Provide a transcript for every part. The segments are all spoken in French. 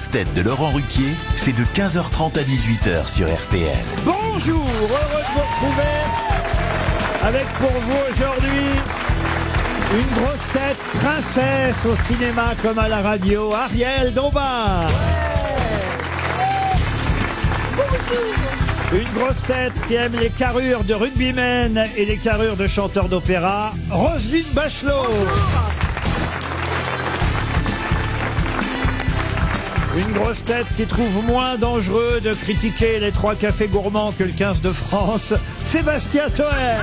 grosses têtes de Laurent Ruquier, c'est de 15h30 à 18h sur RTL. Bonjour, heureux de vous retrouver avec pour vous aujourd'hui une grosse tête princesse au cinéma comme à la radio, Ariel Dombal. Une grosse tête qui aime les carrures de rugbymen et les carrures de chanteurs d'opéra, Roselyne Bachelot. Une grosse tête qui trouve moins dangereux de critiquer les 3 cafés gourmands que le 15 de France, Sébastien Toer.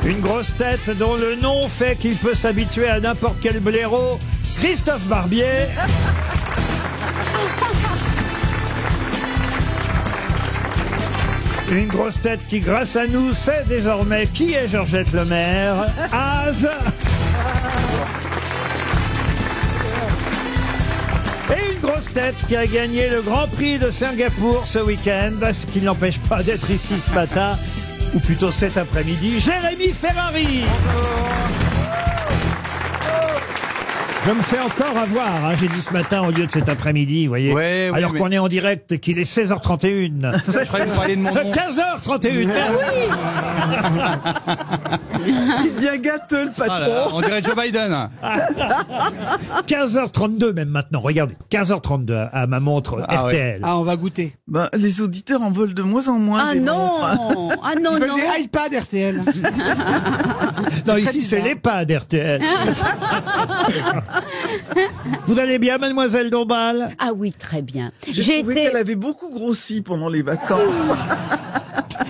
Une grosse tête dont le nom fait qu'il peut s'habituer à n'importe quel blaireau, Christophe Barbier. Une grosse tête qui, grâce à nous, sait désormais qui est Georgette Lemaire, Az. Et une grosse tête qui a gagné le Grand Prix de Singapour ce week-end, ce qui ne l'empêche pas d'être ici ce matin, ou plutôt cet après-midi, Jérémy Ferrari. Je me fais encore avoir, hein, j'ai dit ce matin au lieu de cet après-midi, vous voyez. Ouais, alors qu'on est en direct et qu'il est 16h31. Je croyais que vous parliez de mon nom. 15h31. Il devient gâteux, le patron. Ah là, on dirait Joe Biden. 15h32 même maintenant, regardez. 15h32 à ma montre RTL. Ah, on va goûter. Ben, les auditeurs en veulent de moins en moins. Ah des non. montres. Ah non, Ils veulent non. des iPads RTL. Non, ici c'est l'EHPAD RTL. Vous allez bien, mademoiselle Dombal? Ah oui, très bien. J'ai trouvé qu'elle avait beaucoup grossi pendant les vacances.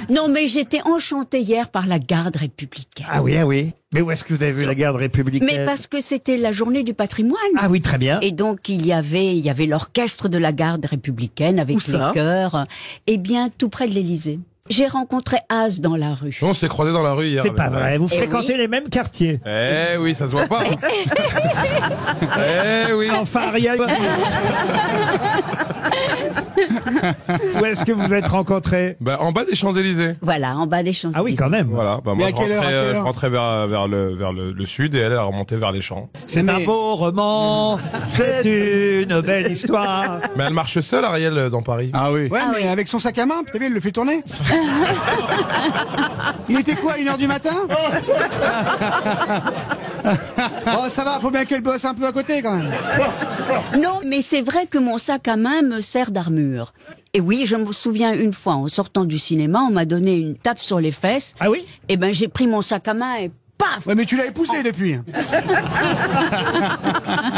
Non, mais j'étais enchantée hier par la garde républicaine. Ah oui, ah oui. Mais où est-ce que vous avez vu la garde républicaine? Mais parce que c'était la journée du patrimoine. Ah oui, très bien. Et donc il y avait l'orchestre de la garde républicaine avec Où les ça chœurs. Eh bien, tout près de l'Élysée. J'ai rencontré Az dans la rue. On s'est croisés dans la rue hier. C'est pas vrai, vous Eh fréquentez oui. les mêmes quartiers. Eh oui, ça se voit pas. Eh oui. Enfin, Ariel. Où est-ce que vous êtes rencontrés? Bah, en bas des Champs-Élysées. Voilà, en bas des Champs-Élysées. Ah oui, quand même. Voilà. Bah, Mais moi, à quelle heure, je rentrais vers le sud et elle a remonté vers les champs. C'est un Mais- beau roman, c'est une belle histoire. Mais elle marche seule, Ariel, dans Paris. Ah oui. Ouais, mais avec son sac à main, t'as vu, il le fait tourner. Il était quoi, 1h du matin? Oh, ça va, faut bien qu'elle bosse un peu à côté, quand même. Non, mais c'est vrai que mon sac à main me sert d'armure. Et oui, je me souviens une fois, en sortant du cinéma, on m'a donné une tape sur les fesses. Ah oui? Eh ben, j'ai pris mon sac à main et paf! Ouais, mais tu l'as épousé depuis.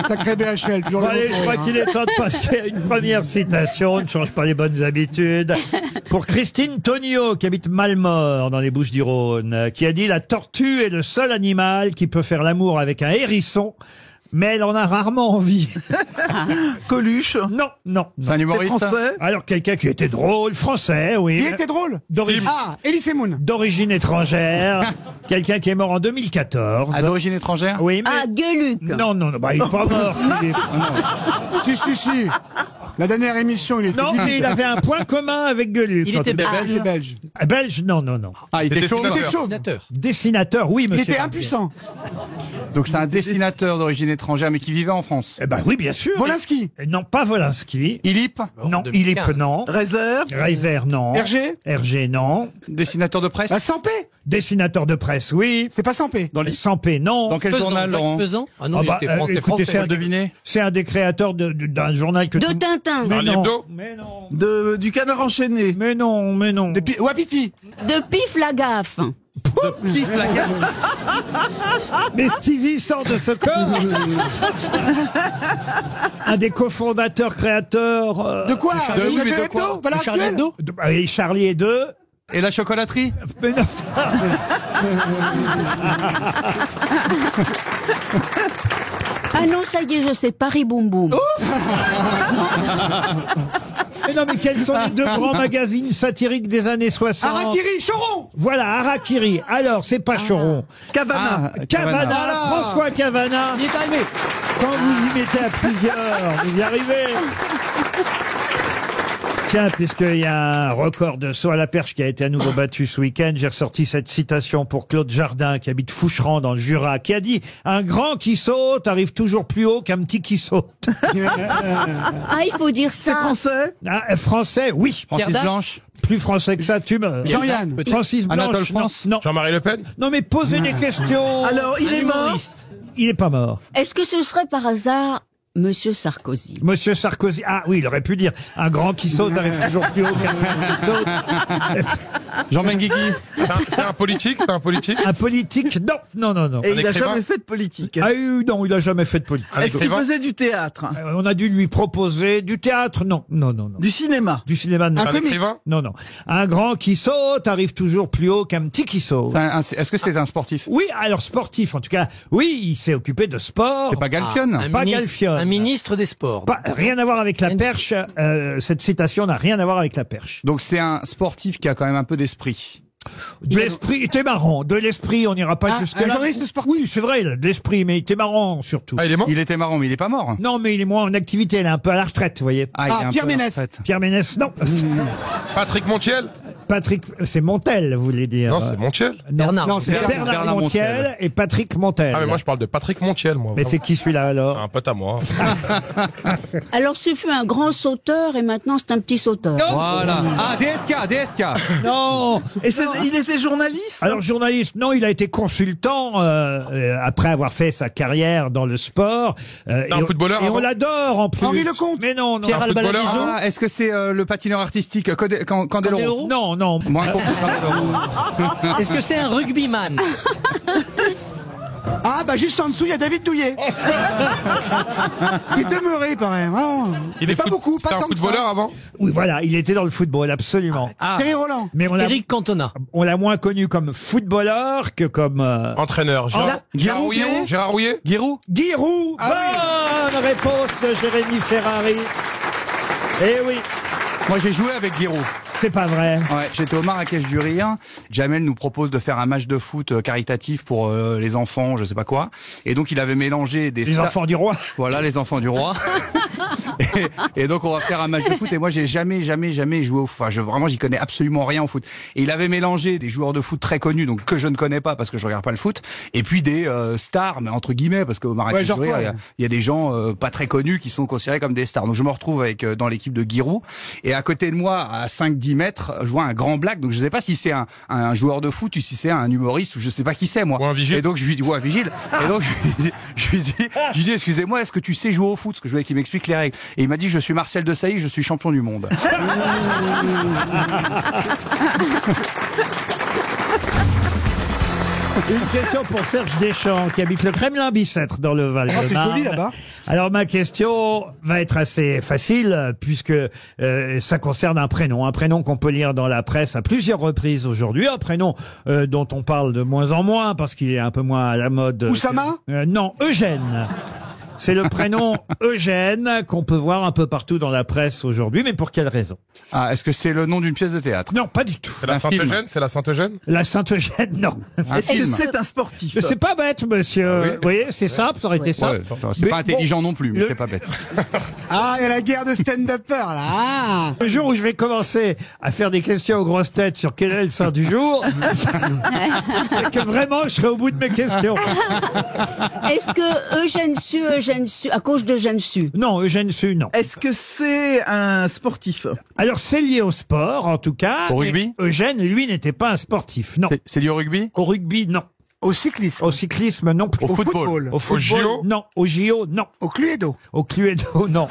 Sacré BHL, toujours Bon, le allez, bon je crois pour qu'il est temps de passer à une première citation. Ne change pas les bonnes habitudes. Pour Christine Tonio, qui habite Malmort, dans les Bouches-du-Rhône, qui a dit: la tortue est le seul animal qui peut faire l'amour avec un hérisson, mais elle en a rarement envie. Coluche. Non, non, C'est non. un C'est humoriste. français. Alors, quelqu'un qui était drôle, français, oui. Il était drôle. D'origine- Ah, Elise Moon. D'origine étrangère. Quelqu'un qui est mort en 2014. À d'origine étrangère. Oui, mais... Ah, Gueuluc! Non, non, non, bah, il est pas mort, Philippe. Si. La dernière émission, il était Non, mais il avait un point commun avec Gueuluc. Il était Il est belge. Belge, non, non, non. Ah, il était chauve. Il était chauve. Dessinateur, oui, Il monsieur. était Barbier. impuissant. Donc c'est un dessinateur d'origine étrangère, mais qui vivait en France. Eh ben oui, bien sûr. Wolinski. Non, pas Wolinski. Ilip, Non, Ilip, non. Réserve. Reiser, non. Hergé. Hergé, non. dessinateur de presse. Bah, Sampé. Dessinateur de presse, oui. C'est pas Sampé. Dans les... Sampé, non. Dans quel journal, Laurent? Ah non, Ah il bah, était français. écoutez, Faire deviner. c'est un des créateurs d'un journal que De tout... Tintin! Mais Charlie non, Hebdo. mais non. Du canard enchaîné. Mais non, mais non. Wapiti. De Pif la gaffe! Pif la gueule. Mais Stevie sort de ce corps. Un des cofondateurs, créateurs... De quoi? De- oui, mais de quoi? Hebdo, Valeurs Charlie Actuelles. Hebdo. Et Charlie et deux. Et la chocolaterie. Mais non. Ah non, ça y est, je sais, Paris Boum Boum. Mais non, mais quels sont les deux grands magazines satiriques des années 60? Harakiri, Choron. Voilà, Harakiri. Alors, c'est pas Choron. Cavana. Cavana, Voilà. François Cavana. Il est arrivé. Quand vous y mettez à plusieurs, vous y arrivez. Tiens, puisqu'il y a un record de saut à la perche qui a été à nouveau battu ce week-end, j'ai ressorti cette citation pour Claude Jardin, qui habite Foucheran dans le Jura, qui a dit « Un grand qui saute arrive toujours plus haut qu'un petit qui saute Ah, il faut dire C'est ça. français ». Français, oui. Francis Blanche. Plus français que ça, tu me... Jean-Yann. Francis Anatole Blanche, non, France. non. Jean-Marie Le Pen. Non, mais posez des questions. Alors, il est mort. Il est pas mort. Est-ce que ce serait par hasard Monsieur Sarkozy? Monsieur Sarkozy, ah oui, il aurait pu dire « Un grand qui saute arrive toujours plus haut qu'un petit qui saute ». Jean Benguigui. C'est un politique, c'est un politique. Un politique, non, non, non, non. Et il n'a écrivain jamais fait de politique. Ah non, il a jamais fait de politique. Un Est-ce qu'il écrivain. faisait du théâtre? On a dû lui proposer du théâtre, non, non, non, non. Du cinéma? Du cinéma, non. Un écrivain. Non, non. Un grand qui saute arrive toujours plus haut qu'un petit qui saute. Est-ce que c'est un sportif? Oui, alors sportif, en tout cas. Oui, il s'est occupé de sport. C'est pas Galfione? Pas Galfione. Un ministre des Sports. Rien à voir avec la perche. Cette citation n'a rien à voir avec la perche. Donc c'est un sportif qui a quand même un peu d'esprit. De l'esprit, il était marrant. De l'esprit, on n'ira pas jusque-là. un journaliste sportif. Oui, c'est vrai, il a de l'esprit, mais il était marrant, surtout. Ah, il est mort. Il était marrant, mais il est pas mort. Non, mais il est moins en activité, il est un peu à la retraite, vous voyez. Il est un Pierre peu à la Ménès. retraite. Pierre Ménès, non. Patrick Montiel. Patrick, c'est Montel, vous voulez dire. Non, c'est Montiel. Bernard. Non, c'est Bernard Montiel et Patrick Montel. Ah, mais moi, je parle de Patrick Montiel, moi. Mais c'est qui celui-là alors? Un pote à moi. Alors, ce fut un grand sauteur et maintenant c'est un petit sauteur. Voilà. Ah, DSK. Non. Et il était journaliste? Alors journaliste, non, il a été consultant après avoir fait sa carrière dans le sport. Un footballeur Et on avant l'adore en plus. Henri Lecomte. Mais non, non. Pierre Un footballeur Albaladejo. Ah, est-ce que c'est le patineur artistique Candeloro? Candeloro. Non, non. Moins con que Candeloro. Est-ce que c'est un rugbyman? Ah, bah juste en dessous, il y a David Douillet. Il demeurait, quand même. Hein. Il est pas beaucoup, C'était pas un tant que ça. footballeur avant. Oui, voilà, il était dans le football, absolument. Ah, Thierry Roland. Mais Eric Cantona. on l'a moins connu comme footballeur que comme Entraîneur. Gérard Rouillet. Giroud. Gérard Rouillet. Giroud. Guy Roux. Bonne réponse de Jérémy Ferrari. Eh oui, Moi j'ai joué avec Giroud. c'est pas vrai. Ouais, j'étais au Marrakech du Rire. Jamel nous propose de faire un match de foot caritatif pour les enfants, je sais pas quoi. Et donc il avait mélangé des Les enfants du roi. Voilà, les enfants du roi. et donc on va faire un match de foot. Et moi j'ai jamais joué au foot. Enfin, vraiment j'y connais absolument rien au foot. Et il avait mélangé des joueurs de foot très connus, donc que je ne connais pas parce que je regarde pas le foot, et puis des stars, mais entre guillemets, parce qu'au Marrakech genre du Rire, quoi, il y a des gens pas très connus qui sont considérés comme des stars. Donc je me retrouve avec dans l'équipe de Giroud. Et à côté de moi, à 5-10 mètres, je vois un grand black. Donc je sais pas si c'est un joueur de foot ou si c'est un humoriste ou je sais pas qui c'est moi. Ou un vigile. Et donc je lui dis, ouais, un vigile. Et donc je lui dis, excusez-moi, est-ce que tu sais jouer au foot? Parce que je voulais qu'il m'explique les règles. Et il m'a dit, je suis Marcel Desailly, je suis champion du monde. Une question pour Serge Deschamps, qui habite le Kremlin-Bicêtre dans le Val-de-Marne. c'est joli là-bas. Alors ma question va être assez facile, puisque ça concerne un prénom qu'on peut lire dans la presse à plusieurs reprises aujourd'hui, un prénom dont on parle de moins en moins, parce qu'il est un peu moins à la mode. Oussama Non, Eugène. C'est le prénom Eugène qu'on peut voir un peu partout dans la presse aujourd'hui, mais pour quelle raison? Ah, est-ce que c'est le nom d'une pièce de théâtre? Non, pas du tout. C'est la un film. Sainte-Eugène. C'est la Sainte-Eugène. La Sainte-Eugène, non. Un Est-ce que film. c'est un sportif? Mais c'est pas bête, monsieur. Ah oui. Vous voyez, c'est simple, ça aurait été simple. Ouais, c'est Mais pas intelligent bon, non plus, mais le- c'est pas bête. Ah, il y a la guerre de stand-upper, là. Ah. Le jour où je vais commencer à faire des questions aux grosses têtes sur quel est le saint du jour, c'est que vraiment je serai au bout de mes questions. Est-ce que Eugène Sue, à cause d'Eugène Sue? Non, Eugène Sue, non. Est-ce que c'est un sportif? Alors c'est lié au sport, en tout cas. Au rugby Et Eugène, lui, n'était pas un sportif, non. C'est lié au rugby? Au rugby, non. Au cyclisme. Au cyclisme, non plus. Au football. Au football, JO non. Au JO, non. Au Cluedo. Au Cluedo, non.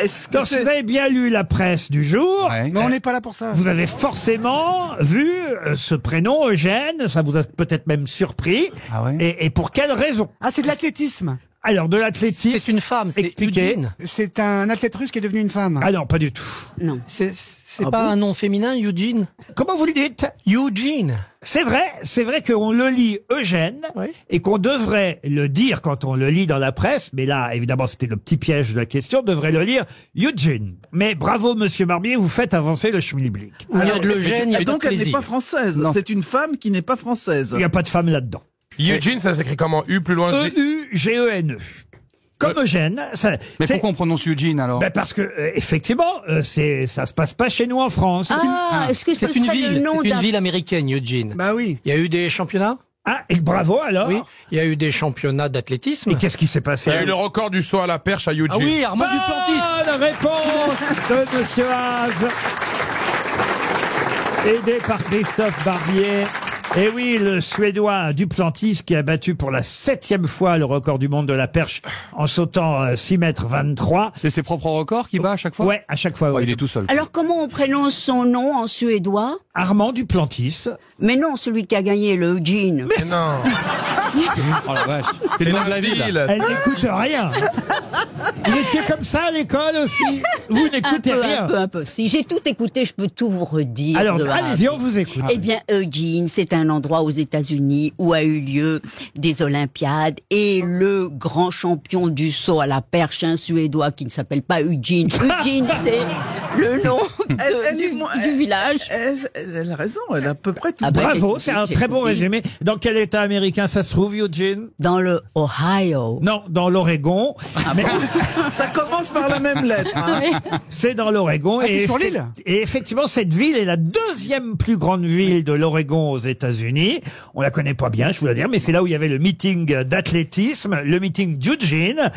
Est-ce que Donc, si c'est... vous avez bien lu la presse du jour, Ouais. Mais on n'est pas là pour ça. vous avez forcément vu ce prénom Eugène, ça vous a peut-être même surpris. Ah ouais. Et pour quelle raison? Ah, c'est de l'athlétisme. Alors, de l'athlétisme. C'est une femme, c'est Expliquez. Eugene. C'est un athlète russe qui est devenu une femme. Ah non, pas du tout. Non. C'est pas un nom féminin, Eugene? Comment vous le dites? Eugene. C'est vrai qu'on le lit Eugène, Oui. et qu'on devrait le dire quand on le lit dans la presse, mais là, évidemment, c'était le petit piège de la question, on devrait le lire Eugene. Mais bravo, monsieur Barbier, vous faites avancer le schmilblick. Où il y a de l'Eugène, il y a Et de donc elle n'est plaisir. pas française. Non. C'est une femme qui n'est pas française. Il n'y a pas de femme là-dedans. Eugene, ça s'écrit comment? U plus loin G. E-U-G-E-N-E. Comme Eugène. Mais pourquoi on prononce Eugene alors? Parce que effectivement, ça se passe pas chez nous en France. Ah, est-ce que ce C'est une serait le ville, nom c'est une d'un... ville américaine, Eugene. Bah oui. Il y a eu des championnats? Ah, et bravo alors. Oui. Il y a eu des championnats d'athlétisme. Et qu'est-ce qui s'est Il passé? y a eu le record du saut à la perche à Eugene. Ah oui, Armand Duplantis. Bonne réponse de Monsieur Haas. Aidé par Christophe Barbier. Et oui, le Suédois Duplantis qui a battu pour la 7e fois le record du monde de la perche en sautant 6 mètres 23. C'est ses propres records qu'il bat à chaque fois? Ouais, à chaque fois. Ouais, ouais. il est tout seul. Alors comment on prononce son nom en suédois? Armand Duplantis. Mais non, celui qui a gagné le Eugene. Mais non. Oh la vache. C'est le nom de la ville. là. Elle n'écoute rien. Vous étiez comme ça à l'école aussi? Vous n'écoutez rien. Un peu. Si j'ai tout écouté, je peux tout vous redire. Alors, de A à allez-y, Z. on vous écoute. Eh bien, Eugene, c'est un endroit aux États-Unis où a eu lieu des Olympiades et le grand champion du saut à la perche, un Suédois qui ne s'appelle pas Eugene. Eugene, c'est le nom du village. Elle a raison, elle a à peu près tout. Ah ben, Bravo, c'est un j'ai très bon compris. résumé. Dans quel état américain ça se trouve, Eugene? Dans le Ohio. Non, dans l'Oregon. Mais Ça commence par la même lettre. Hein. c'est dans l'Oregon. Ah, c'est sur l'île. Et effectivement, cette ville est la 2e plus grande ville de l'Oregon aux États-Unis. On la connaît pas bien, je vous la dire, mais c'est là où il y avait le meeting d'athlétisme, le meeting d'Eugene,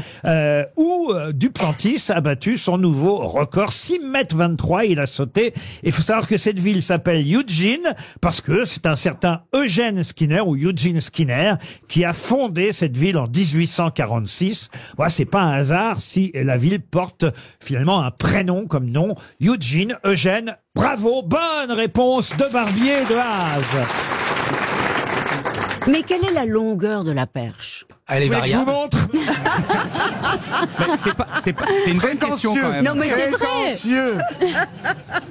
où Duplantis a battu son nouveau record, 6 mètres 23. Il a sauté. Il faut savoir que cette ville s'appelle Eugene parce que c'est un certain Eugène Skinner ou Eugene Skinner qui a fondé cette ville en 1846. Voilà, c'est pas un hasard si la ville porte finalement un prénom comme nom, Eugene, Eugène. Bravo, bonne réponse de Barbier de Haas. Mais quelle est la longueur de la perche? Elle est Vous voulez que je vous variable. montre? C'est une bonne question quand même. Non mais c'est vrai, Prétentieux.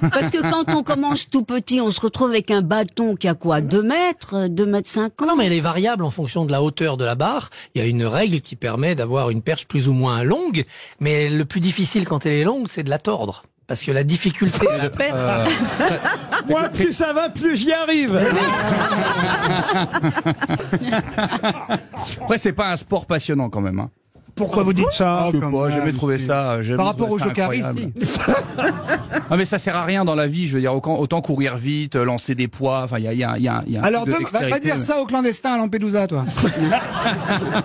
parce que quand on commence tout petit, on se retrouve avec un bâton qui a quoi, 2 mètres, 2 mètres 50? Non, mais elle est variable en fonction de la hauteur de la barre. Il y a une règle qui permet d'avoir une perche plus ou moins longue, mais le plus difficile quand elle est longue, c'est de la tordre. Parce que la difficulté de la perche, Moi, plus ça va, plus j'y arrive. Après, c'est pas un sport passionnant quand même. Hein. Pourquoi vous dites ça? Je sais pas, j'ai jamais trouvé ça. Par rapport au Jokari, si. Ah mais ça sert à rien dans la vie. Je veux dire, autant courir vite, lancer des poids. Enfin, il y a un Alors, truc de va pas dextérité, dire mais- ça aux clandestins à Lampedusa, toi.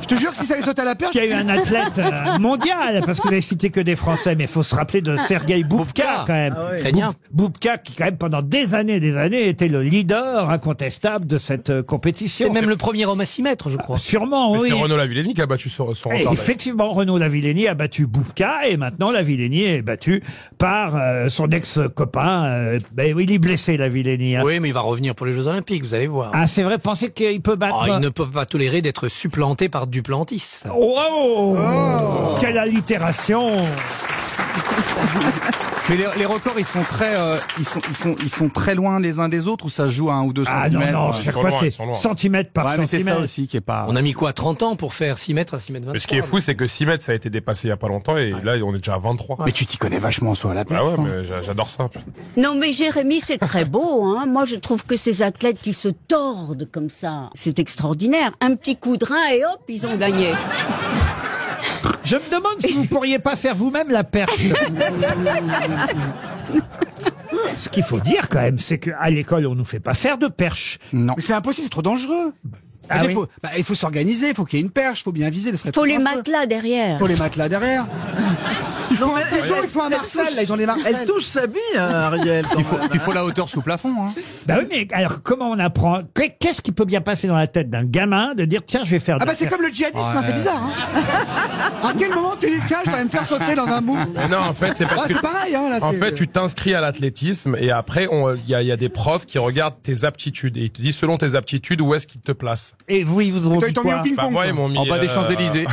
Je te jure que si ça allait sauter à la perche. Qu'il y a eu un athlète mondial, parce que vous avez cité que des Français, mais il faut se rappeler de Sergueï Boubka quand même. Ah ouais. Très bien. Boubka qui quand même pendant des années était le leader incontestable de cette compétition. c'est même le premier homme à 6 mètres, je crois. Sûrement, Mais oui. c'est Renaud Lavillenie qui a battu son Et record. effectivement, Renaud Lavillenie a battu Boubka et maintenant Lavillenie est battu par son ex-copain. Ben oui, il est blessé, Lavillenie. Hein. Oui, mais il va revenir pour les Jeux Olympiques, vous allez voir. Ah, c'est vrai, pensez qu'il peut battre... Oh, il ne peut pas tolérer d'être supplanté par Duplantis. Oh, quelle allitération. Mais les records, ils sont très, ils sont très loin les uns des autres ou ça se joue à 1 ou 2 Ah non, centimètres. non, ouais. chaque Ils sont fois loin, c'est ils sont loin. centimètre par Ouais, mais c'est centimètre. ça aussi qui est pas. On a mis quoi, 30 ans pour faire 6 mètres à 6 mètres 23? Mais ce qui est fou, c'est que 6 mètres, ça a été dépassé il y a pas longtemps et là, on est déjà à 23. Mais tu t'y connais vachement soit à la perche. Ah ouais, hein. mais j'adore ça. Non mais Jérémy, c'est très beau. Hein. Moi, je trouve que ces athlètes qui se tordent comme ça, c'est extraordinaire. Un petit coup de rein et hop, ils ont gagné. Je me demande si vous pourriez pas faire vous-même la perche. Ce qu'il faut dire quand même, c'est qu'à l'école, on nous fait pas faire de perche. Non. Mais c'est impossible, c'est trop dangereux. Ah oui. Il faut s'organiser, il faut qu'il y ait une perche, il faut bien viser. Faut les matelas derrière. Faut les matelas derrière. Il faut un Elle Marcel, touche- là, ils ont les Marcel. Elle touche sa bille, hein, Ariel. quand même, Il hein. faut la hauteur sous plafond. Hein. Bah oui, mais alors comment on apprend? Qu'est-ce qui peut bien passer dans la tête d'un gamin de dire tiens, je vais faire. Ah de bah la c'est perche. comme le djihadisme, hein, c'est bizarre. Hein. À quel moment tu dis tiens, je vais me faire sauter dans un bout? Mais non, en fait, c'est Ah, parce que c'est pareil, hein, là. en c'est- fait, tu t'inscris à l'athlétisme et après, il y a des profs qui regardent tes aptitudes et ils te disent selon tes aptitudes où est-ce qu'ils te placent. Et vous, ils vous ont Toi, dit ils t'ont mis quoi? au ping-pong. Bah moi, quoi. ils m'ont mis En bas des Champs-Élysées.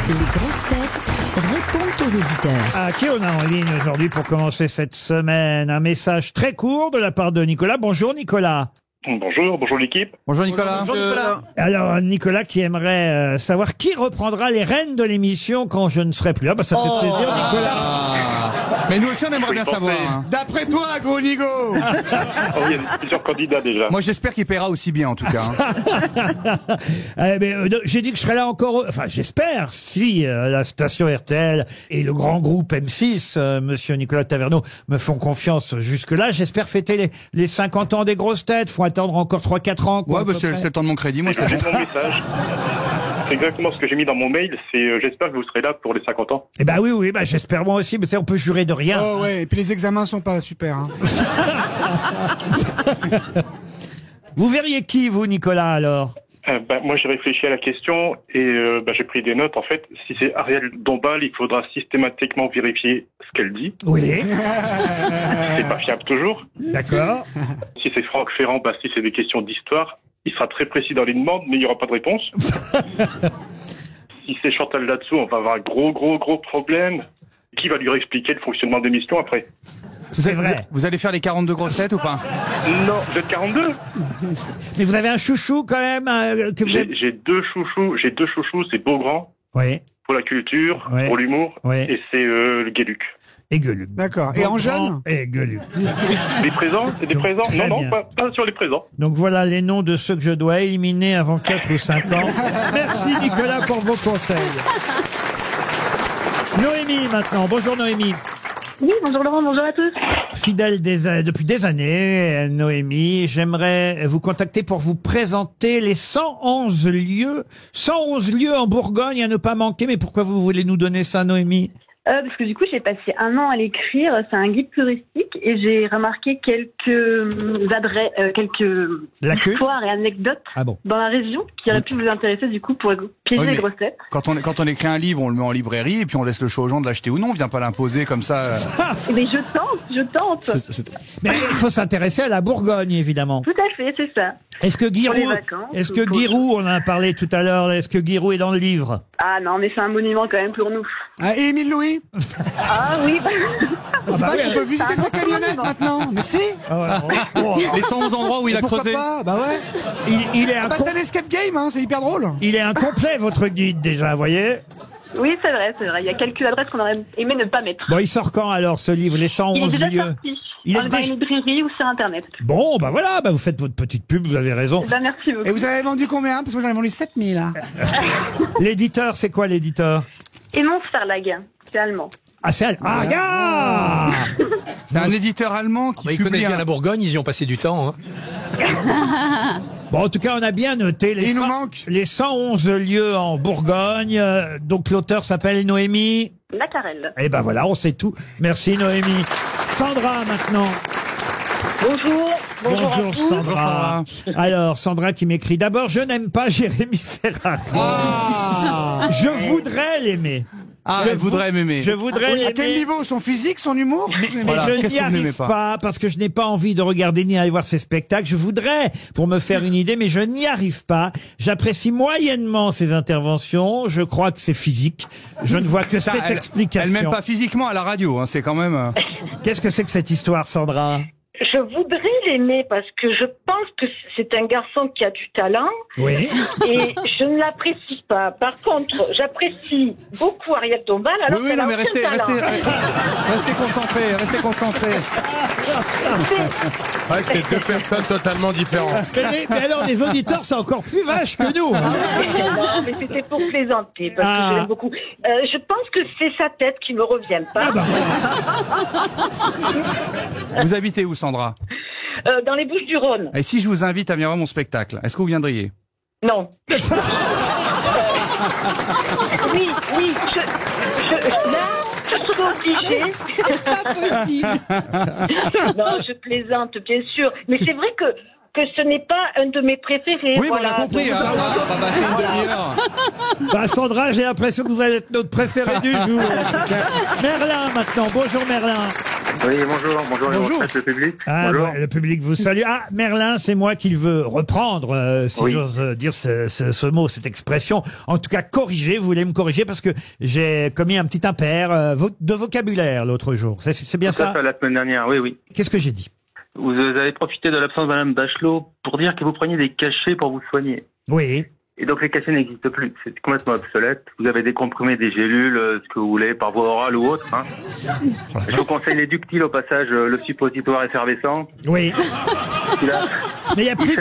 Les grosses têtes répondent aux auditeurs. À qui on a en ligne aujourd'hui pour commencer cette semaine? Un message très court de la part de Nicolas. Bonjour Nicolas. Bonjour l'équipe. Bonjour Nicolas. Bonjour Nicolas. Alors Nicolas qui aimerait savoir qui reprendra les rênes de l'émission quand je ne serai plus là. Bah, ça fait plaisir Nicolas. Mais nous aussi, on aimerait Faut y bien penser. savoir. Hein. D'après toi, gros Nigo. Oh, il y a plusieurs candidats déjà. Moi, j'espère qu'il paiera aussi bien, en tout cas. Hein. J'ai dit que je serais là encore, enfin j'espère, si la station RTL et le grand groupe M6, monsieur Nicolas Taverneau, me font confiance jusque-là. J'espère fêter les 50 ans des grosses têtes. Faut attendre encore 3-4 ans. Quoi, Ouais, bah, c'est le temps de mon crédit, moi, c'est J'ai bon. mon message. C'est exactement ce que j'ai mis dans mon mail. C'est j'espère que vous serez là pour les 50 ans. Eh ben oui, bah j'espère moi aussi, mais ça on peut jurer de rien. Oh ouais, et puis les examens sont pas super. Hein. Vous verriez qui, vous, Nicolas, alors? Moi, j'ai réfléchi à la question et j'ai pris des notes. En fait, si c'est Ariel Dombal, il faudra systématiquement vérifier ce qu'elle dit. Oui. C'est pas fiable toujours. D'accord. Si c'est Franck Ferrand, si c'est des questions d'histoire, il sera très précis dans les demandes, mais il n'y aura pas de réponse. Si c'est Chantal Latsou, on va avoir un gros problème. Qui va lui réexpliquer le fonctionnement des missions après? C'est vrai. Vous allez faire les 42 grosses têtes ou pas? Non, vous êtes 42. Mais vous avez un chouchou quand même que vous avez... J'ai deux chouchous, c'est Beaugrand, Oui. pour la culture, Ouais. pour l'humour, Ouais. et c'est le Gueluc. Et Gueuluc. D'accord. Et en jeune? Et Gueuluc. Des présents? C'est des Donc, présents? très Non, bien. pas sur les présents. Donc voilà les noms de ceux que je dois éliminer avant 4 ou 5 ans. Merci Nicolas pour vos conseils. Noémie maintenant. Bonjour Noémie. Oui, bonjour Laurent, bonjour à tous. Fidèle depuis des années, Noémie, j'aimerais vous contacter pour vous présenter les 111 lieux en Bourgogne à ne pas manquer. Mais pourquoi vous voulez nous donner ça, Noémie? Parce que du coup, j'ai passé un an à l'écrire. C'est un guide touristique et j'ai remarqué quelques adresses, quelques histoires et anecdotes dans la région qui auraient pu vous intéresser du coup pour piéger les grosses têtes. Quand on écrit un livre, on le met en librairie et puis on laisse le choix aux gens de l'acheter ou non. On vient pas l'imposer comme ça. Mais je tente. Mais il faut s'intéresser à la Bourgogne, évidemment. Tout à fait, c'est ça. Est-ce que Pour les Giroud, vacances, on en a parlé tout à l'heure, est-ce que Giroud est dans le livre? Ah non, mais c'est un monument quand même pour nous. Ah, et Émile Louis? Ah oui. C'est pas qu'on peut visiter sa camionnette maintenant. Mais si. Les 111 endroits où il a Pourquoi creusé. pas? Bah ouais. Il est c'est un escape game, hein, c'est hyper drôle. Il est incomplet, votre guide, déjà, vous voyez? Oui, c'est vrai. Il y a quelques adresses qu'on aurait aimé ne pas mettre. Bon, il sort quand alors, ce livre, les 111 Il est déjà lieux? sorti. Il est dans déjà... une librairie ou sur Internet. Bon, bah voilà, vous faites votre petite pub, vous avez raison. Merci beaucoup. Et vous avez vendu combien? Parce que moi j'en ai vendu 7000. Hein. L'éditeur, c'est quoi l'éditeur? Emons Verlag, c'est allemand. Ah, c'est C'est un éditeur allemand qui ils connaissent bien la Bourgogne, ils y ont passé du temps. Hein. Bon, en tout cas, on a bien noté les 111 lieux en Bourgogne. Donc, l'auteur s'appelle Noémie. Lacarelle. Eh ben voilà, on sait tout. Merci, Noémie. Sandra, maintenant. Bonjour. Bonjour, Sandra. Alors, Sandra qui m'écrit d'abord, je n'aime pas Jérémy Ferrari. Je voudrais l'aimer. Je voudrais m'aimer. Je voudrais l'aimer. À quel niveau? Son physique, son humour? Mais je n'y arrive pas parce que je n'ai pas envie de regarder ni aller voir ses spectacles. Je voudrais pour me faire une idée, mais je n'y arrive pas. J'apprécie moyennement ses interventions. Je crois que c'est physique. Je ne vois que cette explication. Elle m'aime pas physiquement à la radio, hein, c'est quand même... Qu'est-ce que c'est que cette histoire, Sandra? Je voudrais l'aimer parce que je pense que c'est un garçon qui a du talent. Oui. Et je ne l'apprécie pas. Par contre, j'apprécie beaucoup Ariel Dombal. Alors Oui, non, mais restez concentrés, restez concentrés. C'est vrai que c'est deux personnes totalement différentes. Mais alors, les auditeurs, c'est encore plus vache que nous. Non, mais c'était pour plaisanter, parce que je l'aime beaucoup. Je pense que c'est sa tête qui me revient pas. Vous habitez où, Sandra? Dans les Bouches-du-Rhône. Et si je vous invite à venir voir mon spectacle, est-ce que vous viendriez? Non. Oui, là, je suis obligée. C'est pas possible. Non, je plaisante, bien sûr. Mais c'est vrai que ce n'est pas un de mes préférés. Oui, voilà. on l'a compris. Bah, Sandra, j'ai l'impression que vous allez être notre préféré du jour. Merlin, maintenant. Bonjour, Merlin. Oui, bonjour les grosses têtes, le public. Ah, bonjour. ouais, le public vous salue. Ah, Merlin, c'est moi qui veut reprendre, si Oui. j'ose dire ce mot, cette expression. En tout cas, corriger, vous voulez me corriger parce que j'ai commis un petit impair de vocabulaire l'autre jour. C'est bien Tout à ça? fait, la semaine dernière, oui. Qu'est-ce que j'ai dit? Vous avez profité de l'absence de Madame Bachelot pour dire que vous preniez des cachets pour vous soigner. Oui. Et donc les cachets n'existent plus, c'est complètement obsolète. Vous avez des comprimés, des gélules, ce que vous voulez, par voie orale ou autre. Hein. Je vous conseille les Ductiles au passage, le suppositoire effervescent. Oui. Mais il y a plus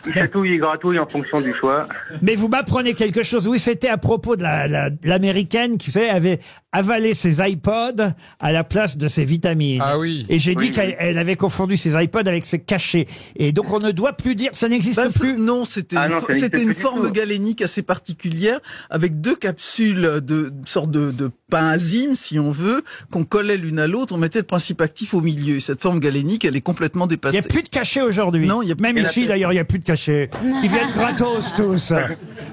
il chatouille, il gratouille en fonction du choix. Mais vous m'apprenez quelque chose. Oui, c'était à propos de l'américaine qui avait avalé ses iPods à la place de ses vitamines. Ah oui. Et j'ai dit qu'elle avait confondu ses iPods avec ses cachets. Et donc on ne doit plus dire, ça n'existe plus. Non, c'était une forme galénique assez particulière avec deux capsules de sorte de pain enzyme, si on veut, qu'on collait l'une à l'autre. On mettait le principe actif au milieu. Cette forme galénique, elle est complètement dépassée. Il n'y a plus de cachets aujourd'hui. Non, même ici d'ailleurs, il n'y a plus de cachets. Ils viennent gratos tous.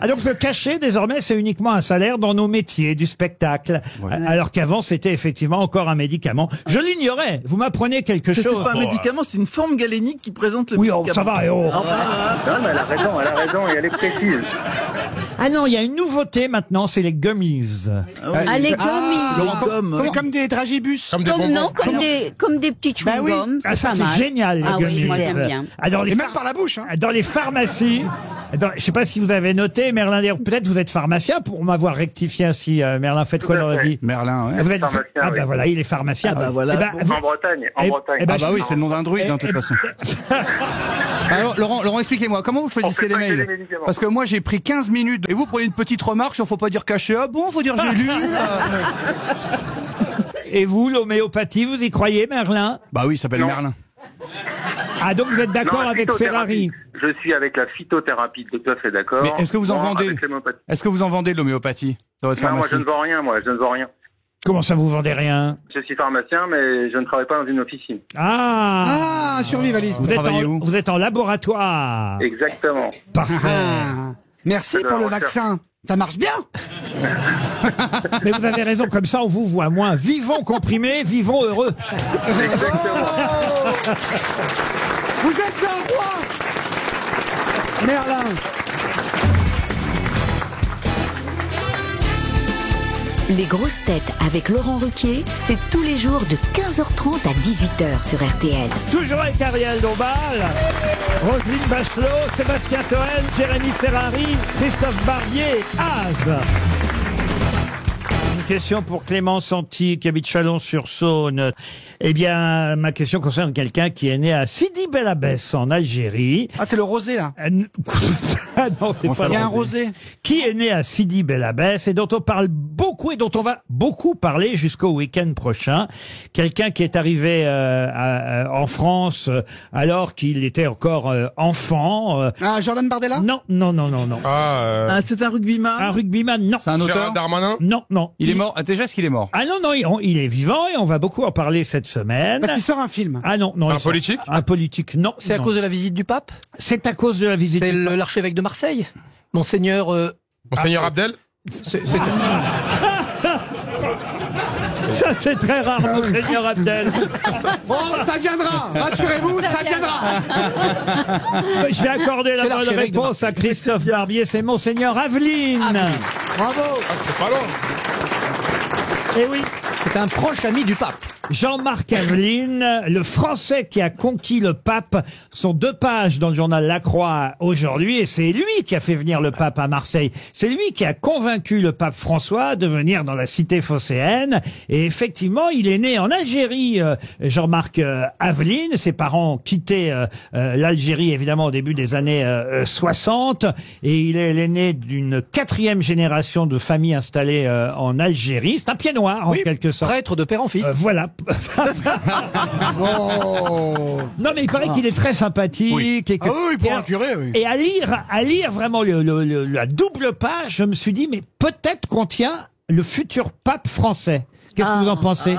Ah, donc le cachet désormais c'est uniquement un salaire dans nos métiers du spectacle. Ouais. Alors qu'avant c'était effectivement encore un médicament. Je l'ignorais. Vous m'apprenez quelque chose. C'est pas un médicament, c'est une forme galénique qui présente le médicament. Oui, ça va. Non, mais elle a raison et elle est précise. Ah non, il y a une nouveauté maintenant, c'est les gummies. Ah, les gummies. C'est comme des dragibus. Comme des petits chewing-gums. Ah, ça c'est génial, les gummies. Oui, moi j'aime bien. Et même par la bouche. Hein. Dans les pharmacies, je sais pas si vous avez noté, Merlin, d'ailleurs, peut-être vous êtes pharmacien pour m'avoir rectifié ainsi, Merlin, faites quoi dans la vie? Merlin, ouais. Vous êtes pharmacien, ah bah voilà, il est pharmacien. Ah bah voilà. En Bretagne. Ah bah oui, c'est le nom d'un druide, de toute façon. Alors, Laurent, expliquez-moi, comment vous choisissez les mails? Parce que moi, j'ai pris 15 minutes, et vous prenez une petite remarque sur faut pas dire caché. Ah bon, faut dire j'ai lu. Et vous, l'homéopathie, vous y croyez, Merlin? Bah oui, il s'appelle Merlin. Ah, donc vous êtes d'accord avec Ferrari? Je suis avec la phytothérapie, tout à fait d'accord. Mais est-ce que vous en vendez? Est-ce que vous en vendez de l'homéopathie dans votre pharmacie? Moi, je ne vends rien, Comment ça, vous vendez rien? Je suis pharmacien, mais je ne travaille pas dans une officine. Ah, survivaliste. Vous êtes en laboratoire. Exactement. Parfait. Merci pour le vaccin. Ça marche bien. Mais vous avez raison, comme ça on vous voit moins. Vivons comprimés, vivons heureux. Exactement. Vous êtes un roi, Merlin. Les grosses têtes avec Laurent Ruquier, c'est tous les jours de 15h30 à 18h sur RTL. Toujours avec Ariel Dombal, Roselyne Bachelot, Sébastien Toen, Jérémy Ferrari, Christophe Barbier, Az. Une question pour Clément Santi qui habite Chalon-sur-Saône. Eh bien, ma question concerne quelqu'un qui est né à Sidi Bel Abbès en Algérie. Ah, c'est le rosé là. Ah non, c'est pas. Il y a un rosé. Qui est né à Sidi Bel Abbès et dont on parle beaucoup et dont on va beaucoup parler jusqu'au week-end prochain. Quelqu'un qui est arrivé en France alors qu'il était encore enfant. Ah, Jordan Bardella? Non. Ah, c'est un rugbyman. Un rugbyman, non. C'est un auteur? Gérard Darmanin? Non. Il est mort. Déjà, est-ce qu'il est mort? Ah non, il est vivant et on va beaucoup en parler cette semaine. Parce qu'il sort un film. Ah non. Un politique? Un politique, non. C'est à cause de la visite du pape? C'est à cause de la visite. C'est l'archevêque de Marseille, Monseigneur. Monseigneur Abdel? Ça, c'est très rare, Monseigneur Abdel. Oh, ça viendra. Rassurez-vous, ça viendra. Je vais accorder la bonne réponse à Christophe Barbier. C'est Monseigneur Aveline. Bravo. Ah, c'est pas long. Eh oui. C'est un proche ami du pape. Jean-Marc Aveline, le Français qui a conquis le pape, sont 2 pages dans le journal La Croix aujourd'hui, et c'est lui qui a fait venir le pape à Marseille. C'est lui qui a convaincu le pape François de venir dans la cité phocéenne, et effectivement, il est né en Algérie, Jean-Marc Aveline. Ses parents ont quitté l'Algérie, évidemment, au début des années 60, et il est l'aîné d'une 4e génération de familles installées en Algérie. C'est un pied noir, en quelque sorte. Prêtre de père en fils. Voilà. Non, mais il paraît qu'il est très sympathique. Et que, pour un curé, oui. Et à lire vraiment la double page, je me suis dit, mais peut-être qu'on tient le futur pape français. Qu'est-ce que vous en pensez?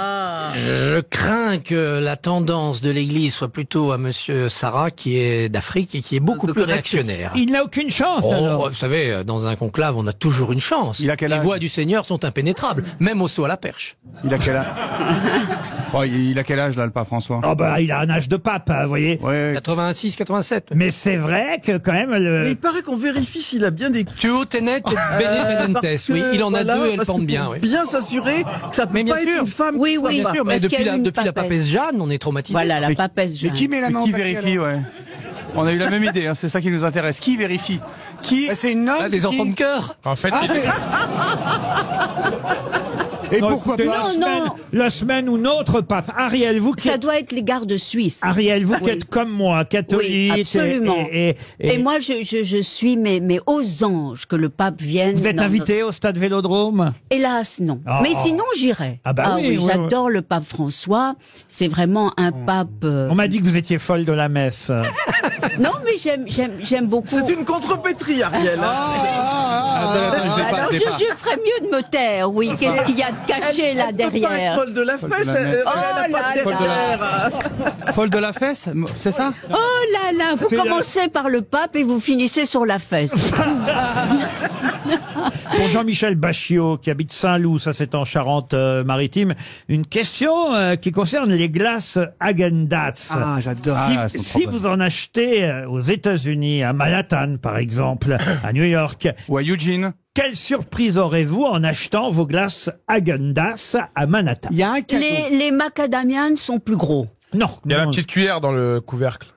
Je crains que la tendance de l'Église soit plutôt à Monsieur Sarah, qui est d'Afrique et qui est beaucoup plus réactionnaire. Il n'a aucune chance, alors. Vous savez, dans un conclave, on a toujours une chance. Les voies du Seigneur sont impénétrables, même au saut à la perche. Il a quel âge? Il a quel âge, là, le pape François? Oh bah, il a un âge de pape, vous voyez. 86, 87. Mais c'est vrai que, quand même, Mais il paraît qu'on vérifie s'il a bien des... Tu tenet et benedentes, oui. Il en a 2 et elles pendent bien, oui. Bien s'assurer que ça peut pas être une femme. Oui, bien sûr, mais depuis la papesse Jeanne, on est traumatisé. Voilà, la papesse Jeanne. Mais qui met la main au Qui paquet, vérifie, alors? On a eu la même idée, hein, c'est ça qui nous intéresse. Qui vérifie? Qui? C'est une note. Des enfants de cœur. En fait, Et Non, pourquoi écoutez, pas la semaine où notre pape, Ariel, vous qui Ça êtes, doit être les gardes suisses. Ariel, vous qui Oui. êtes comme moi, catholique. Oui, absolument. Et moi, je suis mais aux anges que le pape vienne. Vous êtes dans invité au stade Vélodrome? Hélas, non. Oh. Mais sinon, j'irai. Ah bah oui, oui, j'adore le pape François. C'est vraiment un pape. On m'a dit que vous étiez folle de la messe. Non, mais j'aime beaucoup. C'est une contrepétrie, Ariel. Alors, je ferais mieux de me taire, oui. Qu'est-ce qu'il y a de caché là Elle peut pas derrière? être folle de la fesse, elle a pas de derrière. Folle de la fesse, c'est ça? Oh là là, vous C'est commencez par le pape et vous finissez sur la fesse. Pour Jean-Michel Bacchiot, qui habite Saint-Loup, ça c'est en Charente-Maritime, une question qui concerne les glaces Häagen-Dazs. Ah, j'adore. Si vous en achetez aux États-Unis, à Manhattan par exemple, à New York, Ou à Eugene? quelle surprise aurez-vous en achetant vos glaces Häagen-Dazs à Manhattan? Il y a un cadeau. Les macadamianes sont plus gros. Non. il y a la non. petite cuillère dans le couvercle.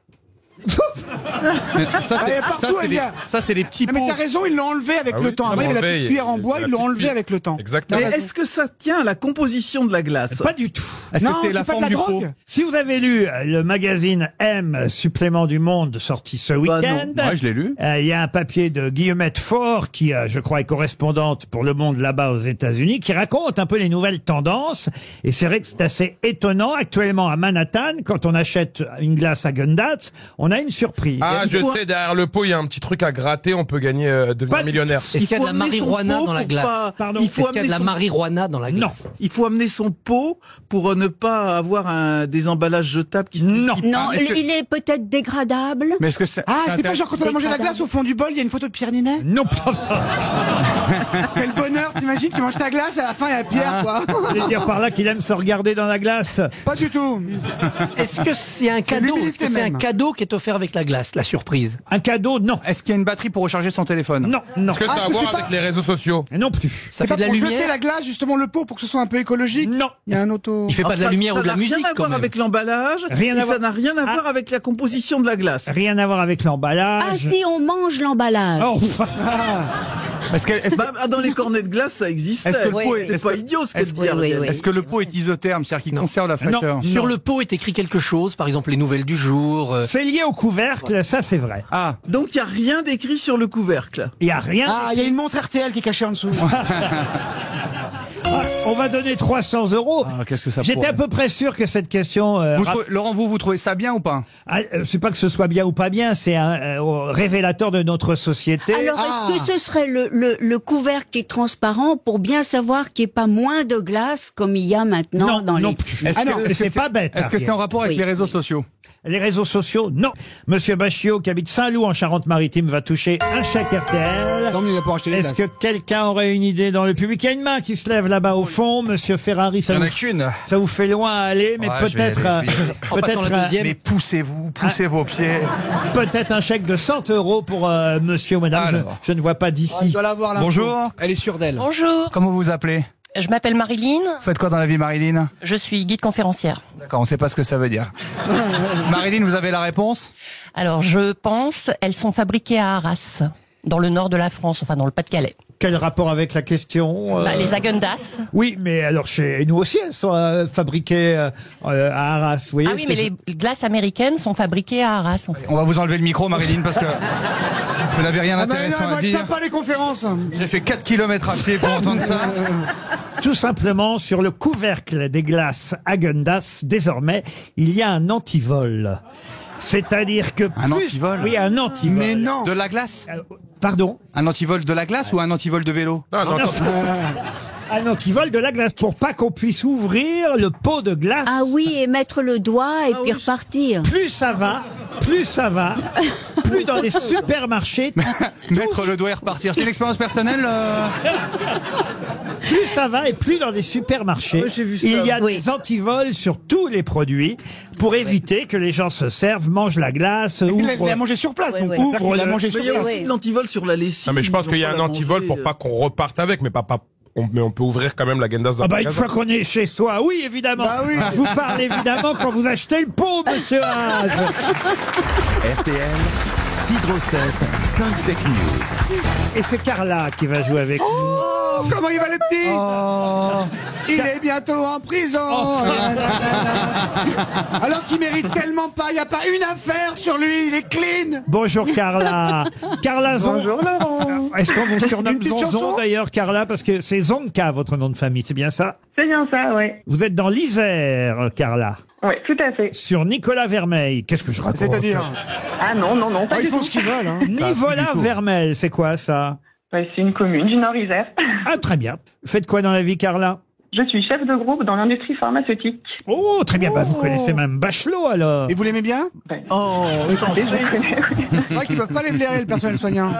Ça, c'est les petits Non, mais pots. t'as raison, ils l'ont enlevé avec Ah le oui, temps. ils Après, il y l'ont avait la enlevé, petite cuillère en il y a bois, la ils l'ont petite enlevé cuillère. avec le temps. Exactement. Mais est-ce que ça tient à la composition de la glace? Pas du tout. Est-ce que Non, c'est la c'est pas de forme la du pot? drogue. Si vous avez lu le magazine M, Supplément du Monde, sorti ce week-end, Ouais, je l'ai lu. il y a un papier de Guillemette Faure, qui, je crois, est correspondante pour Le Monde là-bas aux États-Unis, qui raconte un peu les nouvelles tendances. Et c'est vrai que c'est assez étonnant. Actuellement, à Manhattan, quand on achète une glace Häagen-Dazs, on a une surprise. Ah, je sais, derrière le pot, il y a un petit truc à gratter, on peut gagner, Pas devenir du- millionnaire. Est-ce qu'il y a de la amener son marijuana pot dans la pour glace? pas- Pardon. Il faut Est-ce qu'il y a de amener la son- marijuana dans la glace? Il faut amener son pot pour ne pas avoir des emballages jetables qui se Non. Non, est-ce que- il est peut-être dégradable. Mais est-ce que c'est... Ah, c'est c'est pas genre quand on a mangé la glace, au fond du bol, il y a une photo de Pierre Ninet? Non, pas. Quel bonheur, t'imagines, tu manges ta glace, à la fin, il y a Pierre, quoi. Je veux dire par là qu'il aime se regarder dans la glace. Pas du tout. Est-ce que c'est un cadeau? l'humilité Est-ce que c'est un même. cadeau qui est offert avec la glace, la surprise? Un cadeau, non. Est-ce qu'il y a une batterie pour recharger son téléphone? Non, non. Est-ce que ça a à est-ce que voir c'est pas- avec les réseaux sociaux? Non plus. Ça C'est fait pas de la pour jeter lumière? la glace, justement, le pot, pour que ce soit un peu écologique? Non. Il y a un auto. Il fait pas de la Alors, lumière ça ou de la n'a musique rien à quand voir même. avec l'emballage, Rien à et voir- ça n'a rien à Ah. voir avec la composition de la glace. Rien à voir avec l'emballage. Ah si, on mange l'emballage. Oh, Dans les cornets de glace, ça existait. Est-ce que le pot est- C'est est-ce pas que- idiot ce que est-ce dit que- Ariel. Est-ce que le pot est isotherme, c'est-à-dire qu'il conserve la fraîcheur? Sur le pot est écrit quelque chose, par exemple les nouvelles du jour. c'est lié au couvercle, ça c'est vrai. Ah, Donc il n'y a rien d'écrit sur le couvercle. Il y a rien. Ah, il y a une montre RTL qui est cachée en dessous. Ah, on va donner 300 €. ah, qu'est-ce que ça J'étais pourrait- à peu près sûr que cette question... Laurent, vous trouvez ça bien ou pas? c'est pas que ce soit bien ou pas bien, c'est un révélateur de notre société. Alors, est-ce que ce serait le couvercle qui est transparent pour bien savoir qu'il n'y ait pas moins de glace comme il y a maintenant dans non les... plus. Est-ce que- c'est pas bête. Est-ce que c'est en rapport avec Oui. les réseaux sociaux? Les réseaux sociaux, non. Monsieur Bacchiot, qui habite Saint-Loup en Charente-Maritime, va toucher un chèque RTL. Tant mieux, il va pouvoir acheter les Est-ce que glaces. quelqu'un aurait une idée dans le public? Il y a une main qui se lève là-bas au fond. Monsieur Ferrari, ça, Il y en a vous, qu'une. ça vous fait loin à aller, mais Ouais, je vais y peut-être, aller, je vais y aller. En passant la deuxième. Mais poussez-vous, poussez vos pieds. peut-être un chèque de 100 € pour monsieur ou madame. Alors. Je ne vois pas d'ici. Il doit l'avoir, l'info. Bonjour. Elle est sûre d'elle. Bonjour, Comment vous vous appelez? je m'appelle Marilyn, Vous faites quoi dans la vie, Marilyn? je suis guide conférencière. D'accord, on sait pas ce que ça veut dire. Marilyn, vous avez la réponse? Alors je pense, elles sont fabriquées à Arras, dans le nord de la France, enfin dans le Pas-de-Calais. Quel rapport avec la question Les Häagen-Dazs. Oui, mais alors chez nous aussi, elles sont fabriquées à Arras. Vous voyez Ah ce oui, que mais je- les glaces américaines sont fabriquées à Arras. En fait. On va vous enlever le micro, Marilyn, parce que vous n'avez rien Ah bah, d'intéressant non, à elle va être dire. sympa les conférences. J'ai fait 4 km à pied pour entendre ça. Tout simplement, sur le couvercle des glaces Häagen-Dazs, désormais, il y a un antivol. C'est-à-dire que Un antivol? Oui, un antivol. Mais non. De la glace? Pardon? Un antivol de la glace ou un antivol de vélo? Non, non, Un antivol de la glace pour pas qu'on puisse ouvrir le pot de glace. Ah oui, et mettre le doigt et puis repartir. Plus ça va, plus dans les supermarchés, Mettre le doigt et repartir. C'est une expérience personnelle? plus ça va et plus dans les supermarchés, Ouais, j'ai vu ça. il y a Oui. des antivols sur tous les produits pour éviter que les gens se servent, mangent la glace, Il l'a ouvrent... mangé sur place. Ouais, donc. ouais. C'est-à-dire qu'il l'a le- mangé Mais sur il y a place. aussi de l'antivol sur la lessive. Non, mais je pense Ils qu'il y a vont un pas la antivol manger, pour pas qu'on reparte avec, mais pas mais on peut ouvrir quand même l'agendas dans Ah bah le une magasin. fois qu'on est chez soi, oui évidemment. Bah oui. Je vous parle évidemment quand vous achetez le pot, monsieur Haas. RTL, 6 grosses têtes, 5 fake news. Et c'est Carla qui va jouer avec nous. Oh, comment il va le petit Il est bientôt en prison. Alors qu'il mérite tellement pas, il n'y a pas une affaire sur lui, il est clean. Bonjour Carla. Carla Zon. Bonjour Laurent. Est-ce qu'on vous surnomme Une petite Zonzon chanson d'ailleurs Carla? Parce que c'est Zonka votre nom de famille, c'est bien ça? C'est bien ça, ouais. Vous êtes dans l'Isère, Carla. Ouais, tout à fait. Sur Nicolas Vermeil. Qu'est-ce que je raconte? C'est-à-dire Ah non, pas Ils du font tout. ce qu'ils veulent. Hein. Nicolas Vermeil, c'est quoi ça? Ouais, c'est une commune du Nord-Isère. Ah très bien. Faites quoi dans la vie Carla? Je suis chef de groupe dans l'industrie pharmaceutique. Oh très bien, bah, vous connaissez même Bachelot alors. Et vous l'aimez bien Oh, Écoutez, je vous connais, oui. C'est vrai qu'ils peuvent pas les blairer, le personnel soignant.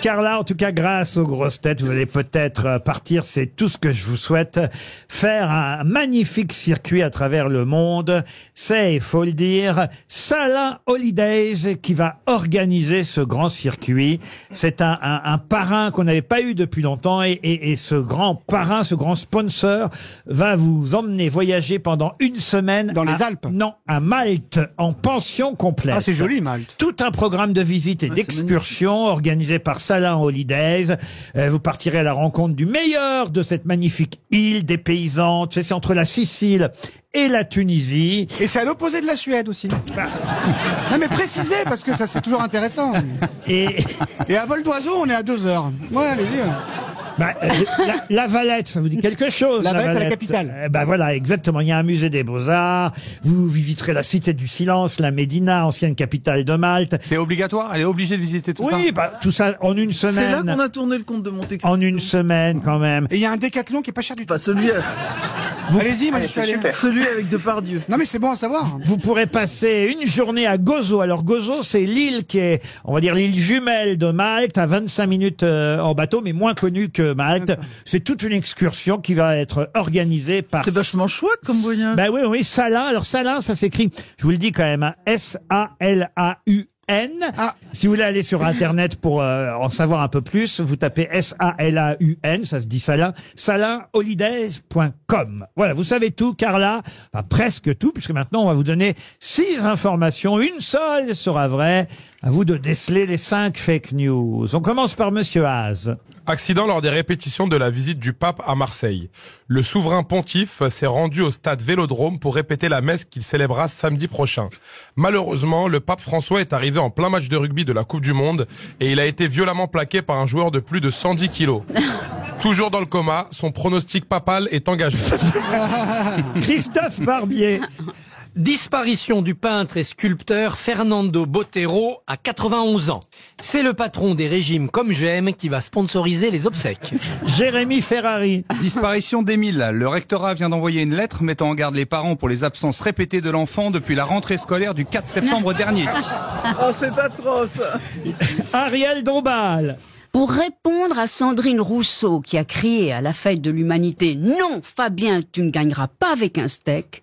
Carla, en tout cas, grâce aux grosses têtes, vous allez peut-être partir, c'est tout ce que je vous souhaite, faire un magnifique circuit à travers le monde. C'est, il faut le dire, Salin Holidays qui va organiser ce grand circuit. C'est un parrain qu'on n'avait pas eu depuis longtemps et ce grand parrain, ce grand sponsor va vous emmener voyager pendant une semaine. Dans les Alpes? Non, à Malte, en pension complète. Ah, c'est joli, Malte. Tout un programme de visites et d'excursions organisé par Salin Holidays. Vous partirez à la rencontre du meilleur de cette magnifique île des paysans. Tu sais, c'est entre la Sicile et la Tunisie. Et c'est à l'opposé de la Suède aussi. Non mais précisez, parce que ça c'est toujours intéressant. Et à vol d'oiseau, on est à 2 heures. Ouais, allez-y. Bah, la Valette, ça vous dit quelque chose? La Valette, c'est la capitale. Bah voilà, exactement. Il y a un musée des Beaux-Arts. Vous visiterez la Cité du Silence, la Médina, ancienne capitale de Malte. C'est obligatoire? Elle est obligée de visiter tout ça? Oui, bah, tout ça en une semaine. C'est là qu'on a tourné le conte de Monte Cristo. En une semaine, quand même. Et il y a un décathlon qui est pas cher du tout. Pas celui. Allez-y, moi je suis allé. Celui avec Depardieu. Non mais c'est bon à savoir. Vous pourrez passer une journée à Gozo. Alors Gozo, c'est l'île qui est, on va dire, l'île jumelle de Malte, à 25 minutes en bateau, mais moins connue que Malte. C'est toute une excursion qui va être organisée par... C'est vachement chouette comme voyage. Ben oui, Salin. Alors Salin, ça s'écrit, je vous le dis quand même, hein, S-A-L-A-U. Si vous voulez aller sur Internet pour en savoir un peu plus, vous tapez S-A-L-A-U-N, ça se dit Salin, salinholidays.com. Voilà, vous savez tout, Carla, enfin presque tout, puisque maintenant on va vous donner 6 informations. Une seule sera vraie. À vous de déceler les 5 fake news. On commence par Monsieur Haas. Accident lors des répétitions de la visite du pape à Marseille. Le souverain pontife s'est rendu au stade Vélodrome pour répéter la messe qu'il célébrera samedi prochain. Malheureusement, le pape François est arrivé en plein match de rugby de la Coupe du Monde et il a été violemment plaqué par un joueur de plus de 110 kilos. Toujours dans le coma, son pronostic papal est engagé. Christophe Barbier. Disparition du peintre et sculpteur Fernando Botero à 91 ans. C'est le patron des régimes comme j'aime qui va sponsoriser les obsèques. Jérémy Ferrari. Disparition d'Émile. Le rectorat vient d'envoyer une lettre mettant en garde les parents pour les absences répétées de l'enfant depuis la rentrée scolaire du 4 septembre dernier. Oh, c'est atroce. Ariel Dombal. Pour répondre à Sandrine Rousseau qui a crié à la fête de l'humanité « Non, Fabien, tu ne gagneras pas avec un steak »,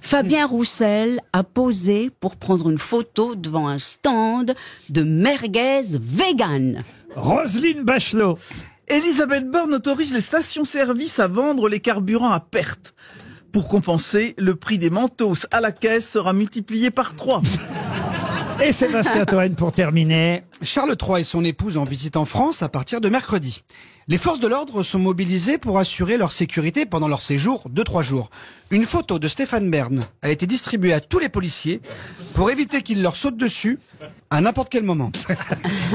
Fabien Roussel a posé pour prendre une photo devant un stand de merguez vegan. Roselyne Bachelot. Elisabeth Borne autorise les stations-service à vendre les carburants à perte. Pour compenser, le prix des Mentos à la caisse sera multiplié par 3. Et Sébastien Toen pour terminer. Charles III et son épouse en visite en France à partir de mercredi. Les forces de l'ordre sont mobilisées pour assurer leur sécurité pendant leur séjour de 3 jours. Une photo de Stéphane Bern a été distribuée à tous les policiers pour éviter qu'ils leur sautent dessus à n'importe quel moment.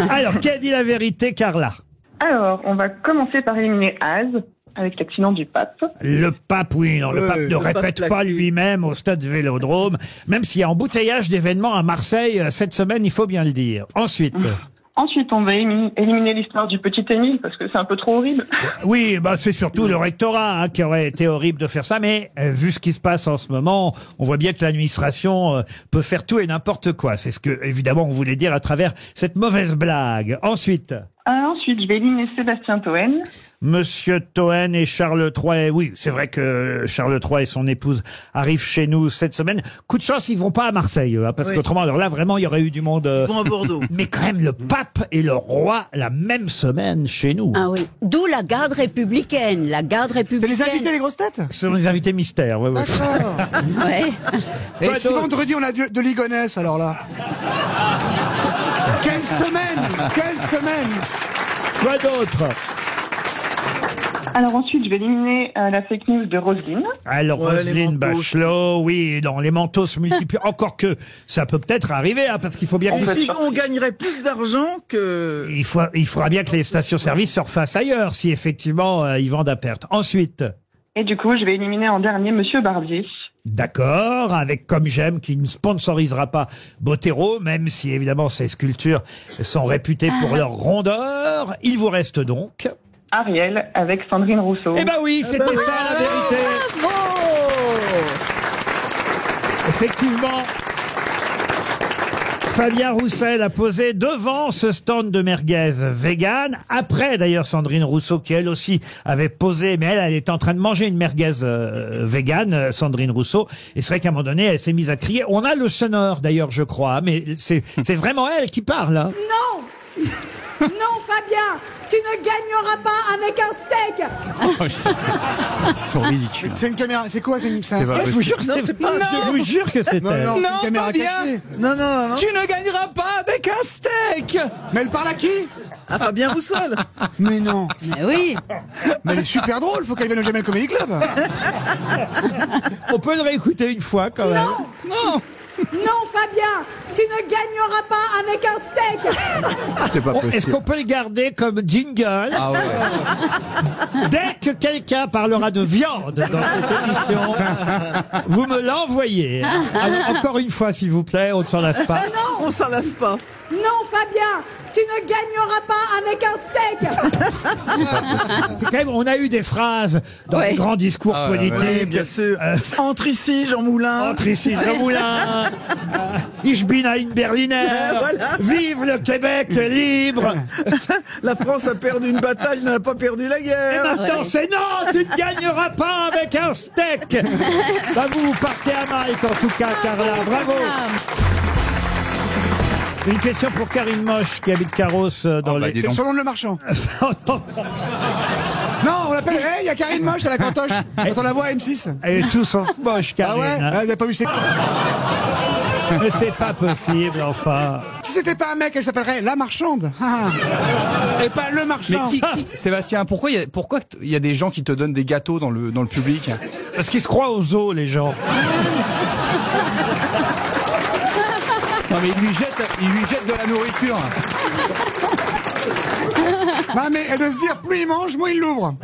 Alors, qui a dit la vérité, Carla? Alors, on va commencer par éliminer Az, avec l'accident du pape. Le pape, oui, non, le pape ne répète pas lui-même au stade Vélodrome, même s'il y a embouteillage d'événements à Marseille cette semaine, il faut bien le dire. Ensuite... Ensuite, on va éliminer l'histoire du petit Émile, parce que c'est un peu trop horrible. Oui, bah c'est surtout le rectorat qui aurait été horrible de faire ça, mais vu ce qui se passe en ce moment, on voit bien que l'administration peut faire tout et n'importe quoi. C'est ce que, évidemment, on voulait dire à travers cette mauvaise blague. Ensuite, Ensuite, je vais éliminer Sébastien Toen. Monsieur Toen et Charles III. Et oui, c'est vrai que Charles III et son épouse arrivent chez nous cette semaine. Coup de chance, ils vont pas à Marseille, hein, parce qu'autrement, alors là, vraiment, il y aurait eu du monde. Ils vont à Bordeaux. Mais quand même, le pape et le roi la même semaine chez nous. Ah oui. D'où la garde républicaine. La garde républicaine. C'est les invités, les grosses têtes? Ce sont les invités mystères. Ouais, ouais. D'accord. Ouais. Et si vendredi on a de Ligonesse, alors là. Quelle semaine! Quelle semaine! Quoi d'autre? Alors ensuite, je vais éliminer la fake news de Roselyne. Alors, Roselyne Bachelot, oui, non, les manteaux se multiplient. Encore que ça peut peut-être arriver, hein, parce qu'il faut bien... On gagnerait plus d'argent que... Il faudra bien que les stations-service se refassent ailleurs, si effectivement ils vendent à perte. Ensuite... Et du coup, je vais éliminer en dernier Monsieur Barbier. D'accord, avec Comme J'aime, qui ne sponsorisera pas Bottero, même si évidemment ces sculptures sont réputées pour leur rondeur. Il vous reste donc... Ariel avec Sandrine Rousseau. Eh ben oui, c'était ça la vérité. Effectivement, Fabien Roussel a posé devant ce stand de merguez vegan. Après d'ailleurs Sandrine Rousseau, qui elle aussi avait posé, mais elle est en train de manger une merguez vegan, Sandrine Rousseau. Et c'est vrai qu'à un moment donné, elle s'est mise à crier. On a le sonore d'ailleurs, je crois, mais c'est vraiment elle qui parle. Hein. Non. Non, Fabien, tu ne gagneras pas avec un steak. Ils sont ridicules. C'est une caméra, c'est quoi? C'est un sketch? Je vous jure que je vous jure que c'est elle. Non, c'est une caméra Fabien. cachée. Non. Tu ne gagneras pas avec un steak. Mais elle parle à qui? Ah, Fabien Roussel. Mais non. Mais oui. Mais elle est super drôle, faut qu'elle vienne au Jamel Comedy Club. On peut le réécouter une fois quand même. Non. Non, Fabien, tu ne gagneras pas avec un steak. C'est pas possible. Est-ce qu'on peut le garder comme jingle Ah ouais. dès que quelqu'un parlera de viande dans cette émission? Vous me l'envoyez. Alors, encore une fois, s'il vous plaît, on ne s'en lasse pas. Non, on s'en lasse pas. Non, Fabien, tu ne gagneras pas avec un steak. C'est quand même, on a eu des phrases dans les grands discours politiques. Oui, bien sûr. Entre ici, Jean Moulin. Entre ici, Jean Moulin. Ich bin ein Berliner. Voilà. Vive le Québec libre. La France a perdu une bataille, n'a pas perdu la Et guerre. maintenant, c'est non, tu ne gagneras pas avec un steak. Bah, vous partez à Malte, en tout cas, Carla. Bravo. Une question pour Karine Moche, qui habite Carros dans les... C'est son nom de le marchand. Non, on l'appelle, hey, il y a Karine Moche à la cantoche. Quand on la voit à M6. Elle est tout sauf moche, Karine. Ah ouais? hein. Elle n'a pas vu ses... Mais c'est pas possible, enfin. Si c'était pas un mec, elle s'appellerait La Marchande. Et pas Le Marchand. Mais Sébastien, pourquoi il y a des gens qui te donnent des gâteaux dans le public? Parce qu'ils se croient aux os, les gens. Non mais il lui jette de la nourriture. Non mais elle doit se dire, plus il mange, moins il l'ouvre.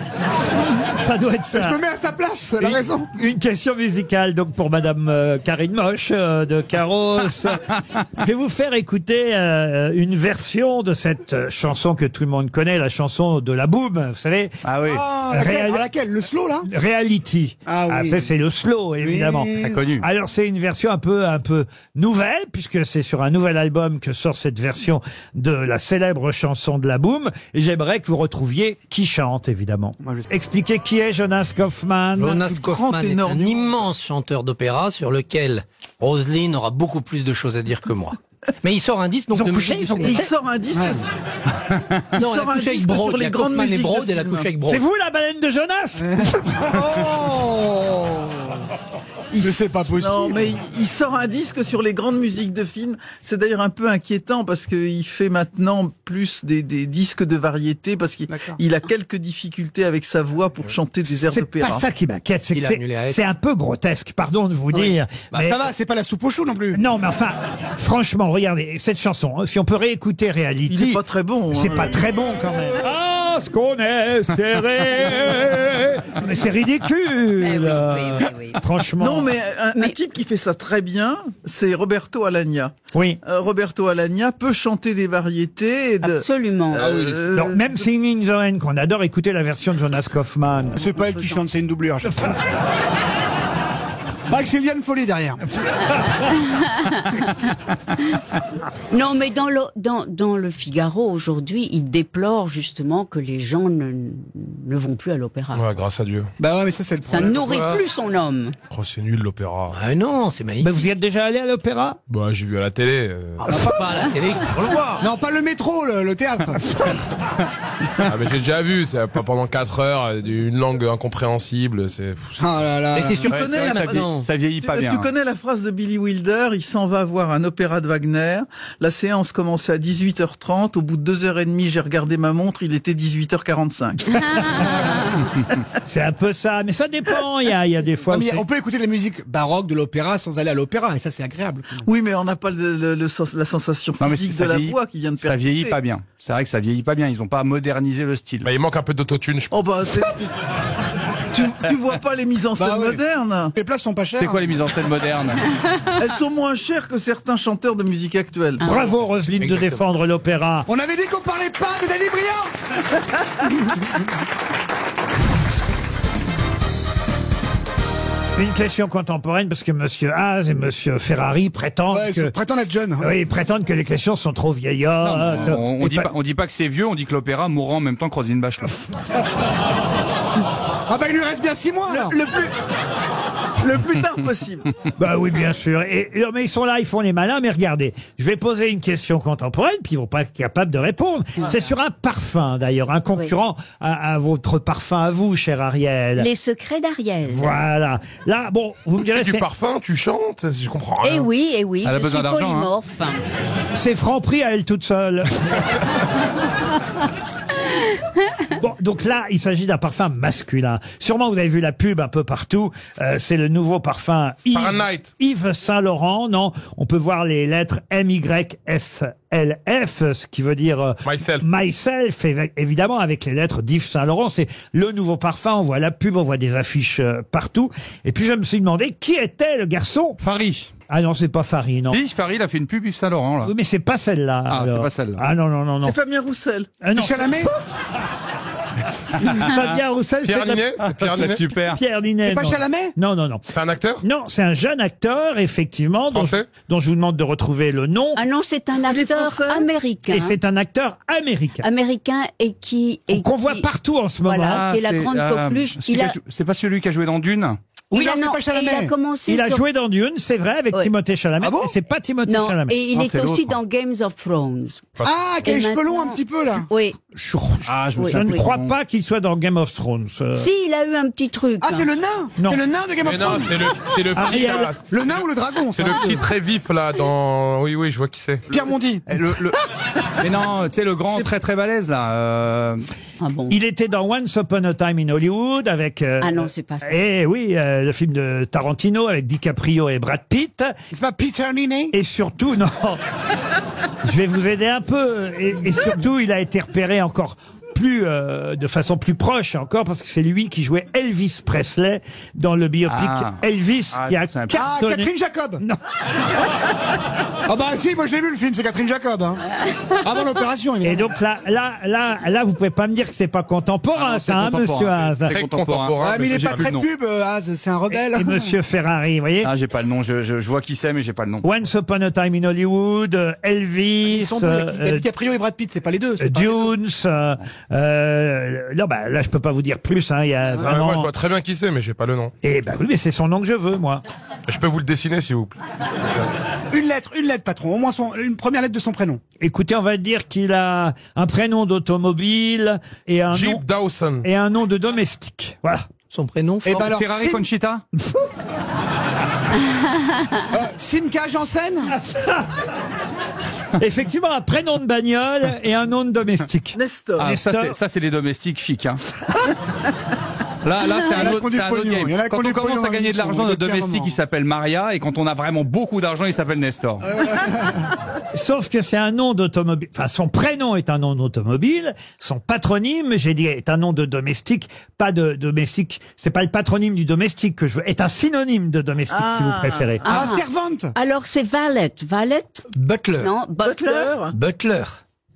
Ça doit être ça. Je me mets à sa place, elle a raison. Une question musicale donc pour Madame Karine Moche de Carros. Je vais vous faire écouter une version de cette chanson que tout le monde connaît, la chanson de la Boum, vous savez. Ah oui. Oh, laquelle? Le slow là? Reality. Ah oui. Ça c'est le slow évidemment. Oui. Très connu. Alors c'est une version un peu nouvelle puisque c'est sur un nouvel album que sort cette version de la célèbre chanson de la Boum. Et j'aimerais que vous retrouviez qui chante évidemment. Expliquez qui est Jonas Kaufmann. Jonas Kaufmann est un immense chanteur d'opéra sur lequel Roselyne aura beaucoup plus de choses à dire que moi. Mais il sort un disque donc Ils ont de couché, musique. Il sort un disque. Non, elle a couché avec Brode. sur les grandes Kaufmann et musiques Brode, de elle a film. couché avec Brode. C'est vous la baleine de Jonas? C'est pas possible. Non, mais il sort un disque sur les grandes musiques de films. C'est d'ailleurs un peu inquiétant parce qu'il fait maintenant plus des disques de variété parce qu'il a quelques difficultés avec sa voix pour chanter des airs C'est d'opéra. pas ça qui m'inquiète, c'est Il que a annulé à c'est un peu grotesque, pardon de vous dire. Bah, mais... ça va, c'est pas la soupe au chou non plus. Non, mais enfin, franchement, regardez, cette chanson, si on peut réécouter Reality... Il est pas très bon. C'est hein. pas très bon quand même. Ah, ce qu'on est serré. Mais c'est ridicule. Oui. Franchement. Non, mais un type qui fait ça très bien, c'est Roberto Alagna. Oui. Roberto Alagna peut chanter des variétés. Et Absolument. Alors, même Singing in the Rain, qu'on adore écouter la version de Jonas Kaufmann. C'est pas elle qui chante, c'est une doublure à chaque fois. Pas que c'est Liane Folly derrière. Non, mais dans le Figaro aujourd'hui, il déplore justement que les gens ne vont plus à l'opéra. Ouais, grâce à Dieu. Bah ouais, mais ça c'est le Ça problème. nourrit plus son homme. Oh, c'est nul l'opéra. Ah non, c'est magnifique. Mais vous y êtes déjà allé à l'opéra? Bah, j'ai vu à la télé. Pas à la télé, pour le voir. Non, pas le métro, le théâtre. Ah, mais j'ai déjà vu, c'est pas pendant 4 heures, une langue incompréhensible, c'est... Oh là là. Mais c'est sûr Tu connais la- maintenant. Ça vieillit pas bien. Tu connais la phrase de Billy Wilder, il s'en va voir un opéra de Wagner, la séance commençait à 18h30, au bout de 2h30 j'ai regardé ma montre, il était 18h45. C'est un peu ça, mais ça dépend. Il y a des fois. Non, où mais c'est- on peut écouter la musique baroque de l'opéra sans aller à l'opéra, et ça c'est agréable. Oui, mais on n'a pas la sensation Non, mais physique ça de la vieillit- voix qui vient de Ça percuter. vieillit pas bien. C'est vrai que ça vieillit pas bien. Ils ont pas modernisé le style. Bah, il manque un peu d'autotune, je pense. Oh bah, tu vois pas les mises en scène Bah ouais. modernes? Les places sont pas chères. C'est quoi les mises en scène modernes? Elles sont moins chères que certains chanteurs de musique actuelle. Bravo Roselyne de Exactement. défendre l'opéra. On avait dit qu'on parlait pas de Danny Briand. Une question contemporaine parce que Monsieur Haas et Monsieur Ferrari prétendent Ouais, que prétend être jeune. oui, ils prétendent que les questions sont trop vieillottes. On Et dit pas, on dit pas que c'est vieux, on dit que l'opéra mourra en même temps que Roselyne Bachelot. Ah bah il lui reste bien 6 mois alors. Le plus tard possible. Bah oui, bien sûr. Et non, mais ils sont là, ils font les malins. Mais regardez, je vais poser une question contemporaine, puis ils vont pas être capables de répondre. C'est sur un parfum, d'ailleurs, un concurrent à votre parfum à vous, cher Ariel. Les secrets d'Ariel. Voilà. Là, bon, vous me direz, Du c'est parfum, tu chantes, je comprends rien. Eh oui, Elle a je besoin suis d'argent, hein. polymorphe. c'est Franprix à elle toute seule. Bon, donc là, il s'agit d'un parfum masculin. Sûrement, vous avez vu la pub un peu partout. C'est le nouveau parfum Fahrenheit. Yves Saint Laurent. Non, on peut voir les lettres MYSLF, ce qui veut dire Myself. myself, évidemment, avec les lettres d'Yves Saint Laurent. C'est le nouveau parfum. On voit la pub, on voit des affiches partout. Et puis, je me suis demandé qui était le garçon. Farid. Ah non, c'est pas Farid, non. Si, Farid a fait une pub Yves Saint Laurent, là. Oui, mais c'est pas celle-là. Ah, c'est alors. pas celle-là. Ah non, non, non, non. C'est Fabien Roussel. Ah, non. Chalamet. Fabien Roussel Pierre fait de la- Ninet, c'est Pierre C'est Ninet. super. Pierre Ninet. C'est pas non. Chalamet. Non, non, non. C'est un acteur? Non, c'est un jeune acteur, effectivement, Français dont je vous demande de retrouver le nom. Ah non, c'est un Il est acteur français américain. Et c'est un acteur américain. Américain et qui... Qu'on voit partout en ce moment. Voilà, qui est la c'est, grande coqueluche. celui qui a- C'est pas celui qui a joué dans Dune? Oui, il a, non, c'est non, pas Chalamet. il a commencé Il a sur- joué dans Dune, c'est vrai, avec Ouais. Timothée Chalamet, Ah bon mais c'est pas Timothée Non, Chalamet. et il Ah, est c'est aussi l'autre. dans Games of Thrones. Ah, quel Et cheveux longs un maintenant- petit peu là. Oui. Ah, je me Oui. Je souviens ne plus crois du nom. pas qu'il soit dans Game of Thrones. Si, il a eu un petit truc. Ah, hein. c'est le nain. Non. C'est le nain de Game Mais of non, Thrones. c'est le petit, Ariel. là. Le nain ou le dragon. C'est ça. le petit très vif, là, dans... Oui, oui, je vois qui c'est. Pierre Mondi. Mais non, tu sais, le grand très très balèze, là. Ah bon. Il était dans Once Upon a Time in Hollywood avec... Ah non, c'est pas ça. Eh oui, le film de Tarantino avec DiCaprio et Brad Pitt. C'est pas Peter Ninet. Et surtout, non, je vais vous aider un peu. Et surtout, il a été repéré encore plus, de façon plus proche encore, parce que c'est lui qui jouait Elvis Presley dans le biopic Ah. Elvis, Ah, qui a c'est un- Ah, cartonné. Catherine Jacob. Non. Ah bah si, moi je l'ai vu le film, c'est Catherine Jacob. Hein. Avant l'opération. Et évidemment. donc là, vous pouvez pas me dire que c'est pas contemporain, Ah non, c'est ça, hein, contemporain. monsieur Haas. Très Très contemporain. contemporain. Ouais, mais il est j'ai pas plus très le nom. pub, Az, c'est un rebelle. Et monsieur Ferrari, vous voyez. Ah, j'ai pas le nom. Je vois qui c'est, mais j'ai pas le nom. Once Upon a Time in Hollywood, Elvis, Ils sont deux, il y a DiCaprio et Brad Pitt, c'est pas les deux. c'est pas les deux. Dunes, non, bah, là, je peux pas vous dire plus, hein, il y a Ouais, vraiment... moi, je vois très bien qui c'est, mais j'ai pas le nom. Et bah oui, mais c'est son nom que je veux, moi. Je peux vous le dessiner, s'il vous plaît. Une lettre, patron. Au moins une première lettre de son prénom. Écoutez, on va dire qu'il a un prénom d'automobile et un nom, Jeep Dawson. et un nom de domestique. Voilà. Son prénom, Et fort. bah alors, Ferrari Conchita? Simca Janssen. Effectivement, un prénom de bagnole et un nom de domestique. Nestor. Ah, Nestor. ça, c'est les domestiques chics, hein. Là, c'est Il y en un a autre, qui ont du c'est un autre pognon. game. Il y en a qui Quand ont on du commence pognon à gagner de dans l'argent, l'émission, notre clairement. domestique, il s'appelle Maria, et quand on a vraiment beaucoup d'argent, il s'appelle Nestor. Sauf que c'est un nom d'automobile. Enfin, son prénom est un nom d'automobile. Son patronyme, j'ai dit, est un nom de domestique. Pas de domestique. C'est pas le patronyme du domestique que je veux. Est un synonyme de domestique, si vous préférez. Ah, servante. Alors c'est Valette. Valette? Butler. Non, Butler. Butler.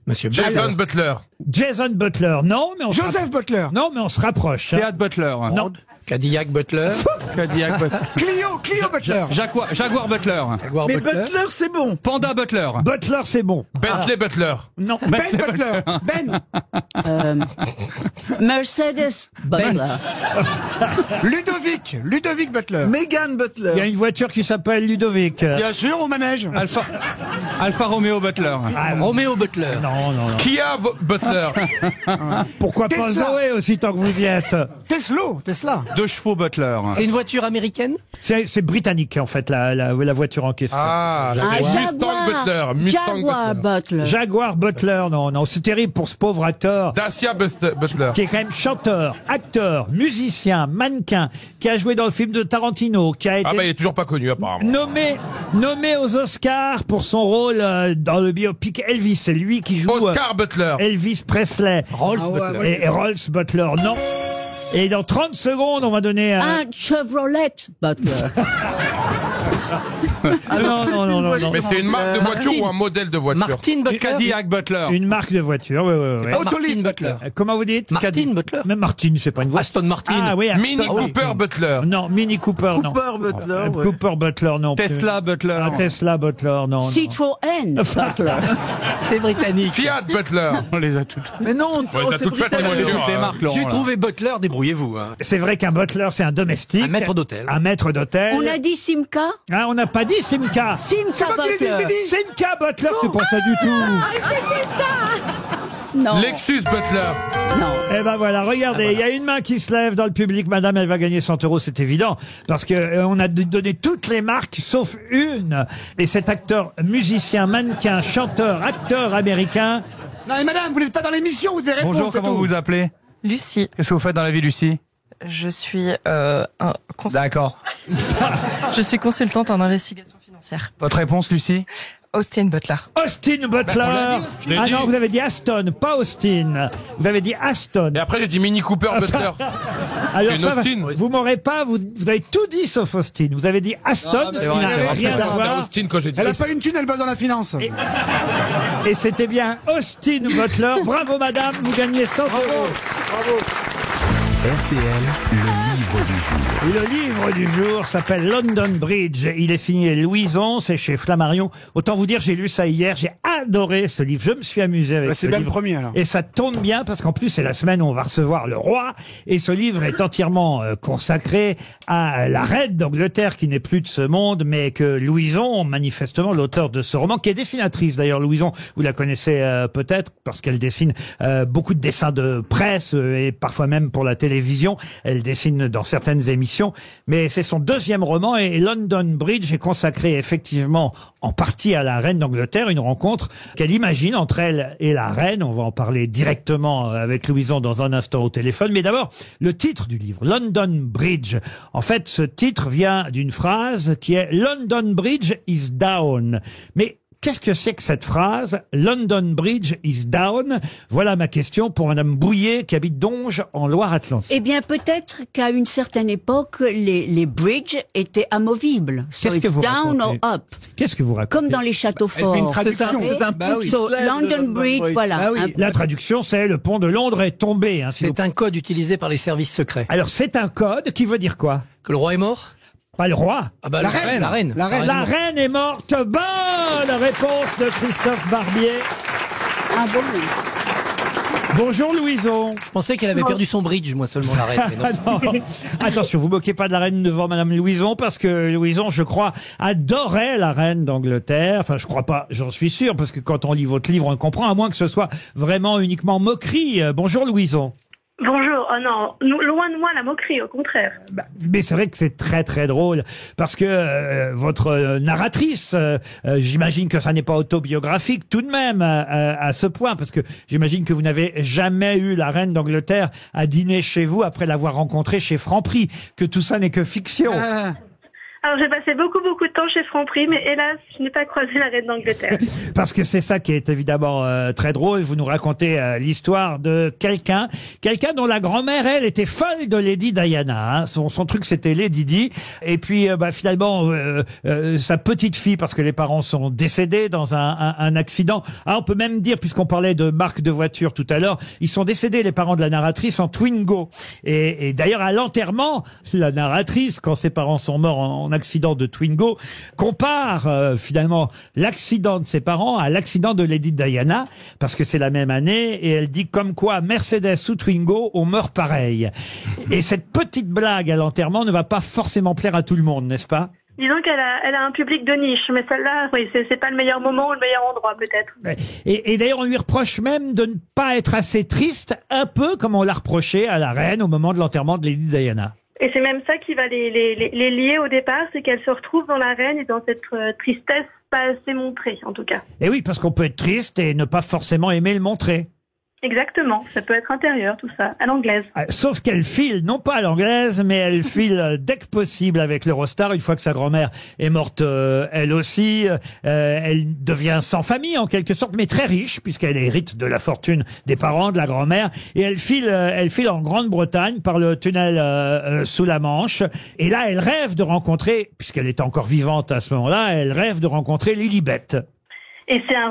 Monsieur Jason Butler. Butler. Jason Butler, non, mais on se Joseph Butler. Non, mais on se rapproche. Seat Butler. Non. Cadillac Butler. Cadillac Butler. Clio Butler. Jaguar Butler. Jaguar Mais Butler. Butler, c'est bon. Panda Butler. Butler, c'est bon. Bentley Butler. Non. Ben Butler. Ben. Mercedes Butler. Ludovic Butler. Megan Butler. Il y a une voiture qui s'appelle Ludovic. Bien sûr, au manège. Alfa Romeo Butler. Roméo Butler. Non, non, non. Kia Butler. Pourquoi pas Tesla. Zoé aussi tant que vous y êtes? Tesla. 2 chevaux Butler. C'est une voiture américaine? C'est britannique en fait la voiture en question. Ah, Mustang Butler. Mustang Jaguar Butler. Butler. Jaguar Butler, non, non, c'est terrible pour ce pauvre acteur. Dacia Butler. Qui est quand même chanteur, acteur, musicien, mannequin, qui a joué dans le film de Tarantino, qui a été Ah bah il est toujours pas connu apparemment. nommé aux Oscars pour son rôle dans le biopic Elvis. C'est lui qui joue Oscar Butler. Elvis Presley. Rolls Butler. Et Rolls Butler, non. Et dans 30 secondes, on va donner Un Chevrolet Butler. non. Mais c'est une marque de voiture Martin. ou un modèle de voiture? Martin Butler. Cadillac Butler. Une marque de voiture, oui. Martin Butler. Comment vous dites? Martin Butler. Même Martin, c'est pas une voiture. Aston Martin. Ah oui, Aston. Mini Cooper Butler. Non, Mini Cooper, non. Cooper Butler. ouais. Cooper Butler, non. plus. Tesla Butler. Ah, Tesla Butler, non. Citroën Butler. C'est britannique. Fiat Butler. On les a toutes. Mais non, t'as c'est toutes faites les britannique. voitures. Les marques, Laurent, J'ai là. trouvé Butler, débrouillez-vous. Hein. C'est vrai qu'un butler, c'est un domestique. Un maître d'hôtel. Un maître d'hôtel. On a dit Simca. Ah, on n'a pas dit Simca. Simca Butler. Simca Butler, c'est pas ça du tout. Non. Lexus Butler. Non. Eh ben voilà, regardez, il y a une main qui se lève dans le public. Madame, elle va gagner 100 €, c'est évident. Parce que on a donné toutes les marques, sauf une. Et cet acteur, musicien, mannequin, chanteur, acteur américain. Non mais madame, vous n'êtes pas dans l'émission, vous devez répondre. Bonjour, c'est comment tout. vous vous appelez? Lucie, Qu'est-ce que vous faites dans la vie, Lucie? je suis D'accord. je suis consultante en investigation financière. Votre réponse, Lucie? Austin Butler. Austin Butler. Je l'ai Ah dit. non, vous avez dit Aston, pas Austin. Vous avez dit Aston. Et après j'ai dit Mini Cooper Butler. Alors C'est une ça va, Austin. vous m'aurez pas, vous avez tout dit sauf Austin. Vous avez dit Aston, ce qui n'a rien à voir. Austin quand j'ai dit. Elle a pas une thune, elle bosse dans la finance. Et c'était bien Austin Butler. Bravo madame, vous gagnez 100 €. RTL, le livre du jour. Et le livre du jour s'appelle London Bridge. Il est signé Louison, c'est chez Flammarion. Autant vous dire, j'ai lu ça hier, j'ai adoré ce livre. Je me suis amusé avec ce C'est bien le livre. premier alors. Et ça tombe bien parce qu'en plus c'est la semaine où on va recevoir le roi. Et ce livre est entièrement consacré à la reine d'Angleterre qui n'est plus de ce monde, mais que Louison, manifestement l'auteur de ce roman, qui est dessinatrice d'ailleurs. Louison, vous la connaissez peut-être parce qu'elle dessine beaucoup de dessins de presse et parfois même pour la télévision. Elle dessine dans certaines émissions, mais c'est son deuxième roman et London Bridge est consacré effectivement en partie à la reine d'Angleterre, une rencontre qu'elle imagine entre elle et la reine. On va en parler directement avec Louison dans un instant au téléphone. Mais d'abord, le titre du livre, London Bridge. En fait, ce titre vient d'une phrase qui est London Bridge is down. Mais qu'est-ce que c'est que cette phrase? London Bridge is down. Voilà ma question pour Madame Bouillet qui habite Donge en Loire-Atlantique. Eh bien, peut-être qu'à une certaine époque, les bridges étaient amovibles. So Qu'est-ce que it's vous down or racontez up. Qu'est-ce que vous racontez? Comme dans les châteaux forts. C'est un pont qui So, se lève, London London Bridge, Bridge. voilà. Ah oui. La traduction, c'est le pont de Londres est tombé. Hein, C'est un code utilisé par les services secrets. Alors, c'est un code qui veut dire quoi? Que le roi est mort? Pas le roi. Ah bah la reine. La reine est morte. Bonne réponse de Christophe Barbier. Ah bon? Bonjour Louison. Je pensais qu'elle avait perdu son bridge, moi seulement, la reine. Mais non. Non. Attention, vous moquez pas de la reine devant Madame Louison, parce que Louison, je crois, adorait la reine d'Angleterre. Enfin, je crois pas, j'en suis sûr, parce que quand on lit votre livre, on le comprend, à moins que ce soit vraiment uniquement moquerie. Bonjour Louison. Bonjour, oh non, loin de moi la moquerie, au contraire. Mais c'est vrai que c'est très très drôle parce que votre narratrice, j'imagine que ça n'est pas autobiographique tout de même à ce point, parce que j'imagine que vous n'avez jamais eu la reine d'Angleterre à dîner chez vous après l'avoir rencontrée chez Franprix, que tout ça n'est que fiction. Alors j'ai passé beaucoup de temps chez Franprix, mais hélas, je n'ai pas croisé la reine d'Angleterre. Parce que c'est ça qui est évidemment très drôle. Vous nous racontez l'histoire de quelqu'un dont la grand-mère, elle, était folle de Lady Diana. Hein. Son truc, c'était Lady Di. Et puis finalement, sa petite fille, parce que les parents sont décédés dans un accident. Ah, on peut même dire, puisqu'on parlait de marque de voiture tout à l'heure, ils sont décédés, les parents de la narratrice, en Twingo. Et d'ailleurs, à l'enterrement, la narratrice, quand ses parents sont morts en accident de Twingo, compare finalement l'accident de ses parents à l'accident de Lady Diana, parce que c'est la même année, et elle dit comme quoi Mercedes ou Twingo, on meurt pareil. Et cette petite blague à l'enterrement ne va pas forcément plaire à tout le monde, n'est-ce pas? Disons qu'elle a un public de niche, mais celle-là, oui, c'est pas le meilleur moment ou le meilleur endroit, peut-être. Et d'ailleurs, on lui reproche même de ne pas être assez triste, un peu comme on l'a reproché à la reine au moment de l'enterrement de Lady Diana. Et c'est même ça qui va les lier au départ, c'est qu'elles se retrouvent dans la reine et dans cette tristesse pas assez montrée, en tout cas. Et oui, parce qu'on peut être triste et ne pas forcément aimer le montrer. Exactement, ça peut être intérieur, tout ça, à l'anglaise. Sauf qu'elle file, non pas à l'anglaise, mais elle file dès que possible avec l'Eurostar. Une fois que sa grand-mère est morte, elle aussi, elle devient sans famille en quelque sorte, mais très riche, puisqu'elle hérite de la fortune des parents, de la grand-mère. Et elle file en Grande-Bretagne par le tunnel sous la Manche. Et là, elle rêve de rencontrer, puisqu'elle est encore vivante à ce moment-là, elle rêve de rencontrer Lilibet. Et c'est un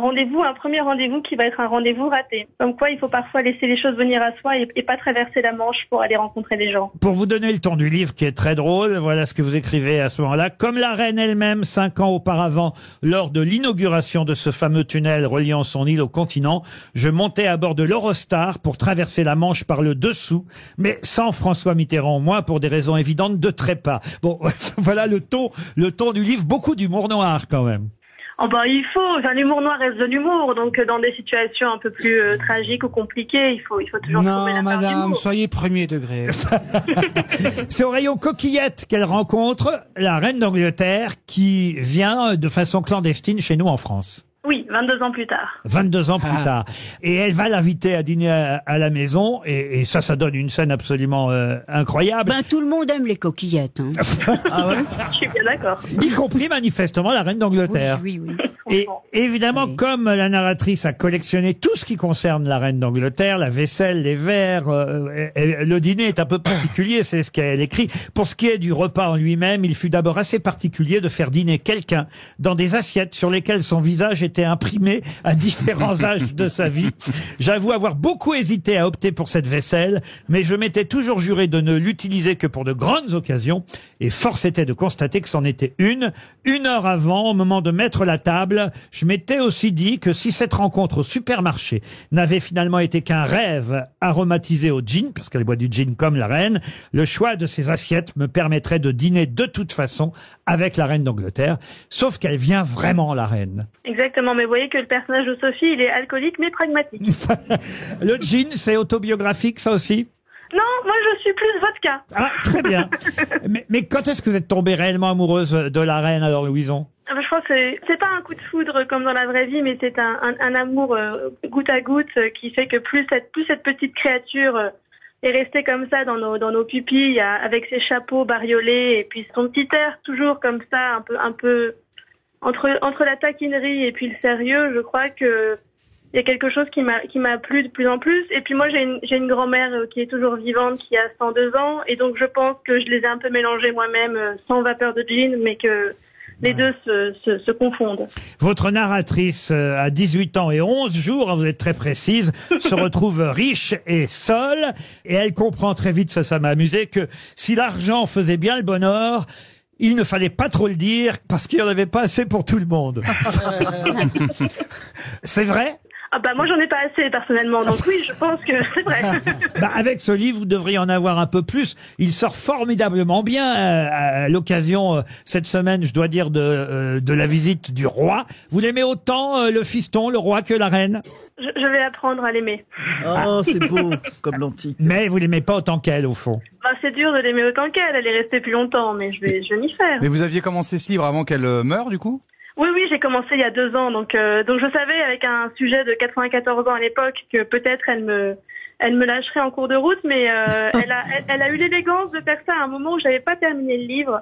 premier rendez-vous qui va être un rendez-vous raté. Comme quoi, il faut parfois laisser les choses venir à soi et pas traverser la Manche pour aller rencontrer les gens. Pour vous donner le ton du livre qui est très drôle, voilà ce que vous écrivez à ce moment-là. Comme la reine elle-même, 5 ans auparavant, lors de l'inauguration de ce fameux tunnel reliant son île au continent, je montais à bord de l'Eurostar pour traverser la Manche par le dessous, mais sans François Mitterrand, moi, pour des raisons évidentes de trépas. Bon, voilà le ton du livre, beaucoup d'humour noir quand même. Oh bah il faut, enfin l'humour noir reste de l'humour, donc dans des situations un peu plus tragiques ou compliquées, il faut toujours trouver la part madame, d'humour. soyez premier degré. C'est au rayon coquillette qu'elle rencontre la reine d'Angleterre qui vient de façon clandestine chez nous en France. Oui, 22 ans plus tard. 22 ans plus tard. Et elle va l'inviter à dîner à la maison, et ça donne une scène absolument incroyable. Ben, tout le monde aime les coquillettes. Hein. Ah ouais. Je suis bien d'accord. Y compris manifestement la reine d'Angleterre. Oui. Et évidemment, comme la narratrice a collectionné tout ce qui concerne la reine d'Angleterre, la vaisselle, les verres, le dîner est un peu particulier, c'est ce qu'elle écrit. Pour ce qui est du repas en lui-même, il fut d'abord assez particulier de faire dîner quelqu'un dans des assiettes sur lesquelles son visage était imprimé à différents âges de sa vie. J'avoue avoir beaucoup hésité à opter pour cette vaisselle, mais je m'étais toujours juré de ne l'utiliser que pour de grandes occasions, et force était de constater que c'en était une. 1 heure avant, au moment de mettre la table, je m'étais aussi dit que si cette rencontre au supermarché n'avait finalement été qu'un rêve aromatisé au gin, parce qu'elle boit du gin comme la reine, le choix de ces assiettes me permettrait de dîner de toute façon avec la reine d'Angleterre, sauf qu'elle vient vraiment, la reine. Exactement, mais vous voyez que le personnage de Sophie, il est alcoolique mais pragmatique. Le gin, c'est autobiographique, ça aussi? Non, moi je suis plus vodka. Ah, très bien. mais quand est-ce que vous êtes tombée réellement amoureuse de la reine, alors, Louison? Je pense que c'est pas un coup de foudre comme dans la vraie vie, mais c'est un amour goutte à goutte qui fait que plus cette petite créature est restée comme ça dans nos pupilles, avec ses chapeaux bariolés et puis son petit air toujours comme ça, un peu entre la taquinerie et puis le sérieux. Je crois que il y a quelque chose qui m'a plu de plus en plus. Et puis moi, j'ai une grand-mère qui est toujours vivante, qui a 102 ans, et donc je pense que je les ai un peu mélangés moi-même, sans vapeur de gin, mais que les deux se confondent. Votre narratrice, à 18 ans et 11 jours, hein, vous êtes très précise, se retrouve riche et seule, et elle comprend très vite, ça m'a amusé, que si l'argent faisait bien le bonheur, il ne fallait pas trop le dire, parce qu'il n'y en avait pas assez pour tout le monde. C'est vrai? Ah bah moi j'en ai pas assez personnellement, donc oui, je pense que c'est vrai. Bah avec ce livre, vous devriez en avoir un peu plus. Il sort formidablement bien à l'occasion cette semaine, je dois dire, de la visite du roi. Vous l'aimez autant le fiston, le roi, que la reine? Je vais apprendre à l'aimer. Oh, c'est beau, comme l'antique. Mais vous l'aimez pas autant qu'elle, au fond. Bah c'est dur de l'aimer autant qu'elle, elle est restée plus longtemps, mais je vais m'y faire. Mais vous aviez commencé ce livre avant qu'elle meure, du coup? Oui, j'ai commencé il y a 2 ans, donc je savais avec un sujet de 94 ans à l'époque que peut-être elle me lâcherait en cours de route, mais elle a eu l'élégance de faire ça à un moment où j'avais pas terminé le livre.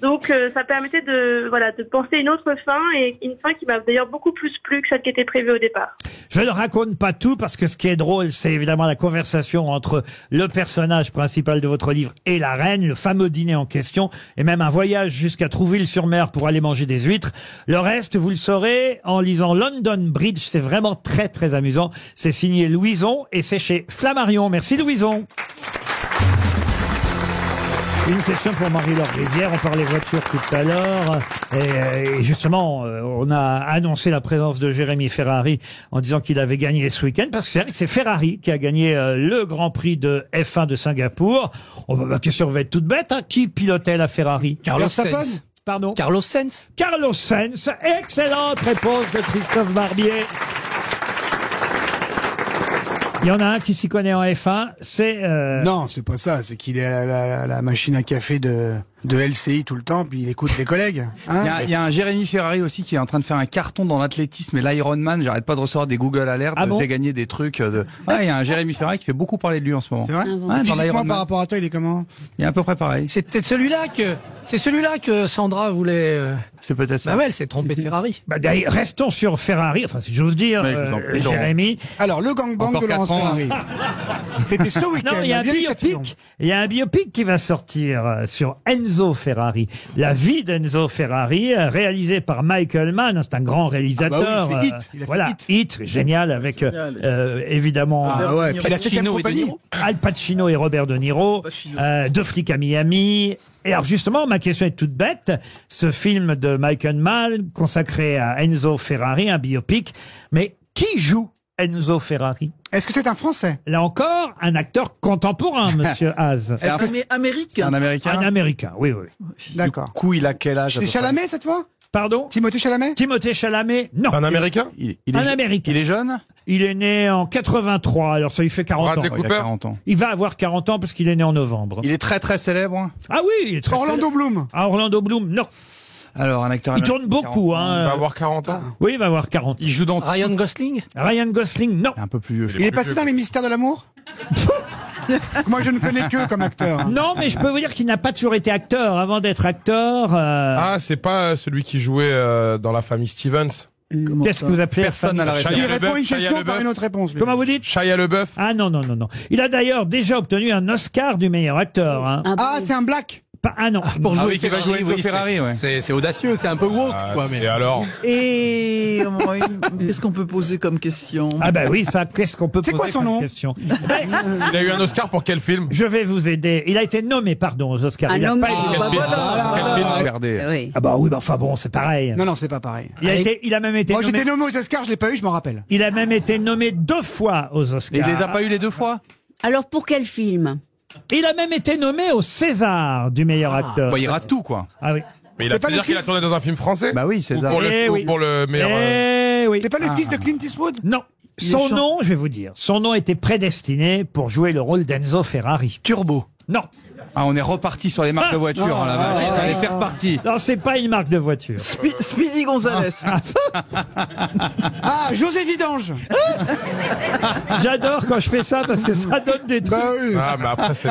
Donc ça permettait de penser une autre fin et une fin qui m'a d'ailleurs beaucoup plus plu que celle qui était prévue au départ. Je ne raconte pas tout parce que ce qui est drôle, c'est évidemment la conversation entre le personnage principal de votre livre et la reine, le fameux dîner en question, et même un voyage jusqu'à Trouville-sur-Mer pour aller manger des huîtres. Le reste, vous le saurez en lisant London Bridge. C'est vraiment très très amusant. C'est signé Louison et c'est chez Flammarion. Merci Louison. Une question pour Marie-Laure Rivière. On parlait voiture tout à l'heure. Et justement, on a annoncé la présence de Jérémy Ferrari en disant qu'il avait gagné ce week-end. Parce que c'est vrai que c'est Ferrari qui a gagné le Grand Prix de F1 de Singapour. Ma question va être toute bête. Hein. Qui pilotait la Ferrari? Carlos Sainz. Pardon? Carlos Sainz. Carlos Sainz. Excellente réponse de Christophe Barbier. Il y en a un qui s'y connaît en F1, c'est... Non, c'est pas ça, c'est qu'il est à la machine à café de LCI tout le temps, puis il écoute les collègues. Hein, il y a un Jérémy Ferrari aussi qui est en train de faire un carton dans l'athlétisme et l'Ironman. J'arrête pas de recevoir des Google Alerts. Ah bon? J'ai gagné des trucs de... Ouais, il y a un Jérémy Ferrari qui fait beaucoup parler de lui en ce moment. C'est vrai? Ouais, dans Physiquement, l'Ironman. par rapport à toi, il est comment? Il est à peu près pareil. C'est peut-être celui-là que Sandra voulait... C'est peut-être ça. Bah ouais, elle s'est trompée de Ferrari. Bah, d'ailleurs, restons sur Ferrari, enfin si j'ose dire, Ouais, je vous en prie, Jérémy. Alors, le gangbang Encore de Laurence 4 ans. Ferrari. C'était ce week-end. Non, il y a un biopic. Il y a un biopic qui va sortir sur Enzo Ferrari. La vie d'Enzo Ferrari, réalisé par Michael Mann. C'est un grand réalisateur. Ah bah oui, c'est Hit. Il a fait voilà, Hit. Génial, avec évidemment Ah ouais, puis la septième compagnie. Al Pacino et Robert De Niro, Deux flics à Miami. Et alors justement, ma question est toute bête. Ce film de Michael Mann consacré à Enzo Ferrari, un biopic. Mais qui joue Enzo Ferrari? Est-ce que c'est un Français? Là encore, un acteur contemporain, monsieur Haas. C'est un Américain. Un Américain. Un Américain, oui, oui. D'accord. Du coup, il a quel âge? à C'est peu près Chalamet cette fois? Pardon? Timothée Chalamet? Timothée Chalamet? Non. Un Américain? Il est Un Américain. Il est jeune? Il est né en 83, alors ça lui fait 40 ans. Bradley Il a Cooper? 40 ans. Il va avoir 40 ans parce qu'il est né en novembre. Il est très très célèbre. Ah oui, il est très Orlando Bloom. Ah, Orlando Bloom, non. Alors, un acteur Il américain. tourne beaucoup, 40 ans. hein. Il va avoir 40 ans. Oui, il va avoir 40. Il joue dans... Ryan Gosling. Ryan Gosling, non. Un peu plus vieux. Il est passé dans Les Mystères de l'amour? Moi, je ne connais que comme acteur. Hein. Non, mais je peux vous dire qu'il n'a pas toujours été acteur. Avant d'être acteur, Ah, c'est pas celui qui jouait dans La Famille Stevens. qu'est-ce que vous appelez Personne à la Shia Il LaBeouf, répond une Shia question LaBeouf. par une autre réponse. lui. Comment vous dites? Shia LaBeouf. Ah non, non, non, non. Il a d'ailleurs déjà obtenu un Oscar du meilleur acteur. Hein. Ah, c'est un black. Ah non. Pour jouer oui, qui va jouer Enzo Ferrari, ouais. C'est audacieux, c'est un peu woke, Ah, quoi. et Mais... alors? Et qu'est-ce qu'on peut poser comme question? Ah bah oui, ça, qu'est-ce qu'on peut C'est poser quoi son comme nom question? Il a eu un Oscar pour quel film? Je vais vous aider. Il a été nommé, pardon, aux Oscars. Un Il a nommé. pas été- Quel bah film? voilà. Quel film? Regardez. Oui. Ah bah oui, bah enfin bon, c'est pareil. Non, non, c'est pas pareil. Il a même été Moi, nommé. j'étais nommé aux Oscars, je l'ai pas eu, je m'en rappelle. Il a même été nommé 2 fois aux Et Oscars. il les a pas eu les 2 fois? Alors pour quel film? Il a même été nommé au César du meilleur acteur. Bah, il rate tout, quoi. Ah oui. Mais il C'est a pas pu le dire qu'il a fils tourné dans un film français? Bah oui, c'est Ou ça. pour, Eh ou oui. pour le meilleur. Eh oui. C'est pas le fils de Clint Eastwood? Non. Son nom, je vais vous dire, son nom était prédestiné pour jouer le rôle d'Enzo Ferrari. Turbo. Non. Ah, on est reparti sur les marques de voitures, hein, la vache. Allez, c'est reparti. Non, c'est pas une marque de voiture. Speedy Gonzalez. Ah, José Vidange. J'adore quand je fais ça parce que ça donne des trucs. Bah oui. Ah, mais après, c'est...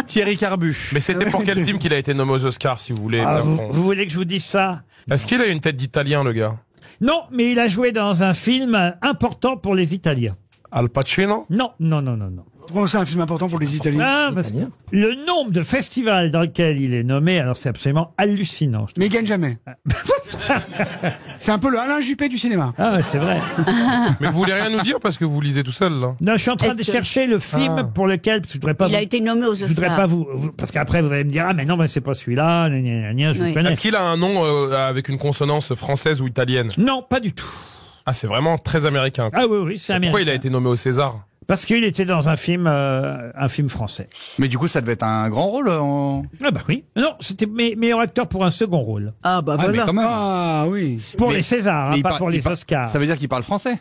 Thierry Carbuche. Mais c'était pour quel film qu'il a été nommé aux Oscars, si vous voulez? Ah, bien vous, fond. vous voulez que je vous dise ça? Est-ce qu'il a une tête d'italien, le gars? Non, mais il a joué dans un film important pour les Italiens. Al Pacino? Non, non, non, non, non. Pourquoi c'est un film important pour les Italiens? Ah, parce que le nombre de festivals dans lesquels il est nommé, alors c'est absolument hallucinant. Mais il gagne jamais. C'est un peu le Alain Juppé du cinéma. Ah, ouais, c'est vrai. Mais vous voulez rien nous dire parce que vous lisez tout seul, là? Non, je suis en train de Est-ce que- chercher le film pour lequel, parce que je voudrais pas Il a vous- été nommé aux je voudrais Oscars. pas parce qu'après vous allez me dire, ah, mais non, mais c'est pas celui-là, gna, gna, gna, je Oui. vous connais. Est-ce qu'il a un nom avec une consonance française ou italienne? Non, pas du tout. Ah, c'est vraiment très américain. Ah oui, oui, c'est américain. Pourquoi il a été nommé au César? Parce qu'il était dans un film français. Mais du coup, ça devait être un grand rôle en... Ah bah oui. Non, c'était meilleur acteur pour un second rôle. Ah bah Ah, mais voilà. quand même. Ah oui. Pour Mais- les Césars, mais hein, il pas par- pour il les par- Oscars. Ça veut dire qu'il parle français.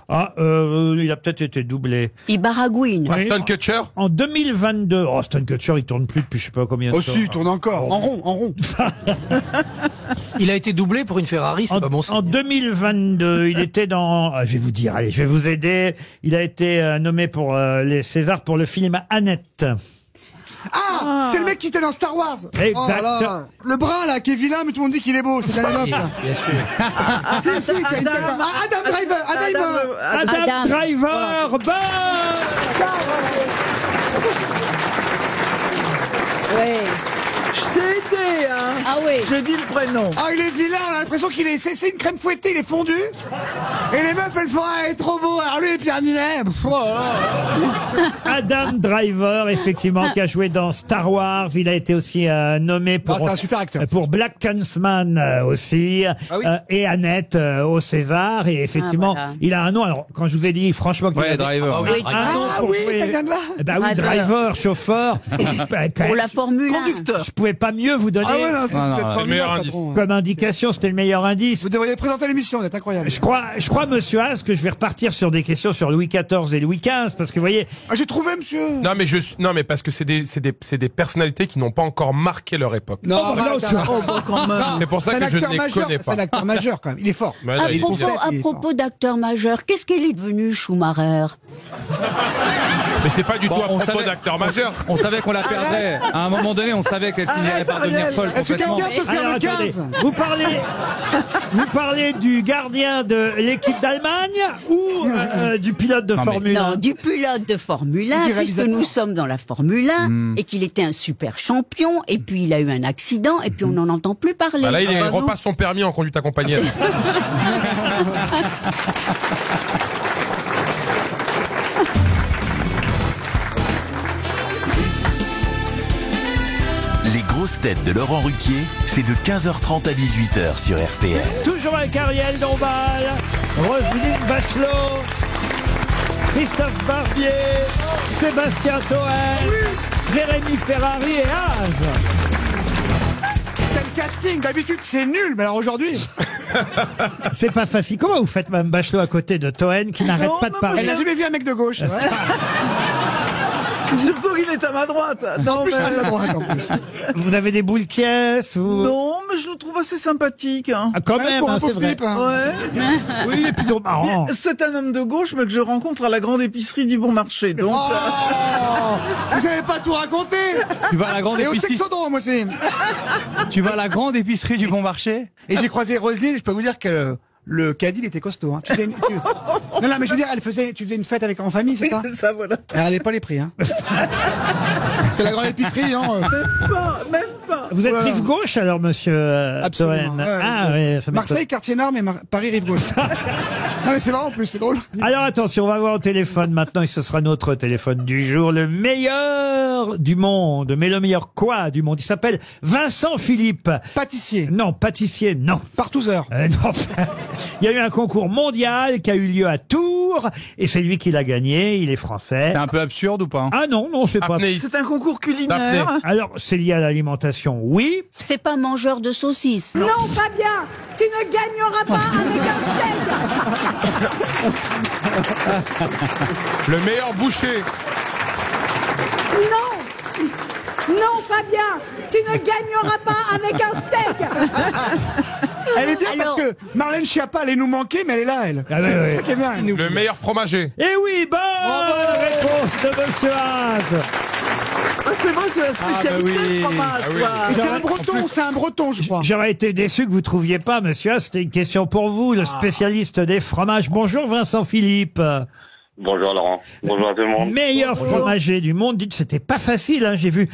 Ah, il a peut-être été doublé. Il baragouine. Oui. Aston Kutcher? En 2022, oh, Aston Kutcher, il tourne plus depuis je sais pas combien de Oh temps. si, il tourne encore. En rond, en rond. Il a été doublé pour une Ferrari, c'est pas bon signe. En 2022, il était dans... je vais vous dire, allez, je vais vous aider. Il a été nommé pour les Césars pour le film Annette. Ah, Ah, c'est le mec qui était dans Star Wars. Exact. Oh là là. Le brun, là, qui est vilain, mais tout le monde dit qu'il est beau. C'est Danny Glover. Bien sûr. Si, qui a une tête- Adam Driver. Adam Driver. Bonne. Ouais. Je t'ai aidé, hein. Ah oui. J'ai dit le prénom. Ah, il est vilain, on a l'impression qu'il est... C'est une crème fouettée, il est fondu. Et les meufs, elles font, ah, il est trop beau. Alors lui, Pierre Ninet. Adam Driver, effectivement, qui a joué dans Star Wars. Il a été aussi nommé pour, c'est un super acteur. Pour Black Klansman aussi. Ah oui. Et Annette au César. Et effectivement, voilà. il a un nom. Alors, quand je vous ai dit, franchement, qu'il Ouais, avait Driver. Oui, un nom Ah pour oui, jouer- ça vient de là. Bah oui, Driver. driver, chauffeur. Pour la Formule 1. Conducteur. Je pouvais pas mieux vous donner Ah ouais, non, c'est Non, non, peut-être c'est pas le meilleur meilleur, indice. patron. comme indication. C'était le meilleur indice. Vous devriez présenter l'émission, vous êtes incroyable. Je crois, monsieur Haas, que je vais repartir sur des questions sur Louis XIV et Louis XV, parce que vous voyez, Ah, j'ai trouvé, monsieur. Non, mais parce que c'est des personnalités qui n'ont pas encore marqué leur époque. Non, Oh, bah, bah, là, t'as- tu vois. Oh, bah, quand même. C'est pour ça c'est que un je ne acteur les majeur, connais c'est un pas. acteur majeur, quand même. Il est fort. Ouais, là, il est À bizarre. propos d'acteur majeur, qu'est-ce qu'il est devenu, Schumacher? Mais c'est pas du tout à on propos savait- d'acteur majeur. On savait qu'on la perdrait. À un moment donné, on savait qu'elle finirait par devenir folle Est-ce que complètement. quelqu'un peut faire alors le attendez, 15? vous parlez du gardien de l'équipe d'Allemagne ou du pilote de Non, mais- Formule 1? Non, du pilote de Formule 1, puisque réalisateur. nous sommes dans la Formule 1, et qu'il était un super champion, et puis il a eu un accident, et puis on n'en entend plus parler. Bah là, il bah non. repasse son permis en conduite accompagnée. Les grosses têtes de Laurent Ruquier, c'est de 15h30 à 18h sur RTL. Toujours avec Ariel Dombal, Roselyne Bachelot, Christophe Barbier, Sébastien Toen, Jérémy Ferrari et Az. C'est le casting. D'habitude, c'est nul, mais alors aujourd'hui. C'est pas facile. Comment vous faites, Mme Bachelot, à côté de Toen, qui n'arrête Non, pas de mais parler? Elle n'a jamais vu un mec de gauche. Surtout qu'il est à ma droite. Non, Plus à la mais... droite, en plus. Vous avez des boules qui vous... Non, mais je le trouve assez sympathique. Hein. Ah, quand Ouais, même, pour un hein, c'est pauvre vrai. type, hein. Ouais. Oui, il est plutôt marrant. C'est un homme de gauche, mais que je rencontre à la grande épicerie du Bon Marché. Donc, Oh, vous n'avez pas tout raconté. Tu vas à la grande Et au épicerie. Sexodon, moi aussi. Tu vas à la grande épicerie du Bon Marché. Et j'ai croisé Roselyne, je peux vous dire que le caddie, il était costaud. Hein. Non, mais je veux dire, tu faisais une fête en famille, c'est oui, ça? c'est ça, voilà. Elle regardait pas les prix, hein. C'est la grande épicerie, hein. Même pas. Vous êtes Voilà. rive gauche, alors, monsieur Absolument. Toen? Ouais, Ah, oui, ça m'étonne. Marseille, quartier nord, mais Paris, rive gauche. Non, mais c'est marrant en plus, c'est drôle. Alors attention, on va voir au téléphone maintenant, et ce sera notre téléphone du jour, le meilleur du monde. Mais le meilleur quoi du monde? Il s'appelle Vincent Philippe. Pâtissier. Non, pâtissier, non. Partouzeur. Non. Il y a eu un concours mondial qui a eu lieu à Tours, et c'est lui qui l'a gagné, il est français. C'est un peu absurde ou pas? Ah non, non, c'est pas... Apnéiste. C'est un concours culinaire. Daphné. Alors, c'est lié à l'alimentation, oui. C'est pas mangeur de saucisses. Non, Fabien, tu ne gagneras pas avec un steak. Le meilleur boucher. Non, non, Fabien, tu ne gagneras pas avec un steak. Elle est bien Alors- parce que Marlène Schiappa allait nous manquer, mais elle est là, elle. Ah, oui, oui. C'est ça qui est bien. elle nous- Le meilleur fromager. Et oui, bonne réponse de monsieur Haas. Ah, c'est vrai, c'est la spécialité oui. le fromage. Ah oui. quoi. Et c'est J'aurais- un breton, c'est un breton, je crois. J'aurais été déçu que vous trouviez pas, monsieur Haas. C'était une question pour vous, le spécialiste des fromages. Bonjour Vincent Philippe. Bonjour Laurent. Bonjour à tout le monde. Meilleur fromager du monde. Dites, c'était pas facile. Hein. J'ai vu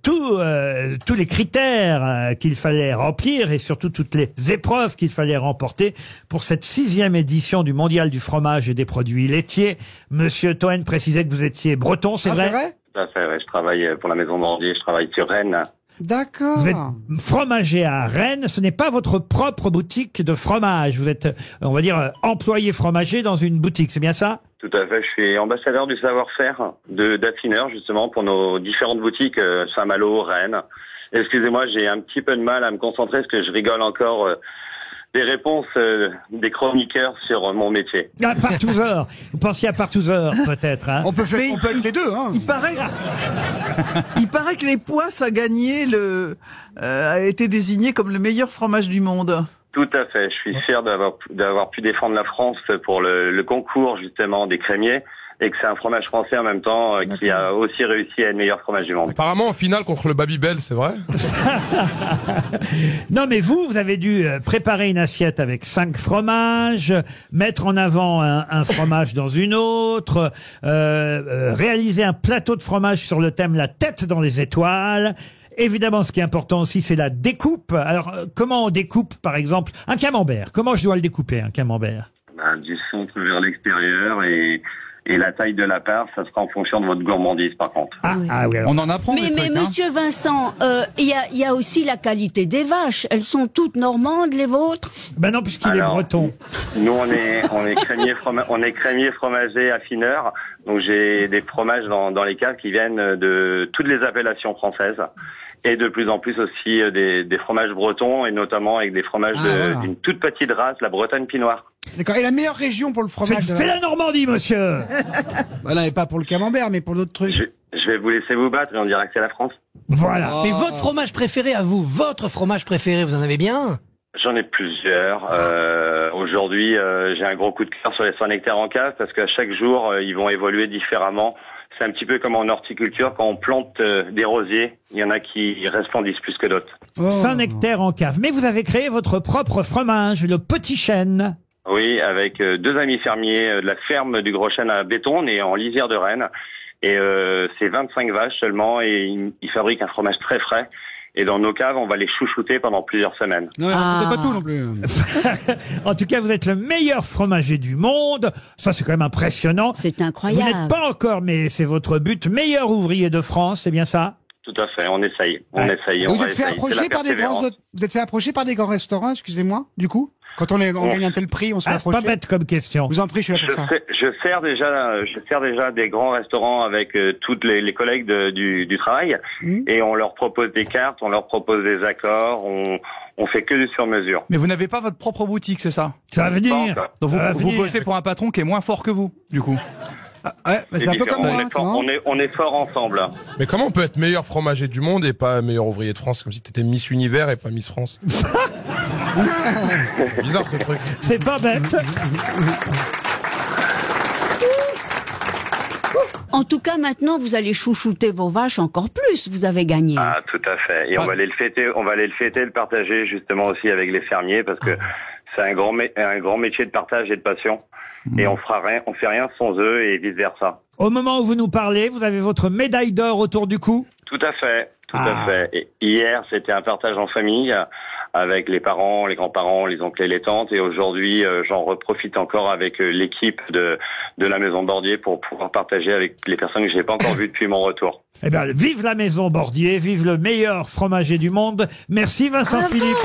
tous les critères qu'il fallait remplir et surtout toutes les épreuves qu'il fallait remporter pour cette 6e édition du Mondial du fromage et des produits laitiers. Monsieur Toen précisait que vous étiez breton, c'est Ah, vrai? c'est vrai? Tout à fait, ouais, je travaille pour la maison Bordier, je travaille sur Rennes. D'accord. Vous êtes fromager à Rennes. Ce n'est pas votre propre boutique de fromage. Vous êtes, on va dire, employé fromager dans une boutique. C'est bien ça? Tout à fait, je suis ambassadeur du savoir-faire d'affineur justement pour nos différentes boutiques Saint-Malo, Rennes. Excusez-moi, j'ai un petit peu de mal à me concentrer parce que je rigole encore des réponses des chroniqueurs sur mon métier. Ah, Partouzeur. Vous pensiez à Partouzeur, peut-être, hein? On peut Mais être les deux, hein. Il paraît que les Poisses a gagné a été désigné comme le meilleur fromage du monde. Tout à fait, je suis fier d'avoir pu défendre la France pour le concours justement des crémiers. et que c'est un fromage français en même temps qui a aussi réussi à être le meilleur fromage du monde. Apparemment, en finale contre le Babybel, c'est vrai? Non, mais vous avez dû préparer une assiette avec 5 fromages, mettre en avant un fromage dans une autre, réaliser un plateau de fromage sur le thème La tête dans les étoiles. Évidemment, ce qui est important aussi, c'est la découpe. Alors, comment on découpe, par exemple, un camembert? Comment je dois le découper, un camembert? Du centre vers l'extérieur et la taille de la part, ça sera en fonction de votre gourmandise par contre. Oui, on en apprend Mais monsieur Vincent, il y a aussi la qualité des vaches. Elles sont toutes normandes, les vôtres? Ben non, puisqu'il est breton. Nous, on est crémier fromager affineur. Donc j'ai des fromages dans les caves qui viennent de toutes les appellations françaises. Et de plus en plus aussi des fromages bretons, et notamment avec des fromages d'une toute petite race, la Bretagne Pinoire. D'accord. Et la meilleure région pour le fromage? C'est la Normandie, monsieur. Voilà, et pas pour le camembert, mais pour d'autres trucs. Je vais vous laisser vous battre et on dira que c'est la France. Voilà. Mais votre fromage préféré à vous, votre fromage préféré, vous en avez bien? J'en ai plusieurs. Aujourd'hui, j'ai un gros coup de cœur sur les Saint-Nectaire en cave parce qu'à chaque jour, ils vont évoluer différemment. C'est un petit peu comme en horticulture, quand on plante des rosiers, il y en a qui resplendissent plus que d'autres. Saint-Nectaire en cave. Mais vous avez créé votre propre fromage, le Petit Chêne. Oui, avec 2 amis fermiers de la ferme du Gros Chêne à Béton, on est en lisière de Rennes. Et c'est 25 vaches seulement, et ils fabriquent un fromage très frais. Et dans nos caves, on va les chouchouter pendant plusieurs semaines. Non, pas tout non plus. En tout cas, vous êtes le meilleur fromager du monde. Ça, c'est quand même impressionnant. C'est incroyable. Vous n'êtes pas encore, mais c'est votre but, meilleur ouvrier de France, c'est bien ça? Tout à fait, on essaye. On essaye. Vous êtes fait approcher par des grands restaurants, excusez-moi, du coup? Quand on gagne un tel prix, on se fait approcher. C'est pas bête comme question. Je vous en prie, je suis là pour ça. Je sers déjà des grands restaurants avec toutes les collègues du travail, et on leur propose des cartes, on leur propose des accords, on fait que du sur-mesure. Mais vous n'avez pas votre propre boutique, c'est ça? Ça va venir. Donc vous bossez pour un patron qui est moins fort que vous, du coup. C'est un peu comme moi. On est fort ensemble. Mais comment on peut être meilleur fromager du monde et pas meilleur ouvrier de France, comme si t'étais Miss Univers et pas Miss France? Bizarre ce truc. C'est pas bête. En tout cas, maintenant, vous allez chouchouter vos vaches encore plus. Vous avez gagné. Ah, tout à fait. Et on va aller le fêter, le partager justement aussi avec les fermiers parce que c'est un grand métier de partage et de passion. Et on fait rien sans eux et vice versa. Au moment où vous nous parlez, vous avez votre médaille d'or autour du cou? Tout à fait. Et hier, c'était un partage en famille avec les parents, les grands-parents, les oncles et les tantes. Et aujourd'hui, j'en reprofite encore avec l'équipe de la Maison Bordier pour pouvoir partager avec les personnes que je n'ai pas encore vues depuis mon retour. Eh bien, vive la Maison Bordier, vive le meilleur fromager du monde. Merci Vincent Philippe.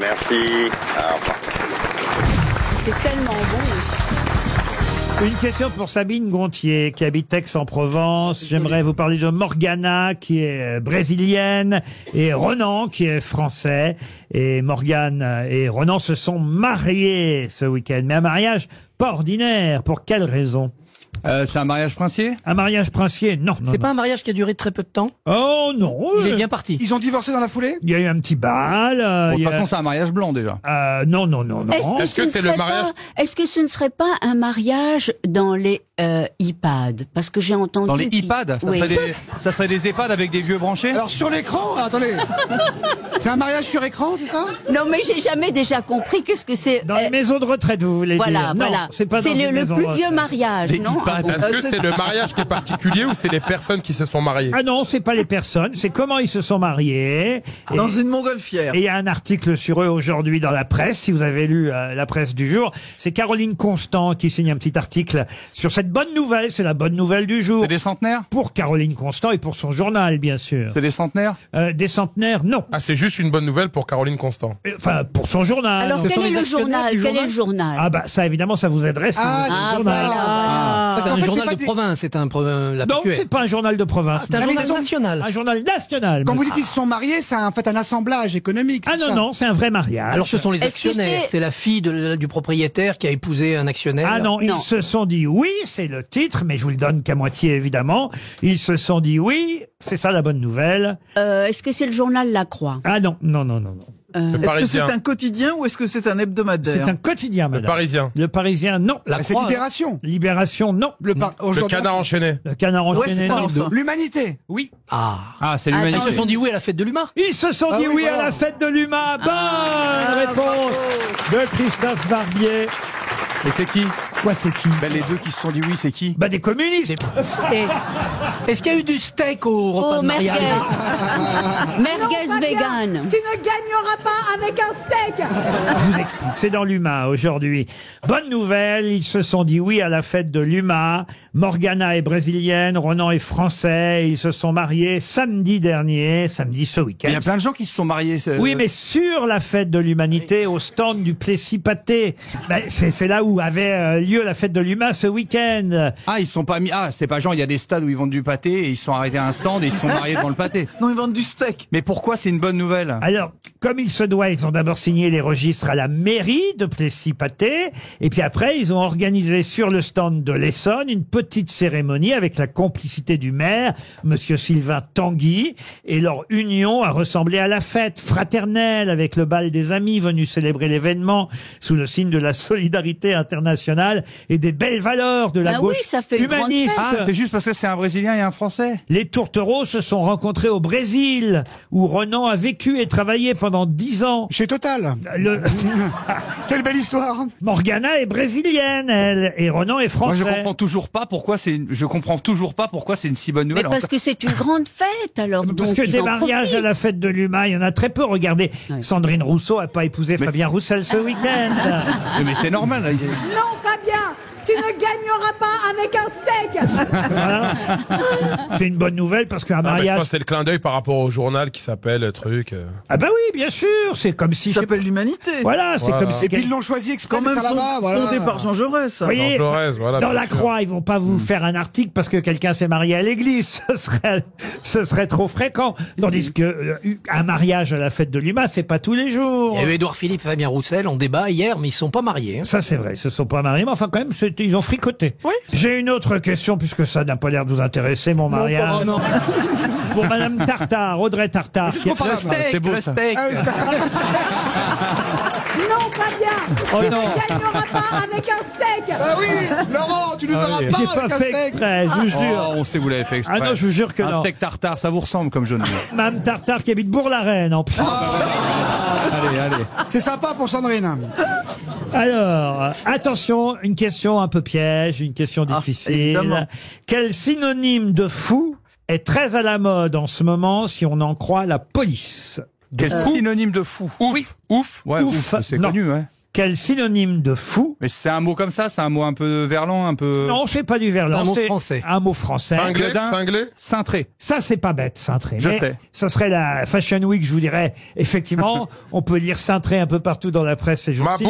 Merci. C'est tellement bon. Une question pour Sabine Gontier, qui habite Aix-en-Provence. J'aimerais vous parler de Morgana, qui est brésilienne, et Ronan, qui est français. Et Morgane et Ronan se sont mariés ce week-end. Mais un mariage pas ordinaire. Pour quelle raison? C'est un mariage princier? Un mariage princier, non. C'est pas un mariage qui a duré très peu de temps? Oh non. Il est bien parti. Ils ont divorcé dans la foulée? Il y a eu un petit bal. De toute façon, c'est un mariage blanc déjà. Non. Est-ce que c'est le mariage? Est-ce que ce ne serait pas un mariage dans les iPads? Parce que j'ai entendu. Dans les iPads? Ça serait des EHPAD avec des vieux branchés? Alors sur l'écran, attendez. C'est un mariage sur écran, c'est ça? Non, mais j'ai jamais déjà compris qu'est-ce que c'est. Dans les maisons de retraite, vous voulez dire? Non, c'est pas dans une maison le de plus vieux retraite. mariage, non? Est-ce que c'est le mariage qui est particulier ou c'est les personnes qui se sont mariées? Ah non, c'est pas les personnes, c'est comment ils se sont mariés. Dans une montgolfière. Et il y a un article sur eux aujourd'hui dans la presse, si vous avez lu la presse du jour. C'est Caroline Constant qui signe un petit article sur cette bonne nouvelle, c'est la bonne nouvelle du jour. C'est des centenaires? Pour Caroline Constant et pour son journal, bien sûr. C'est des centenaires? Des centenaires, non. Ah, c'est juste une bonne nouvelle pour Caroline Constant. Enfin, pour son journal. Alors, quel est le journal? Quel est le journal? Ah bah ça, évidemment, ça vous aiderait si vous êtes le journal. C'est un journal de province, c'est un Non, c'est pas un journal de province. C'est un journal national. Un journal national. Quand vous dites qu'ils se sont mariés, c'est en fait un assemblage économique. Ah non, c'est un vrai mariage. Alors ce sont les actionnaires. C'est la fille du propriétaire qui a épousé un actionnaire. Ah non, ils se sont dit oui, c'est le titre, mais je vous le donne qu'à moitié évidemment. Ils se sont dit oui, c'est ça la bonne nouvelle. Est-ce que c'est le journal La Croix? Ah non. Est-ce que c'est un quotidien ou est-ce que c'est un hebdomadaire? C'est un quotidien, madame. Le Parisien. Le Parisien, non. C'est Libération. Libération, non. Le Canard enchaîné. Le Canard enchaîné, non. L'Humanité. Oui. Ah, c'est l'Humanité. Ils se sont dit oui à la fête de l'humain. Ils se sont dit oui à la fête de l'humain. Bonne réponse de Christophe Barbier. Et c'est qui? Quoi, c'est qui? Les deux qui se sont dit oui, c'est qui? Des communistes. Est-ce qu'il y a eu du steak au repas de mariage? Merguez Fabien, vegan. tu ne gagneras pas avec un steak. Je vous explique, c'est dans l'humain aujourd'hui. Bonne nouvelle, ils se sont dit oui à la fête de l'humain. Morgana est brésilienne, Ronan est français. Ils se sont mariés samedi dernier, samedi ce week-end. Il y a plein de gens qui se sont mariés. Oui, mais sur la fête de l'humanité, au stand du Plessis-Pâté. C'est là où avait lieu la fête de l'humain ce week-end. Ah, ils se sont pas mis. Ah, c'est pas genre, il y a des stades où ils vendent du pâté et ils se sont arrêtés à un stand et ils se sont mariés devant le pâté. Non, ils vendent du steak. Mais pourquoi c'est une bonne nouvelle? Alors, comme il se doit, ils ont d'abord signé les registres à la mairie de Plessis-Pâté, et puis après, ils ont organisé sur le stand de l'Essonne une petite cérémonie avec la complicité du maire, monsieur Sylvain Tanguy, et leur union a ressemblé à la fête fraternelle avec le bal des amis venus célébrer l'événement sous le signe de la solidarité internationale et des belles valeurs de la Bah gauche oui, ça fait une grande humaniste. fête. Ah, c'est juste parce que c'est un Brésilien et un Français. Les tourtereaux se sont rencontrés au Brésil, où Ronan a vécu et travaillé pendant 10 ans. Chez Total. Quelle belle histoire. Morgana est brésilienne, elle, et Ronan est Moi, français. je comprends toujours pas pourquoi c'est une si bonne Mais nouvelle. parce que c'est une grande fête, alors. Parce donc que ils des en mariages profitent. à la fête de l'humain, il y en a très peu. Regardez, Sandrine Rousseau a pas épousé Fabien Roussel ce week-end. Mais c'est normal. Là. Non, Fabien, tu ne gagneras pas avec un steak. Voilà. C'est une bonne nouvelle parce qu'un Ah, mais je mariage... pense que c'est le clin d'œil par rapport au journal qui s'appelle truc. Ah bah oui, bien sûr, c'est comme si... Ça s'appelle l'humanité. Voilà, c'est comme si... Et puis ils l'ont choisi exprès Quand même de faire là-bas, voilà. fondé par Jean Jaurès. Vous voyez, Jean Jaurès, voilà, dans bien la sûr. Croix, ils vont pas vous faire un article parce que quelqu'un s'est marié à l'église. Ce serait trop fréquent. Tandis que un mariage à la fête de l'humain, c'est pas tous les jours. Il y a eu Édouard Philippe et Fabien Roussel en débat hier, mais ils sont pas mariés. Hein. Ça, c'est vrai, ils se sont pas mariés, mais enfin, quand même, ils ont fricoté. Oui. J'ai une autre question, puisque ça n'a pas l'air de vous intéresser, mon mariage. Non. Pour Madame Tartare, Audrey Tartare. Jusqu'au qui est- parrain. C'est beau, le ça. steak. Non, Fabien, Oh tu non. ne gagneras pas avec un steak. Ah oui, Laurent, tu ne verras J'ai pas pas avec un fait steak. exprès, je vous jure. Oh, on sait que vous l'avez fait exprès. Ah non, je vous jure que un non. steak tartare, ça vous ressemble comme jaune. Madame Tartare qui habite Bourg-la-Reine, en plus. Allez. C'est sympa pour Sandrine. Alors, attention, une question un peu piège, une question difficile. évidemment. Quel synonyme de fou est très à la mode en ce moment si on en croit la police? Quel synonyme de fou? Ouf. Ouais, Ouf. ouf, c'est Non. connu, ouais. Quel synonyme de fou? Mais c'est un mot comme ça, c'est un mot un peu verlan, un peu. Non, c'est pas du verlan. Un mot c'est français. Un mot français. Cinglé. Cintré. Ça, c'est pas bête, cintré. Je Mais sais. ça serait la Fashion Week, je vous dirais. Effectivement, on peut lire cintré un peu partout dans la presse ces jours-ci.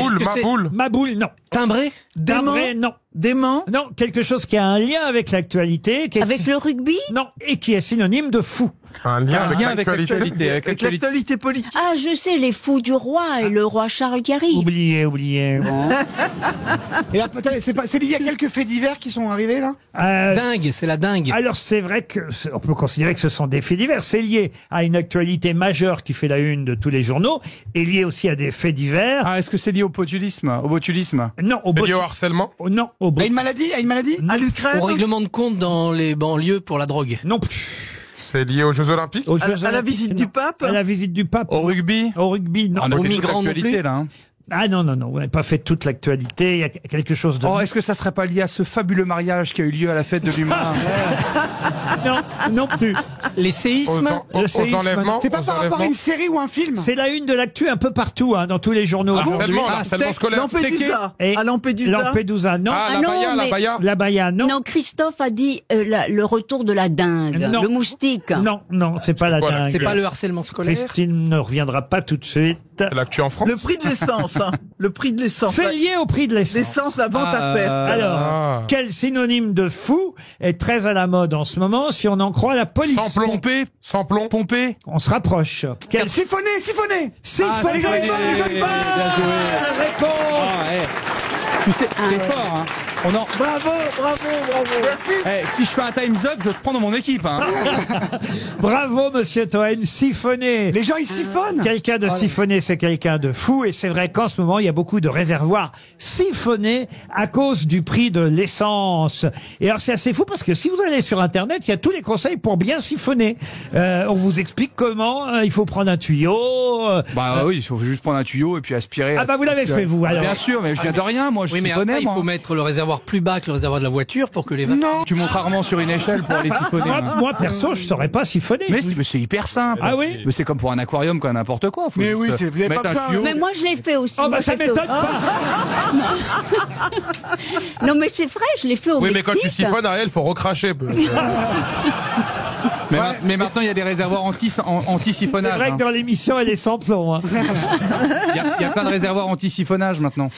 Maboule, non. Timbré? Timbré, non. Dément? Non, quelque chose qui a un lien avec l'actualité. Avec le rugby? Non, et qui est synonyme de fou. Un lien avec l'actualité. Avec l'actualité politique. Ah, je sais, les fous du roi et le roi Charles qui arrive. Oubliez. Et là, peut-être, c'est lié à quelques faits divers qui sont arrivés, là? Dingue, c'est la dingue. Alors c'est vrai que on peut considérer que ce sont des faits divers. C'est lié à une actualité majeure qui fait la une de tous les journaux et lié aussi à des faits divers. Ah, est-ce que c'est lié au botulisme? Non, C'est lié au harcèlement? Non, au À une maladie? À l'Ukraine? Au règlement de compte dans les banlieues pour la drogue. Non. C'est lié aux Jeux Olympiques? Aux Jeux À la Olympiques, visite non. du pape? À la visite du pape. Au rugby? Au rugby, non. On a Aux fait toute migrants non l'actualité, plus là. Hein. Ah non, vous n'avez pas fait toute l'actualité. Il y a quelque chose de... Oh, est-ce que ça serait pas lié à ce fabuleux mariage qui a eu lieu à la fête de l'humain? Non plus. Les séismes? Le séisme, enlèvements? C'est pas par rapport à une série ou un film? C'est la une de l'actu un peu partout, hein, dans tous les journaux aujourd'hui. Harcèlement scolaire. Lampedusa. Et À Lampedusa? Lampedusa, non. Ah, Ah non, la mais- Baïa. La Baïa, non. Non, Christophe a dit le retour de la dingue, Non. le moustique. Non, c'est pas la quoi, là? dingue. C'est pas le harcèlement scolaire? Christine ne reviendra pas tout de suite. L'actu en France? Le prix de l'essence. Le prix de l'essence. C'est lié au prix de l'essence. L'essence, la vente à perte. Alors, quel synonyme de fou est très à la mode en ce moment si on en croit la police? Sans plomb. Pompé? On se rapproche. Quel Siphonné! Siphonné. Ah, Bonne bien joué. réponse Tu sais, c'est fort, hein. Bravo. Merci. Si je fais un Time's Up, je te prends dans mon équipe, hein. Bravo, monsieur Toen, siphonné. Les gens, ils siphonnent. Quelqu'un de siphonné, c'est quelqu'un de fou. Et c'est vrai qu'en ce moment, il y a beaucoup de réservoirs siphonnés à cause du prix de l'essence. Et alors, c'est assez fou parce que si vous allez sur Internet, il y a tous les conseils pour bien siphonner. On vous explique comment il faut prendre un tuyau. Oui, il faut juste prendre un tuyau et puis aspirer. Ah bah vous l'avez fait, vous, alors. Bien sûr, mais je viens de rien, moi. Oui, mais après, il faut mettre le réservoir plus bas que le réservoir de la voiture pour que les vapeurs... Non. Tu montes rarement sur une échelle pour aller siphonner. Moi, perso, je saurais pas siphonner. Mais c'est hyper simple. Ah oui? Mais c'est comme pour un aquarium, quoi, n'importe quoi. Faut Mais oui, juste vous avez mettre pas un besoin. tuyau. Mais moi, je l'ai fait aussi. Oh, Moi, bah ça je l'ai fait m'étonne pas. Non, mais c'est vrai, je l'ai fait au Oui, mais Mexique. quand tu siphonnes, Ariel, faut recracher. Mais maintenant, il y a des réservoirs anti-siphonnage. C'est vrai que dans l'émission, elle est sans plomb. Hein. Il y a plein de réservoirs anti-siphonnage maintenant.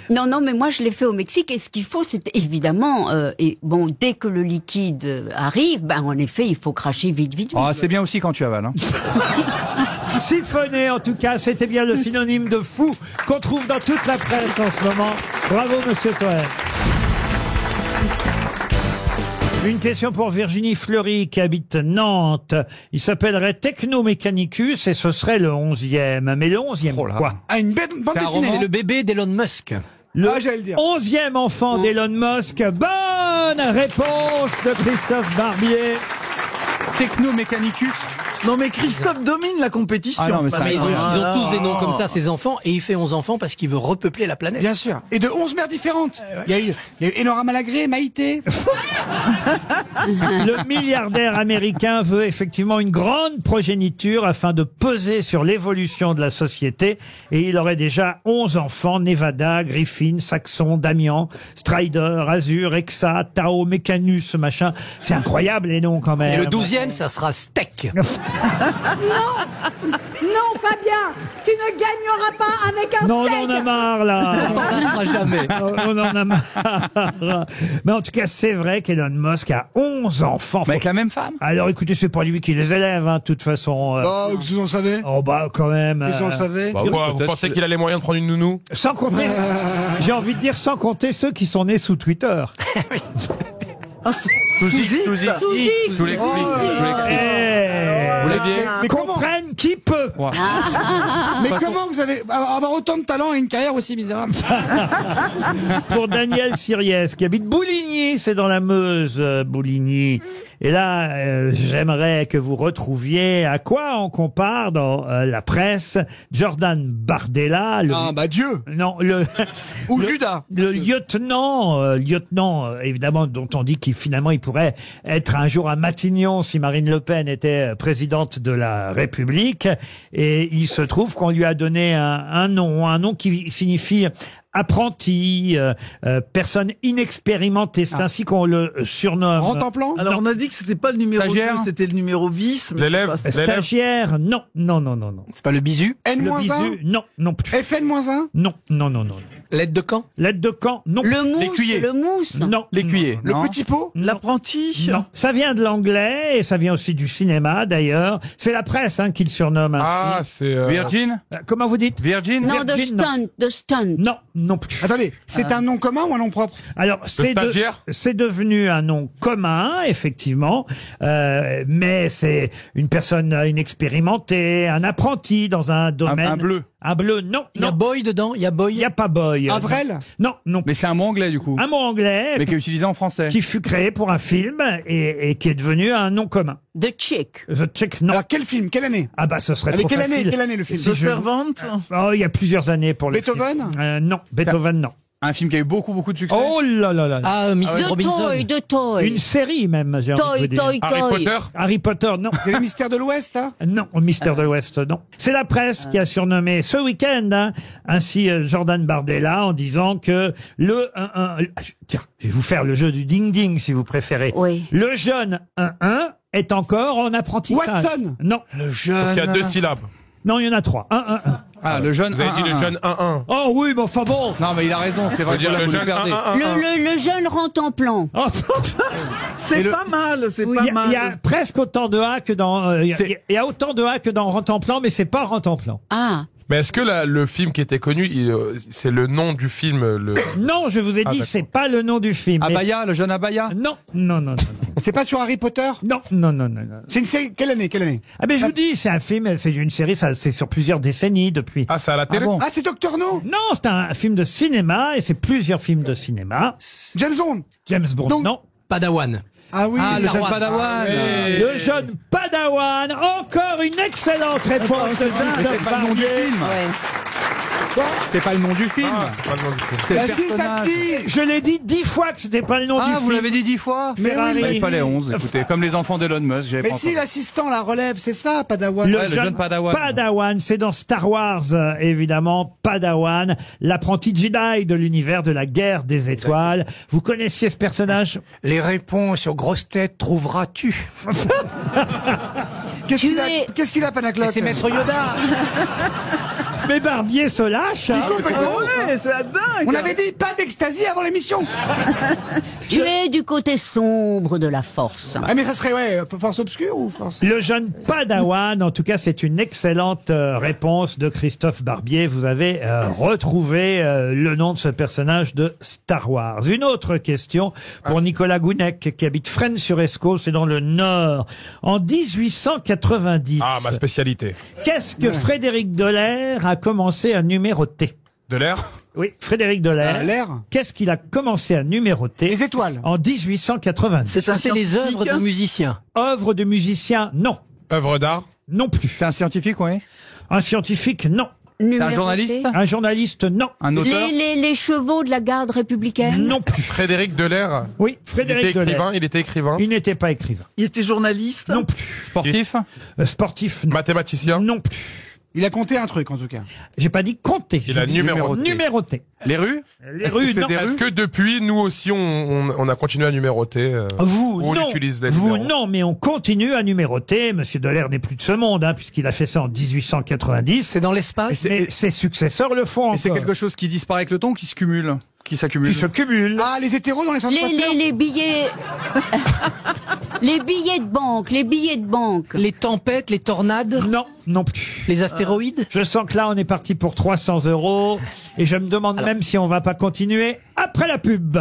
Non, mais moi je l'ai fait au Mexique et ce qu'il faut, c'est évidemment, dès que le liquide arrive, en effet, il faut cracher vite. Ah, c'est bien aussi quand tu avales. Hein. Siphonné, en tout cas, c'était bien le synonyme de fou qu'on trouve dans toute la presse en ce moment. Bravo, monsieur Toen. Une question pour Virginie Fleury qui habite Nantes. Il s'appellerait Technomechanicus et ce serait le 11e. Mais le 11e quoi? Ah, une bande dessinée. C'est le bébé d'Elon Musk. J'allais le dire. 11e enfant d'Elon Musk. Bonne réponse de Christophe Barbier. Technomechanicus. Non mais Christophe domine la compétition. Ah non, mais ce ça matin. Mais ils ont tous des noms Ah. comme ça, ces enfants, et il fait 11 enfants parce qu'il veut repeupler la planète. Bien sûr. Et de 11 mères différentes. Il y a eu Enora Malagré, Maïté. Le milliardaire américain veut effectivement une grande progéniture afin de peser sur l'évolution de la société. Et il aurait déjà 11 enfants: Nevada, Griffin, Saxon, Damian, Strider, Azur, Exa, Tao, Mechanus, machin. C'est incroyable les noms quand même. Et le 12e, ça sera Steak. Non, Fabien, tu ne gagneras pas avec un Non, steak. on en a marre là. Ça sera jamais. On en a marre. Mais en tout cas, c'est vrai qu'Elon Musk a 11 enfants. Mais avec la même femme. Alors écoutez, c'est pas lui qui les élève, hein, de toute façon. Vous en savez? Oh bah quand même. Qu'est-ce que vous en savez? Bah, quoi, vous pensez qu'il a les moyens de prendre une nounou? Sans compter, j'ai envie de dire sans compter ceux qui sont nés sous Twitter. Sous les flics. Vous l'aviez. Mais comment? Comprennent qui peut. Ouais. Mais comment vous avez avoir autant de talent et une carrière aussi misérable? Pour Daniel Siriès, qui habite Bouligny, c'est dans la Meuse, Bouligny. Et là, j'aimerais que vous retrouviez à quoi on compare dans la presse Jordan Bardella. Dieu. Non, Ou Judas. Le lieutenant, évidemment, dont on dit qu'il finalement il pourrait être un jour à Matignon si Marine Le Pen était présidente de la République. Et il se trouve qu'on lui a donné un nom qui signifie apprenti, personne inexpérimentée. C'est ainsi qu'on le surnomme. Rentemplant? Alors on a dit que c'était pas le numéro Stagiaire. 2, c'était le numéro bis. mais L'élève. c'est pas ça. Stagiaire, non. C'est pas le bisu? Le N-1? bisu, non plus. FN-1? Non. L'aide de camp? L'aide de camp, non. Le mousse, L'écuyer. le mousse. Non. L'écuyer. Le non. petit pot? L'apprenti. Non. Ça vient de l'anglais et ça vient aussi du cinéma d'ailleurs. C'est la presse qui le surnomme ainsi. Ah, c'est... Virgin. Comment vous dites? Virgin. Non, Virgin, de stunt. Non plus. Attendez, c'est un nom commun ou un nom propre? Alors, stagiaire c'est devenu un nom commun, effectivement, mais c'est une personne inexpérimentée, un apprenti dans un domaine. Un bleu. Un bleu, non. Il y a Boy dedans? Il y a Boy? Il n'y a pas Boy. Avrel? Non. Mais c'est un mot anglais, du coup. Un mot anglais Mais qui est utilisé en français. qui fut créé pour un film et qui est devenu un nom commun. The Chick. The Chick, non. Alors quel film? Quelle année? Ah bah ce serait Avec trop quelle facile. année le film? Si The je- Servant. Oh, il y a plusieurs années pour le Beethoven? film. Non, Beethoven, non. Un film qui a eu beaucoup de succès. Oh là là là là. Ah, Mrs. De Robinson. Toy, de Toy. Une série même, j'ai envie de vous dire. Toy. Harry Potter. Harry Potter, non. C'est le mystère de l'Ouest, hein? Non, au Mystère de l'Ouest, non. C'est la presse qui a surnommé ce week-end ainsi Jordan Bardella en disant que tiens, je vais vous faire le jeu du ding-ding si vous préférez. Oui. Le jeune 1-1 est encore en apprentissage. Watson. Non. Le Donc, jeune. il y a 2 syllabes. Non, il y en a 3. 1-1-1. Ah, le jeune. Vous avez dit le jeune 1-1. Oh oui, mais enfin bon. Non, mais il a raison, c'est vrai. Faut dire que le vous jeune perdez. 1-1-1. Le jeune rentre en plan. Oh, C'est le- pas mal, c'est il pas y a- mal. il y a presque autant de A que dans... il y a autant de A que dans Rentemplan, mais c'est pas Rentemplan. Ah. Mais est-ce que le film qui était connu, c'est le nom du film Non, je vous ai dit, c'est pas le nom du film. Abaya, le jeune Abaya? Non, non, non, non. C'est pas sur Harry Potter? Non, non, non, non, non. C'est une série. Quelle année? Ah ben je vous dis, c'est un film, c'est une série, c'est sur plusieurs décennies depuis. Ah, c'est à la télé? Ah, c'est Doctor No? Non, c'est un film de cinéma et c'est plusieurs films de cinéma. James Bond? James Bond, Donc- non. Padawan. Ah oui, Ah, le Star jeune Wars. Padawan. Le jeune Padawan, encore une excellente réponse de Mais Christophe c'est pas le nom du Barbier. film. C'est pas le nom du film. Ah, c'est pas le nom du film. C'est le Bah si, ça personnage. se dit. Je l'ai dit 10 fois que c'était pas le nom du Ah, film. vous l'avez dit 10 fois? Ferrari. Bah, il fallait 11, écoutez, comme les enfants d'Elon Musk, j'avais Mais pas si, entendu. l'assistant la relève, c'est ça, Padawan. Le, Ouais, le jeune jeune Padawan. Padawan, c'est dans Star Wars, évidemment, Padawan, l'apprenti Jedi de l'univers de la guerre des étoiles. Vous connaissiez ce personnage? Les réponses aux grosses têtes trouveras-tu. Qu'est-ce qu'il a, Panacloc? C'est Maître Yoda. Mais Barbier se lâche, hein. Ouais, c'est dingue. On avait dit pas d'ecstasy avant l'émission. Tu es du côté sombre de la force. Ah, mais ça serait, ouais, force obscure ou force? Le jeune Padawan, en tout cas, c'est une excellente réponse de Christophe Barbier. Vous avez retrouvé le nom de ce personnage de Star Wars. Une autre question pour Nicolas Gounec, qui habite Fresnes-sur-Escaut, c'est dans le Nord. En 1890, Ah, ma spécialité. qu'est-ce que Frédéric Delair a commencé à numéroter? De l'air? Oui, Frédéric Delair. L'air? Qu'est-ce qu'il a commencé à numéroter? Les étoiles. En 1890. C'est les œuvres de musiciens. Œuvre de musicien, non. Œuvre d'art? Non plus. C'est un scientifique, oui? Un scientifique, non. C'est un journaliste? Un journaliste, non. Un auteur? Les chevaux de la garde républicaine? Non plus. Frédéric Delair? Oui, Il Frédéric était écrivain? Delair. Il était écrivain? Il n'était pas écrivain. Il était journaliste. Non plus. Sportif? Sportif, non. Mathématicien? Non plus. Il a compté un truc, en tout cas. J'ai pas dit compter. Il a j'ai dit numéroté. numéroté. Les rues? Les rues, non. Est-ce que depuis, nous aussi, on a continué à numéroter Vous, ou on non. utilise les Vous, numéros? non, mais on continue à numéroter. Monsieur Delair n'est plus de ce monde, hein, puisqu'il a fait ça en 1890. C'est dans l'espace. Mais ses successeurs le font Et c'est encore. quelque chose qui disparaît avec le temps ou qui se cumule? Qui s'accumule? Qui se cumule. Ah, les hétéros dans les centres porteurs? Les billets. Les billets de banque, les billets de banque. Les tempêtes, les tornades, Non, non plus. les astéroïdes. Je sens que là, on est parti pour 300 € et je me demande même si on va pas continuer après la pub.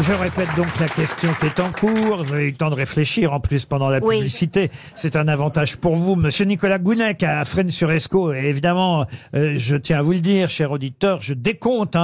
Je répète donc la question qui est en cours. Vous avez eu le temps de réfléchir en plus pendant la Oui. publicité. C'est un avantage pour vous. Monsieur Nicolas Gounec à Fresnes-sur-Escaut. Et évidemment, je tiens à vous le dire, cher auditeur, je décompte tout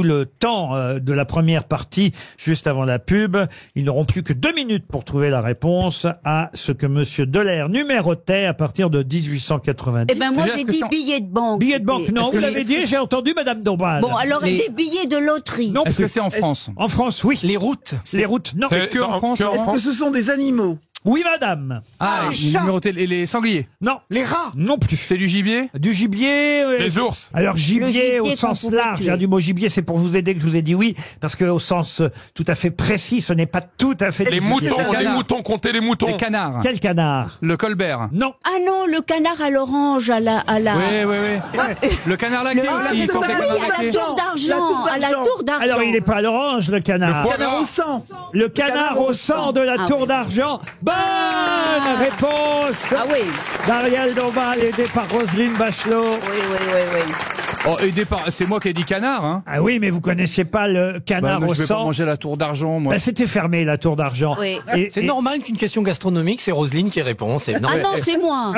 le temps de la première partie juste avant la pub. Ils n'auront plus que 2 minutes pour trouver la réponse à ce que Monsieur Delair numérotait à partir de 1890. Eh ben moi Déjà, j'ai est-ce que dit c'est en- billets de banque. Billets de banque, non, Est-ce que vous l'avez les- dit, j'ai entendu Madame Dombal. Bon alors Les- des billets de loterie. Non Est-ce plus. que c'est en France? En France, oui. Les routes. Les routes, non. C'est que en France, que en Laurent? Est-ce que ce sont des animaux? Oui, madame. Ah, les chats. numéroté, les sangliers. Non. Les rats? Non plus. C'est du gibier? Du gibier. Les ours? Alors gibier, gibier au qu'on sens pouvait large, tuer. du mot gibier, c'est pour vous aider que je vous ai dit oui, parce que au sens tout à fait précis, ce n'est pas tout à fait Les du moutons, gibier. les moutons, comptez les moutons. Les canards? Quel canard? Le colbert? Non. Ah non, le canard à l'orange à la. Oui. Le canard laqué aussi, la quand tour c'est d'argent. canard À laqué. la tour d'argent, à la tour d'argent. Alors il n'est pas à l'orange, le canard. Le foie Canard gras. au sang. Le canard au sang de la Ah tour oui. d'argent. Bonne réponse Ah oui, d'Ariel Dombal aidé par Roselyne Bachelot. oui. Oh, aidé par, c'est moi qui ai dit canard, hein. Ah oui, mais vous connaissiez pas le Bah, canard moi, au je vais pas sang. manger la tour d'argent, moi. Bah, c'était fermé, la tour d'argent. Oui. C'est normal qu'une question gastronomique, c'est Roselyne qui répond. C'est Ah normal. non, c'est moi.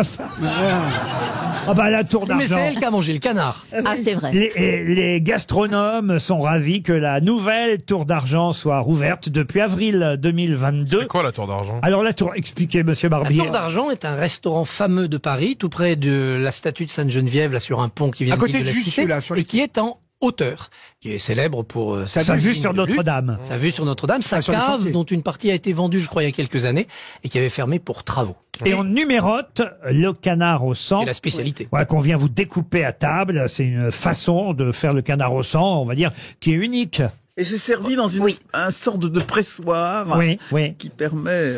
Ah bah, la tour Mais c'est d'argent. elle qui a mangé le canard. Ah c'est vrai. Les gastronomes sont ravis que la nouvelle tour d'argent soit rouverte depuis avril 2022. C'est quoi la tour d'argent? Alors la tour, expliquez, monsieur La Barbier. Tour d'Argent est un restaurant fameux de Paris, tout près de la statue de Sainte-Geneviève, là sur un pont qui vient À côté de de la Jussieu, Cité, là, sur et les qui est en hauteur, qui est célèbre pour Sa vue sur Notre-Dame. Sa vue sur Notre-Dame, sa sur les cave, chantiers. dont une partie a été vendue, je crois, il y a quelques années, et qui avait fermé pour travaux. Et on numérote le canard au sang. C'est la spécialité. Voilà, qu'on vient vous découper à table. C'est une façon de faire le canard au sang, on va dire, qui est unique. Et c'est servi dans un sorte de pressoir qui permet...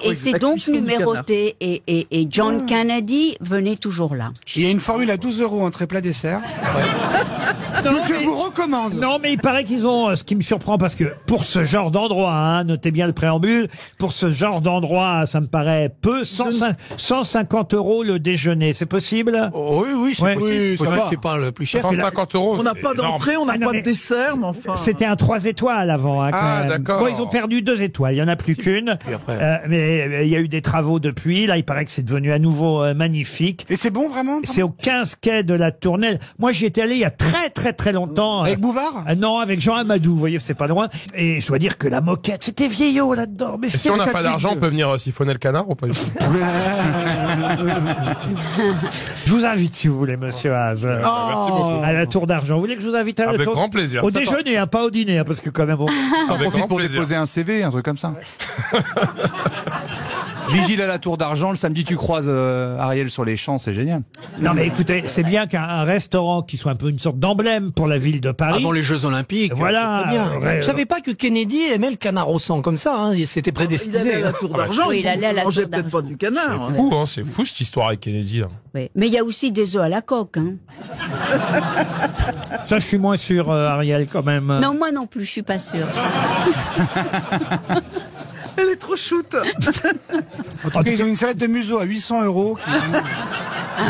Et c'est donc numéroté. Et John Kennedy venait toujours là. Il y a une formule à 12 € entrée plat dessert. Non, je vous recommande. Non, mais il paraît qu'ils ont, ce qui me surprend, parce que pour ce genre d'endroit, notez bien le préambule, pour ce genre d'endroit, ça me paraît peu, 150 € le déjeuner, c'est possible? Oui, c'est pas le plus cher. 150 €. On n'a pas d'entrée, on n'a pas de dessert, mais enfin... C'était un 3 étoiles avant. D'accord. Bon, ils ont perdu 2 étoiles, il n'y en a plus qu'une. Mais il y a eu des travaux depuis, là il paraît que c'est devenu à nouveau magnifique. Et c'est bon vraiment? C'est au 15 quai de la Tournelle. Moi j'y étais allé il y a très longtemps. Avec Bouvard? Non, avec Jean Amadou, vous voyez, c'est pas loin. Et je dois dire que la moquette, c'était vieillot là-dedans. Mais et si on n'a pas d'argent, on peut venir siphonner le canard ou pas du tout? Je vous invite si vous voulez, monsieur Haas, Merci beaucoup. à la Tour d'Argent. Vous voulez que je vous invite à la Avec Tour grand plaisir. Au déjeuner, pas au dîner, parce que quand même... On Avec profite grand pour plaisir. déposer un CV, un truc comme ça. Vigile à la Tour d'Argent, le samedi tu croises Ariel sur les champs, c'est génial. Non mais écoutez, c'est bien qu'un restaurant qui soit un peu une sorte d'emblème pour la ville de Paris... Avant les Jeux Olympiques. Voilà. Je savais pas que Kennedy aimait le canard au sang comme ça, c'était prédestiné. Il allait à la Tour d'Argent, il allait à la mangeait Tour peut-être pas du canard. C'est fou cette histoire avec Kennedy. Là. Oui. Mais il y a aussi des œufs à la coque. Ça, je suis moins sûr, Ariel, quand même. Non, moi non plus, je suis pas sûre. Elle est trop shoot. En tout cas, ils ont une salade de museau à 800 €.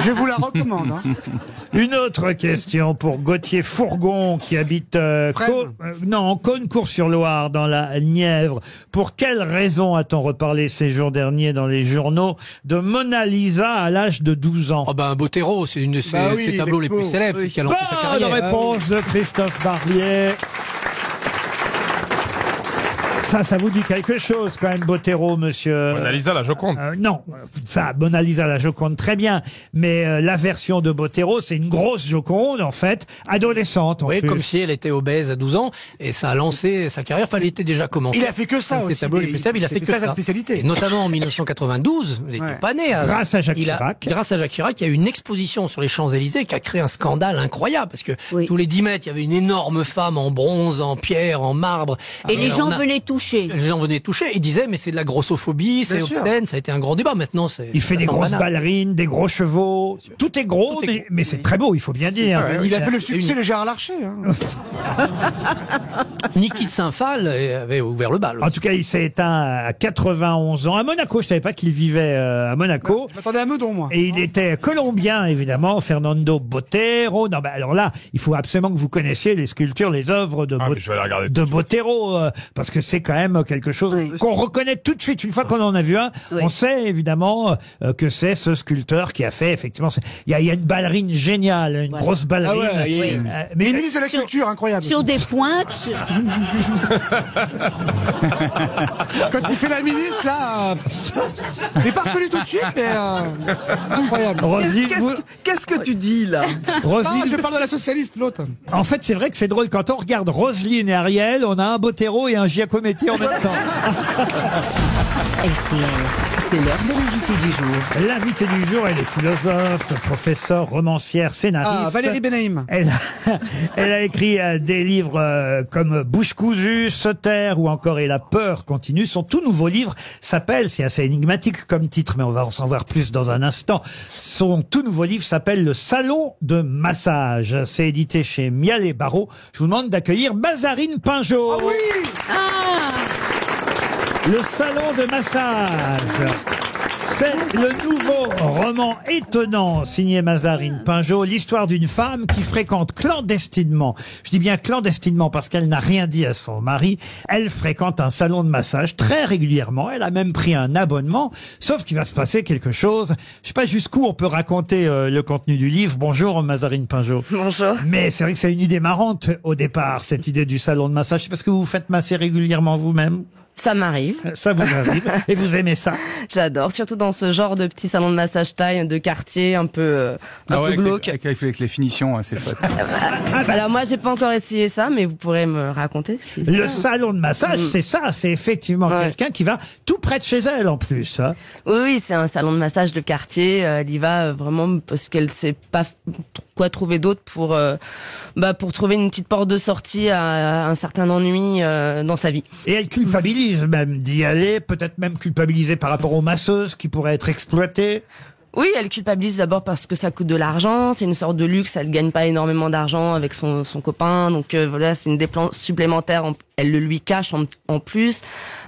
Je vous la recommande. Une autre question pour Gauthier Fourgon qui habite Caunecourt-sur-Loire dans la Nièvre. Pour quelle raison a-t-on reparlé ces jours derniers dans les journaux de Mona Lisa à l'âge de 12 ans? Botero, c'est une de ses tableaux les plus célèbres qui a lancé sa carrière. Bonne réponse de Christophe Barbier. Ça vous dit quelque chose quand même, Botero, monsieur? Mona Lisa, la Joconde. Non, ça, Mona Lisa, la Joconde, très bien. Mais la version de Botero, c'est une grosse Joconde, en fait, adolescente. Oui, comme si elle était obèse à 12 ans, et ça a lancé sa carrière. Enfin, elle était déjà commencée. Il a fait que ça aussi. Il a fait que ça. sa spécialité. Et notamment en 1992, il n'était pas né. Grâce à Jacques Chirac. Grâce à Jacques Chirac, il y a eu une exposition sur les Champs-Élysées qui a créé un scandale incroyable, parce que tous les 10 mètres, il y avait une énorme femme en bronze, en pierre, en marbre. Et les gens venaient toucher. Les gens venaient toucher, ils disaient mais c'est de la grossophobie, c'est obscène, ça a été un grand débat. Maintenant, c'est... Il fait des grosses ballerines, des gros chevaux, tout est gros, mais c'est très beau, il faut bien dire. Il a fait le succès de Gérard Larcher. Niki de Saint-Phal avait ouvert le bal. En tout cas, il s'est éteint à 91 ans. À Monaco, je savais pas qu'il vivait à Monaco. Je m'attendais à Meudon, moi. Et il était colombien, évidemment, Fernando Botero. Non, alors là, il faut absolument que vous connaissiez les sculptures, les œuvres de Botero, parce que c'est quand même quelque chose qu'on reconnaît tout de suite. Une fois qu'on en a vu un, on sait évidemment que c'est ce sculpteur qui a fait, effectivement, il y a une ballerine géniale, une grosse ballerine. Mais une ministre de la culture incroyable. Sur des pointes. Quand il fait la ministre, là, il n'est pas reconnu tout de suite, mais incroyable. Qu'est-ce que tu dis, là? Roselyne, je parle de la socialiste, l'autre. En fait, c'est vrai que c'est drôle. Quand on regarde Roselyne et Ariel, on a un Botero et un Giacometti en même temps. RTL, c'est l'heure de l'invité du jour. L'invité du jour, elle est philosophe, professeure, romancière, scénariste. Valérie Benaïm. Elle a écrit des livres comme Bouche cousue, Se taire ou encore Et la peur continue. Son tout nouveau livre s'appelle, c'est assez énigmatique comme titre, mais on va en savoir plus dans un instant. Son tout nouveau livre s'appelle Le Salon de Massage. C'est édité chez Mial et Barreau. Je vous demande d'accueillir Mazarine Pinjot. Ah oui! Le Salon de Massage. C'est le nouveau roman étonnant signé Mazarine Pinjot, l'histoire d'une femme qui fréquente clandestinement, je dis bien clandestinement parce qu'elle n'a rien dit à son mari, elle fréquente un salon de massage très régulièrement, elle a même pris un abonnement, sauf qu'il va se passer quelque chose. Je sais pas jusqu'où on peut raconter le contenu du livre. Bonjour Mazarine Pinjot. Bonjour. Mais c'est vrai que c'est une idée marrante au départ, cette idée du salon de massage. C'est parce que vous vous faites masser régulièrement vous-même? Ça m'arrive. Ça vous arrive. Et vous aimez ça? J'adore, surtout dans ce genre de petit salon de massage taille de quartier, un peu glauque. Avec les finitions, c'est chouette. Alors moi, j'ai pas encore essayé ça, mais vous pourrez me raconter. Le salon de massage, c'est ça, c'est effectivement quelqu'un qui va tout près de chez elle en plus. Oui, c'est un salon de massage de quartier. Elle y va vraiment parce qu'elle sait pas quoi trouver d'autre pour trouver une petite porte de sortie à un certain ennui dans sa vie. Et elle culpabilise même d'y aller, peut-être même culpabiliser par rapport aux masseuses qui pourraient être exploitées. Oui, elle culpabilise d'abord parce que ça coûte de l'argent, c'est une sorte de luxe, elle gagne pas énormément d'argent avec son copain, donc voilà, c'est une dépense supplémentaire, elle le lui cache en plus.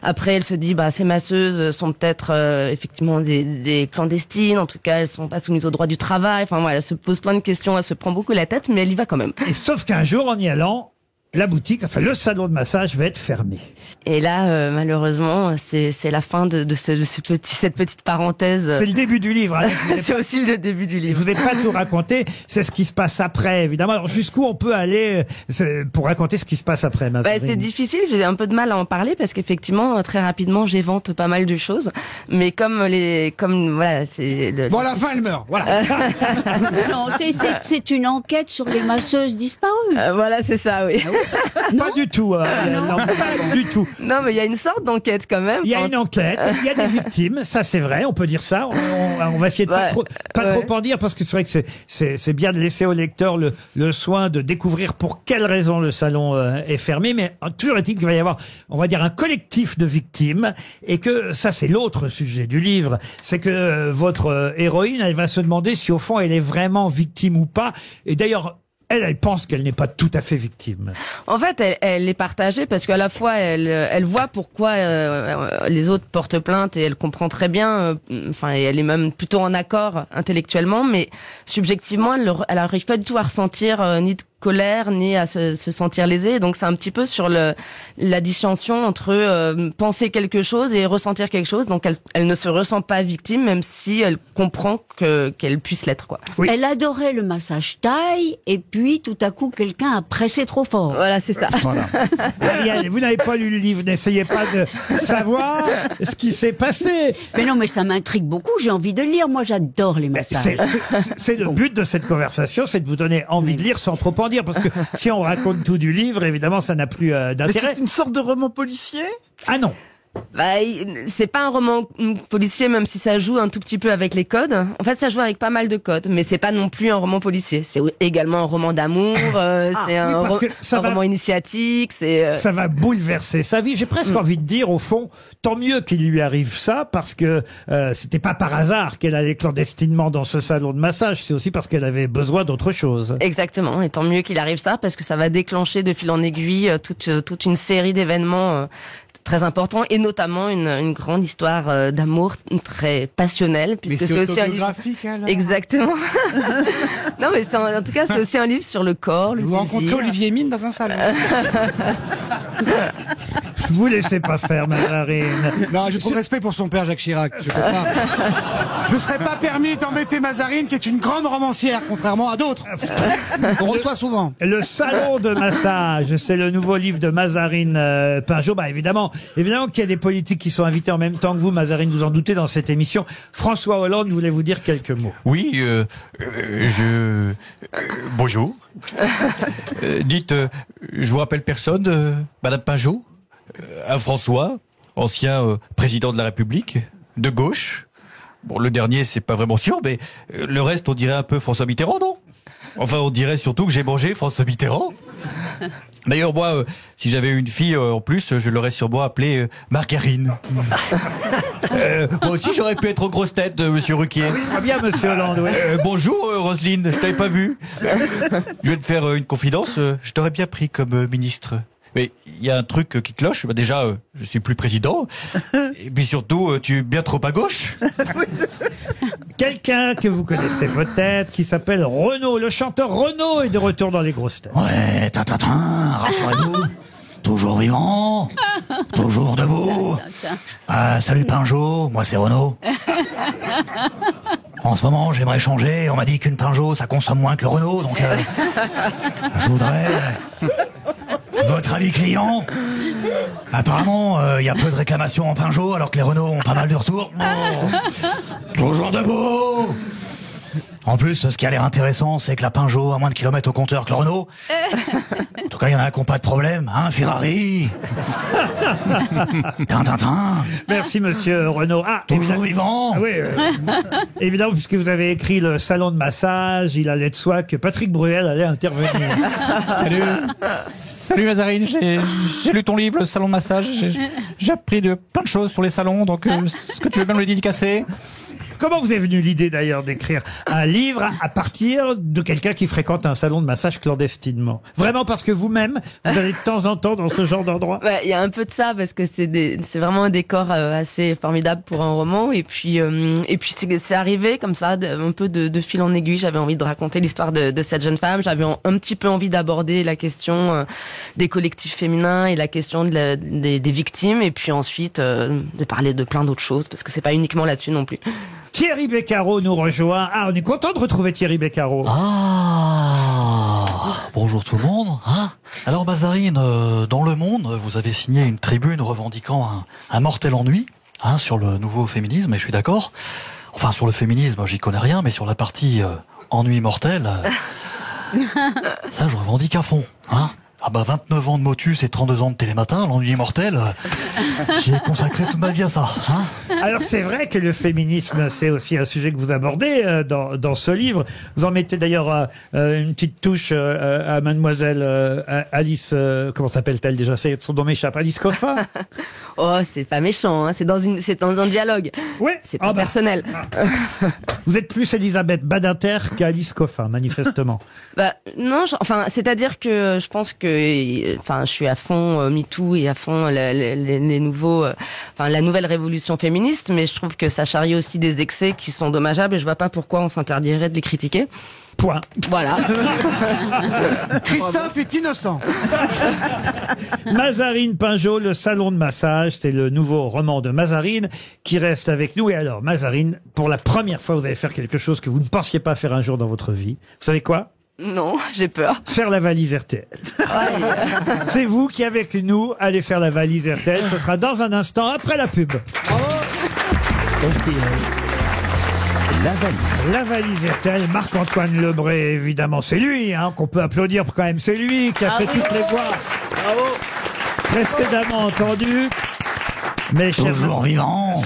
Après, elle se dit, ces masseuses sont peut-être effectivement des clandestines, en tout cas, elles sont pas soumises au droit du travail, enfin voilà, elle se pose plein de questions, elle se prend beaucoup la tête, mais elle y va quand même. Et sauf qu'un jour, en y allant, la boutique, enfin le salon de massage va être fermé. Et là, malheureusement, c'est la fin de cette petite parenthèse. C'est le début du livre. Hein. C'est aussi le début du livre. Je vous ai pas tout raconté. C'est ce qui se passe après, évidemment. Alors jusqu'où on peut aller pour raconter ce qui se passe après, c'est difficile. J'ai un peu de mal à en parler parce qu'effectivement, très rapidement, j'évente pas mal de choses. Mais voilà, c'est. Bon, à la fin, elle meurt. Voilà. Non, c'est une enquête sur les masseuses disparues. Voilà, c'est ça, oui. Pas du tout. Non, pas du tout. Non, mais il y a une sorte d'enquête quand même. Il y a une enquête, il y a des victimes, ça c'est vrai, on peut dire ça. On va essayer de pas trop en dire parce que c'est vrai que c'est bien de laisser au lecteur le soin de découvrir pour quelles raisons le salon est fermé. Mais toujours est-il qu'il va y avoir, on va dire, un collectif de victimes et que ça c'est l'autre sujet du livre, c'est que votre héroïne, elle va se demander si au fond elle est vraiment victime ou pas. Et d'ailleurs, elle pense qu'elle n'est pas tout à fait victime. En fait, elle est partagée parce qu'à la fois, elle voit pourquoi les autres portent plainte et elle comprend très bien, et elle est même plutôt en accord intellectuellement, mais subjectivement, elle n'arrive pas du tout à ressentir ni de colère ni à se sentir lésée. Donc c'est un petit peu sur la distinction entre penser quelque chose et ressentir quelque chose. Donc elle ne se ressent pas victime, même si elle comprend qu'elle puisse l'être, quoi. Oui. Elle adorait le massage thaï et puis tout à coup quelqu'un a pressé trop fort. Voilà, c'est ça. Voilà. Ariel, vous n'avez pas lu le livre, n'essayez pas de savoir ce qui s'est passé. Mais non, mais ça m'intrigue beaucoup, j'ai envie de lire. Moi j'adore les massages. C'est le but de cette conversation, c'est de vous donner envie de lire sans trop en dire. Parce que si on raconte tout du livre, évidemment, ça n'a plus d'intérêt. Mais c'est une sorte de roman policier ? Ah non. C'est pas un roman policier, même si ça joue un tout petit peu avec les codes. En fait, ça joue avec pas mal de codes, mais c'est pas non plus un roman policier. C'est également un roman d'amour, c'est un roman initiatique. Ça va bouleverser sa vie. J'ai presque envie de dire, au fond, tant mieux qu'il lui arrive ça, parce que c'était pas par hasard qu'elle allait clandestinement dans ce salon de massage. C'est aussi parce qu'elle avait besoin d'autre chose. Exactement. Et tant mieux qu'il arrive ça, parce que ça va déclencher de fil en aiguille toute une série d'événements très important, et notamment une grande histoire d'amour très passionnelle, puisque c'est aussi un livre alors. Exactement. Non, mais en tout cas, c'est aussi un livre sur le corps, le Vous plaisir. rencontrez Olivier Mine dans un salon. Vous laissez pas faire, Mazarine. Non, j'ai trop de respect pour son père Jacques Chirac. Je peux pas. Je me serais pas permis d'embêter Mazarine, qui est une grande romancière, contrairement à d'autres. On reçoit souvent. Le salon de massage, c'est le nouveau livre de Mazarine Pinjot. Évidemment qu'il y a des politiques qui sont invités en même temps que vous, Mazarine, vous en doutez, dans cette émission. François Hollande voulait vous dire quelques mots. Oui, bonjour. Dites, je vous rappelle personne, Madame Pinjot, un François, ancien président de la République, de gauche. Bon, le dernier, c'est pas vraiment sûr, mais le reste, on dirait un peu François Mitterrand, non? Enfin, on dirait surtout que j'ai mangé François Mitterrand. D'ailleurs, moi, si j'avais une fille en plus, je l'aurais sûrement appelée Margarine. Moi aussi, j'aurais pu être aux grosses têtes, Monsieur Ruquier. Oui, très bien, Monsieur Hollande. Oui. Bonjour, Roselyne, je t'avais pas vu. Je vais te faire une confidence, je t'aurais bien pris comme ministre. Mais il y a un truc qui cloche. Déjà, je suis plus président. Et puis surtout, tu es bien trop à gauche. Quelqu'un que vous connaissez peut-être, qui s'appelle Renaud. Le chanteur Renaud est de retour dans les grosses têtes. Ouais, rassurez-vous. Toujours vivant, toujours debout. Salut Pinjot, moi c'est Renaud. En ce moment, j'aimerais changer. On m'a dit qu'une Pinjot, ça consomme moins que le Renault, donc je voudrais votre avis client. Apparemment, il y a peu de réclamations en Pinjot, alors que les Renault ont pas mal de retours. Toujours debout. En plus, ce qui a l'air intéressant, c'est que la Peugeot a moins de kilomètres au compteur que le Renault. En tout cas, il y en a qui n'ont pas de problème, hein, Ferrari. Tintin. Merci, monsieur Renaud. Ah, toujours vivant. Ah, oui, évidemment, puisque vous avez écrit le salon de massage, il allait de soi que Patrick Bruel allait intervenir. Salut Mazarine, j'ai lu ton livre, le salon de massage. J'ai appris plein de choses sur les salons, donc est-ce que tu veux bien me le dédicacer? Comment vous est venue l'idée d'ailleurs d'écrire un livre à partir de quelqu'un qui fréquente un salon de massage clandestinement? Vraiment parce que vous-même, vous allez de temps en temps dans ce genre d'endroit? Il y a un peu de ça parce que c'est vraiment un décor assez formidable pour un roman. Et puis c'est arrivé comme ça, un peu de fil en aiguille. J'avais envie de raconter l'histoire de cette jeune femme. J'avais un petit peu envie d'aborder la question des collectifs féminins et la question des victimes. Et puis ensuite de parler de plein d'autres choses parce que c'est pas uniquement là-dessus non plus. Thierry Beccaro nous rejoint. Ah, on est content de retrouver Thierry Beccaro. Ah, bonjour tout le monde. Hein, alors Mazarine, dans Le Monde, vous avez signé une tribune revendiquant un mortel ennui sur le nouveau féminisme, et je suis d'accord. Enfin, sur le féminisme, j'y connais rien, mais sur la partie ennui mortel, ça je revendique à fond. Hein. Ah bah 29 ans de motus et 32 ans de télématin, l'ennui mortel, j'ai consacré toute ma vie à ça. Hein. Alors c'est vrai que le féminisme, c'est aussi un sujet que vous abordez dans ce livre. Vous en mettez d'ailleurs une petite touche à mademoiselle Alice, comment s'appelle-t-elle déjà? Son nom m'échappe, Alice Coffin. Oh, c'est pas méchant, hein. C'est dans un dialogue. Ouais. C'est pas personnel. Vous êtes plus Elisabeth Badinter qu'Alice Coffin, manifestement. Non, c'est-à-dire que je pense que je suis à fond MeToo et à fond les nouveaux, la nouvelle révolution féministe, mais je trouve que ça charrie aussi des excès qui sont dommageables et je vois pas pourquoi on s'interdirait de les critiquer. Point. Voilà. Christophe est innocent. Mazarine Pinjot, le salon de massage, c'est le nouveau roman de Mazarine qui reste avec nous. Et alors, Mazarine, pour la première fois, vous allez faire quelque chose que vous ne pensiez pas faire un jour dans votre vie. Vous savez quoi? Non, j'ai peur. Faire la valise RTL. C'est vous qui, avec nous, allez faire la valise RTL. Ce sera dans un instant, après la pub. RTL. La valise RTL, Marc-Antoine Lebré, évidemment, c'est lui, qu'on peut applaudir quand même. C'est lui qui a fait toutes les voix. Bravo. Précédemment entendu. Toujours vivant.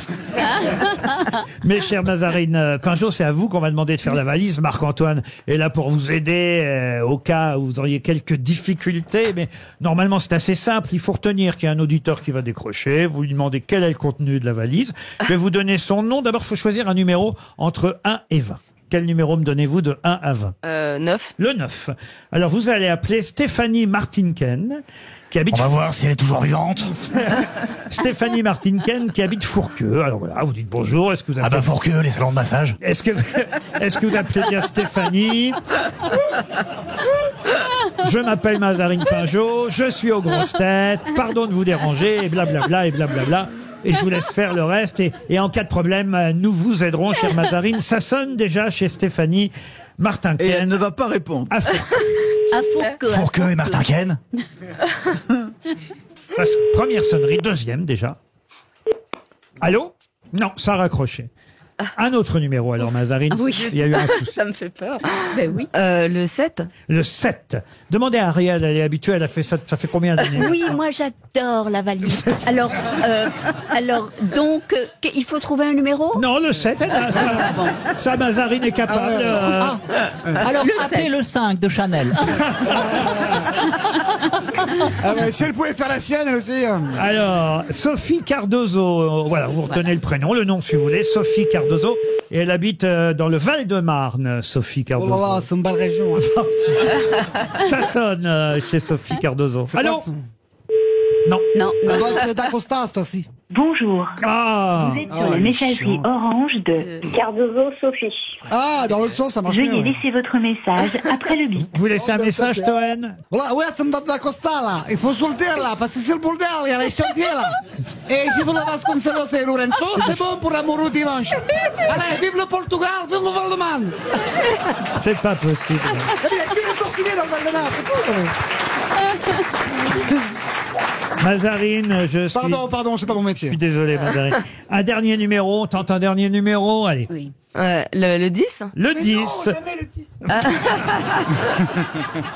Mes chers Mazarine Pinjot, c'est à vous qu'on va demander de faire la valise. Marc-Antoine est là pour vous aider au cas où vous auriez quelques difficultés. Mais normalement, c'est assez simple. Il faut retenir qu'il y a un auditeur qui va décrocher. Vous lui demandez quel est le contenu de la valise. Je vais vous donner son nom. D'abord, il faut choisir un numéro entre 1 et 20. Quel numéro me donnez-vous de 1 à 20? 9. Le 9. Alors, vous allez appeler Stéphanie Martinken, qui habite... On va voir si elle est toujours vivante. Stéphanie Martinken, qui habite Fourqueux. Alors voilà, vous dites bonjour. Est-ce que vous appelez... Ah bah Fourqueux, les salons de massage. Est-ce que vous appelez bien Stéphanie? Je m'appelle Mazarine Pinjot, je suis aux grosses têtes, pardon de vous déranger, et blablabla, et blablabla. Et je vous laisse faire le reste. Et en cas de problème, nous vous aiderons, chère Mazarine. Ça sonne déjà chez Stéphanie Martinken. Et elle ne va pas répondre. À Fourqueux. Fourqueux et Martinken. Première sonnerie, deuxième déjà. Allô? Non, ça a raccroché. Un autre numéro alors, Mazarine. Ah oui. Il y a eu un souci. Ça me fait peur. Ben oui. Le 7. Le 7. Demandez à Ariel, elle est habituée, elle a fait ça fait combien d'années? Oui, moi j'adore la valise. Alors donc, il faut trouver un numéro? Non, le 7, ça Mazarine est capable. Alors, appelez le 5 de Chanel. Si elle pouvait faire la sienne, elle aussi. Alors, Sophie Cardozo, voilà, vous retenez le prénom, le nom si vous voulez, Sophie Cardozo, et elle habite dans le Val-de-Marne, Sophie Cardozo. Oh là là, c'est une belle région. Ça sonne chez Sophie Cardozo. Allô? Non. Elle doit être d'Acosta, c'est aussi. Bonjour. Ah. Vous êtes sur la messagerie orange de Cardozo Sophie. Ah, dans l'autre sens, ça marche bien. Veuillez laisser votre message après le bip. Vous laissez un message, Toen? Ouais, c'est d'Acosta, là. Il faut sortir, là, parce que c'est le bordel, il y a les chantiers, là. Et si vous le Vasconcelos et Lorenzo, c'est bon pour l'amoureux dimanche. Allez, vive le Portugal, vive le Val-de-Marne. C'est pas possible. Il y a qui est portugais dans le Val-de-Marne, c'est tout. Mazarine, je suis... Pardon, c'est pas mon métier. Je suis désolé, Mazarine. Un dernier numéro, on tente un dernier numéro, allez. Oui. Le 10 Le 10.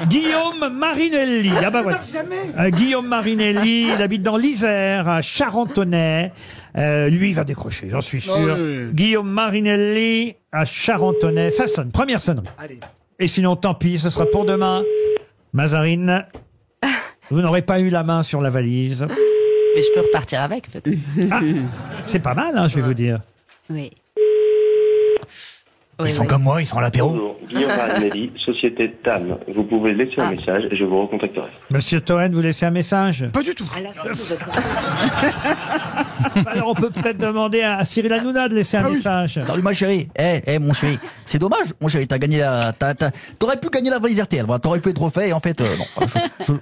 Guillaume Marinelli. Ah bah voilà. Guillaume Marinelli, il habite dans l'Isère, à Charentonnet. Lui, il va décrocher, j'en suis sûr. Guillaume Marinelli, à Charentonnet. Ça sonne, première sonnerie. Allez. Et sinon, tant pis, ce sera pour demain. Mazarine, vous n'aurez pas eu la main sur la valise. Mais je peux repartir avec, peut-être. Ah, c'est pas mal, hein, je vais vous dire. Oui. Ils sont comme moi, ils sont à l'apéro. Bonjour, Guillaume Marinelli, société TAM. Vous pouvez laisser un message et je vous recontacterai. Monsieur Toen, vous laissez un message? Pas du tout. Alors on peut peut-être demander à Cyril Hanouna de laisser un message. Salut ma chérie. Mon chéri. C'est dommage, mon chéri, t'as gagné t'aurais pu gagner la valise RTL. Voilà, t'aurais pu être refait et en fait, non.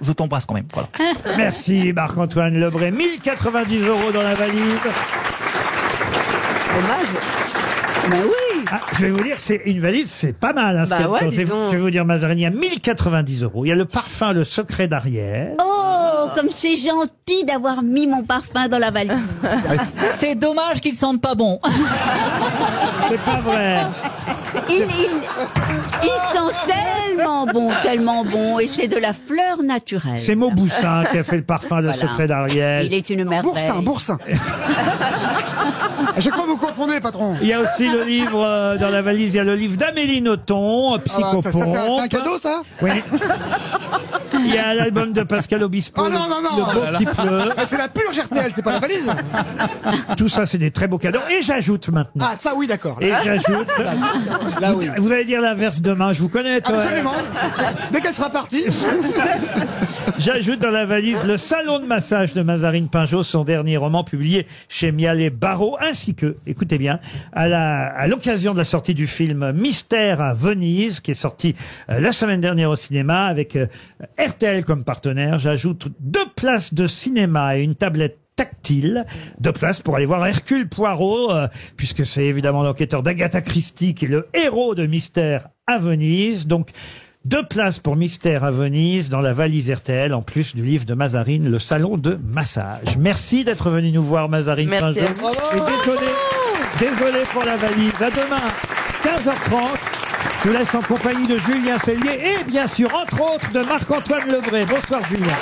Je t'embrasse quand même. Voilà. Merci Marc-Antoine Lebré. 1090 € dans la valise. Dommage. Ben oui. Ah, je vais vous dire, c'est une valise, c'est pas mal. Hein, Bah ouais, je vais vous dire, Mazarine, il y a 1090 €. Il y a le parfum Le Secret d'Ariel. Oh, comme c'est gentil d'avoir mis mon parfum dans la valise. C'est dommage qu'ils sentent pas bon. C'est pas vrai. Il sent tellement bon, et c'est de la fleur naturelle. C'est Mauboussin qui a fait le parfum Le Voilà. Secret d'Ariel. Il est une merveille. Boursin. Je crois que vous confondez, patron. Il y a aussi le livre dans la valise, il y a le livre d'Amélie Nothomb, Psychopompe. C'est un cadeau, ça? Oui. Il y a l'album de Pascal Obispo, Oh non, Le Beau qui pleut. C'est la purge RTL, c'est pas la valise. Tout ça, c'est des très beaux cadeaux. Et j'ajoute maintenant. Ah, ça oui, d'accord. Et j'ajoute. Là, oui. Vous allez dire l'inverse demain, je vous connais, toi. Absolument. Dès qu'elle sera partie. J'ajoute dans la valise le salon de massage de Mazarine Pinjot, son dernier roman publié chez Mialet Barreau, ainsi que, écoutez bien, à l'occasion de la sortie du film Mystère à Venise, qui est sorti la semaine dernière au cinéma, avec RTL comme partenaire, j'ajoute 2 places de cinéma et une tablette tactile, 2 places pour aller voir Hercule Poirot, puisque c'est évidemment l'enquêteur d'Agatha Christie qui est le héros de Mystère à Venise. Donc, 2 places pour Mystère à Venise dans la valise RTL, en plus du livre de Mazarine, Le Salon de Massage. Merci d'être venu nous voir, Mazarine Merci Pinjot. à vous. Et désolé pour la valise. À demain, 15h30. Je vous laisse en compagnie de Julien Cellier et bien sûr, entre autres, de Marc-Antoine Lebré. Bonsoir Julien.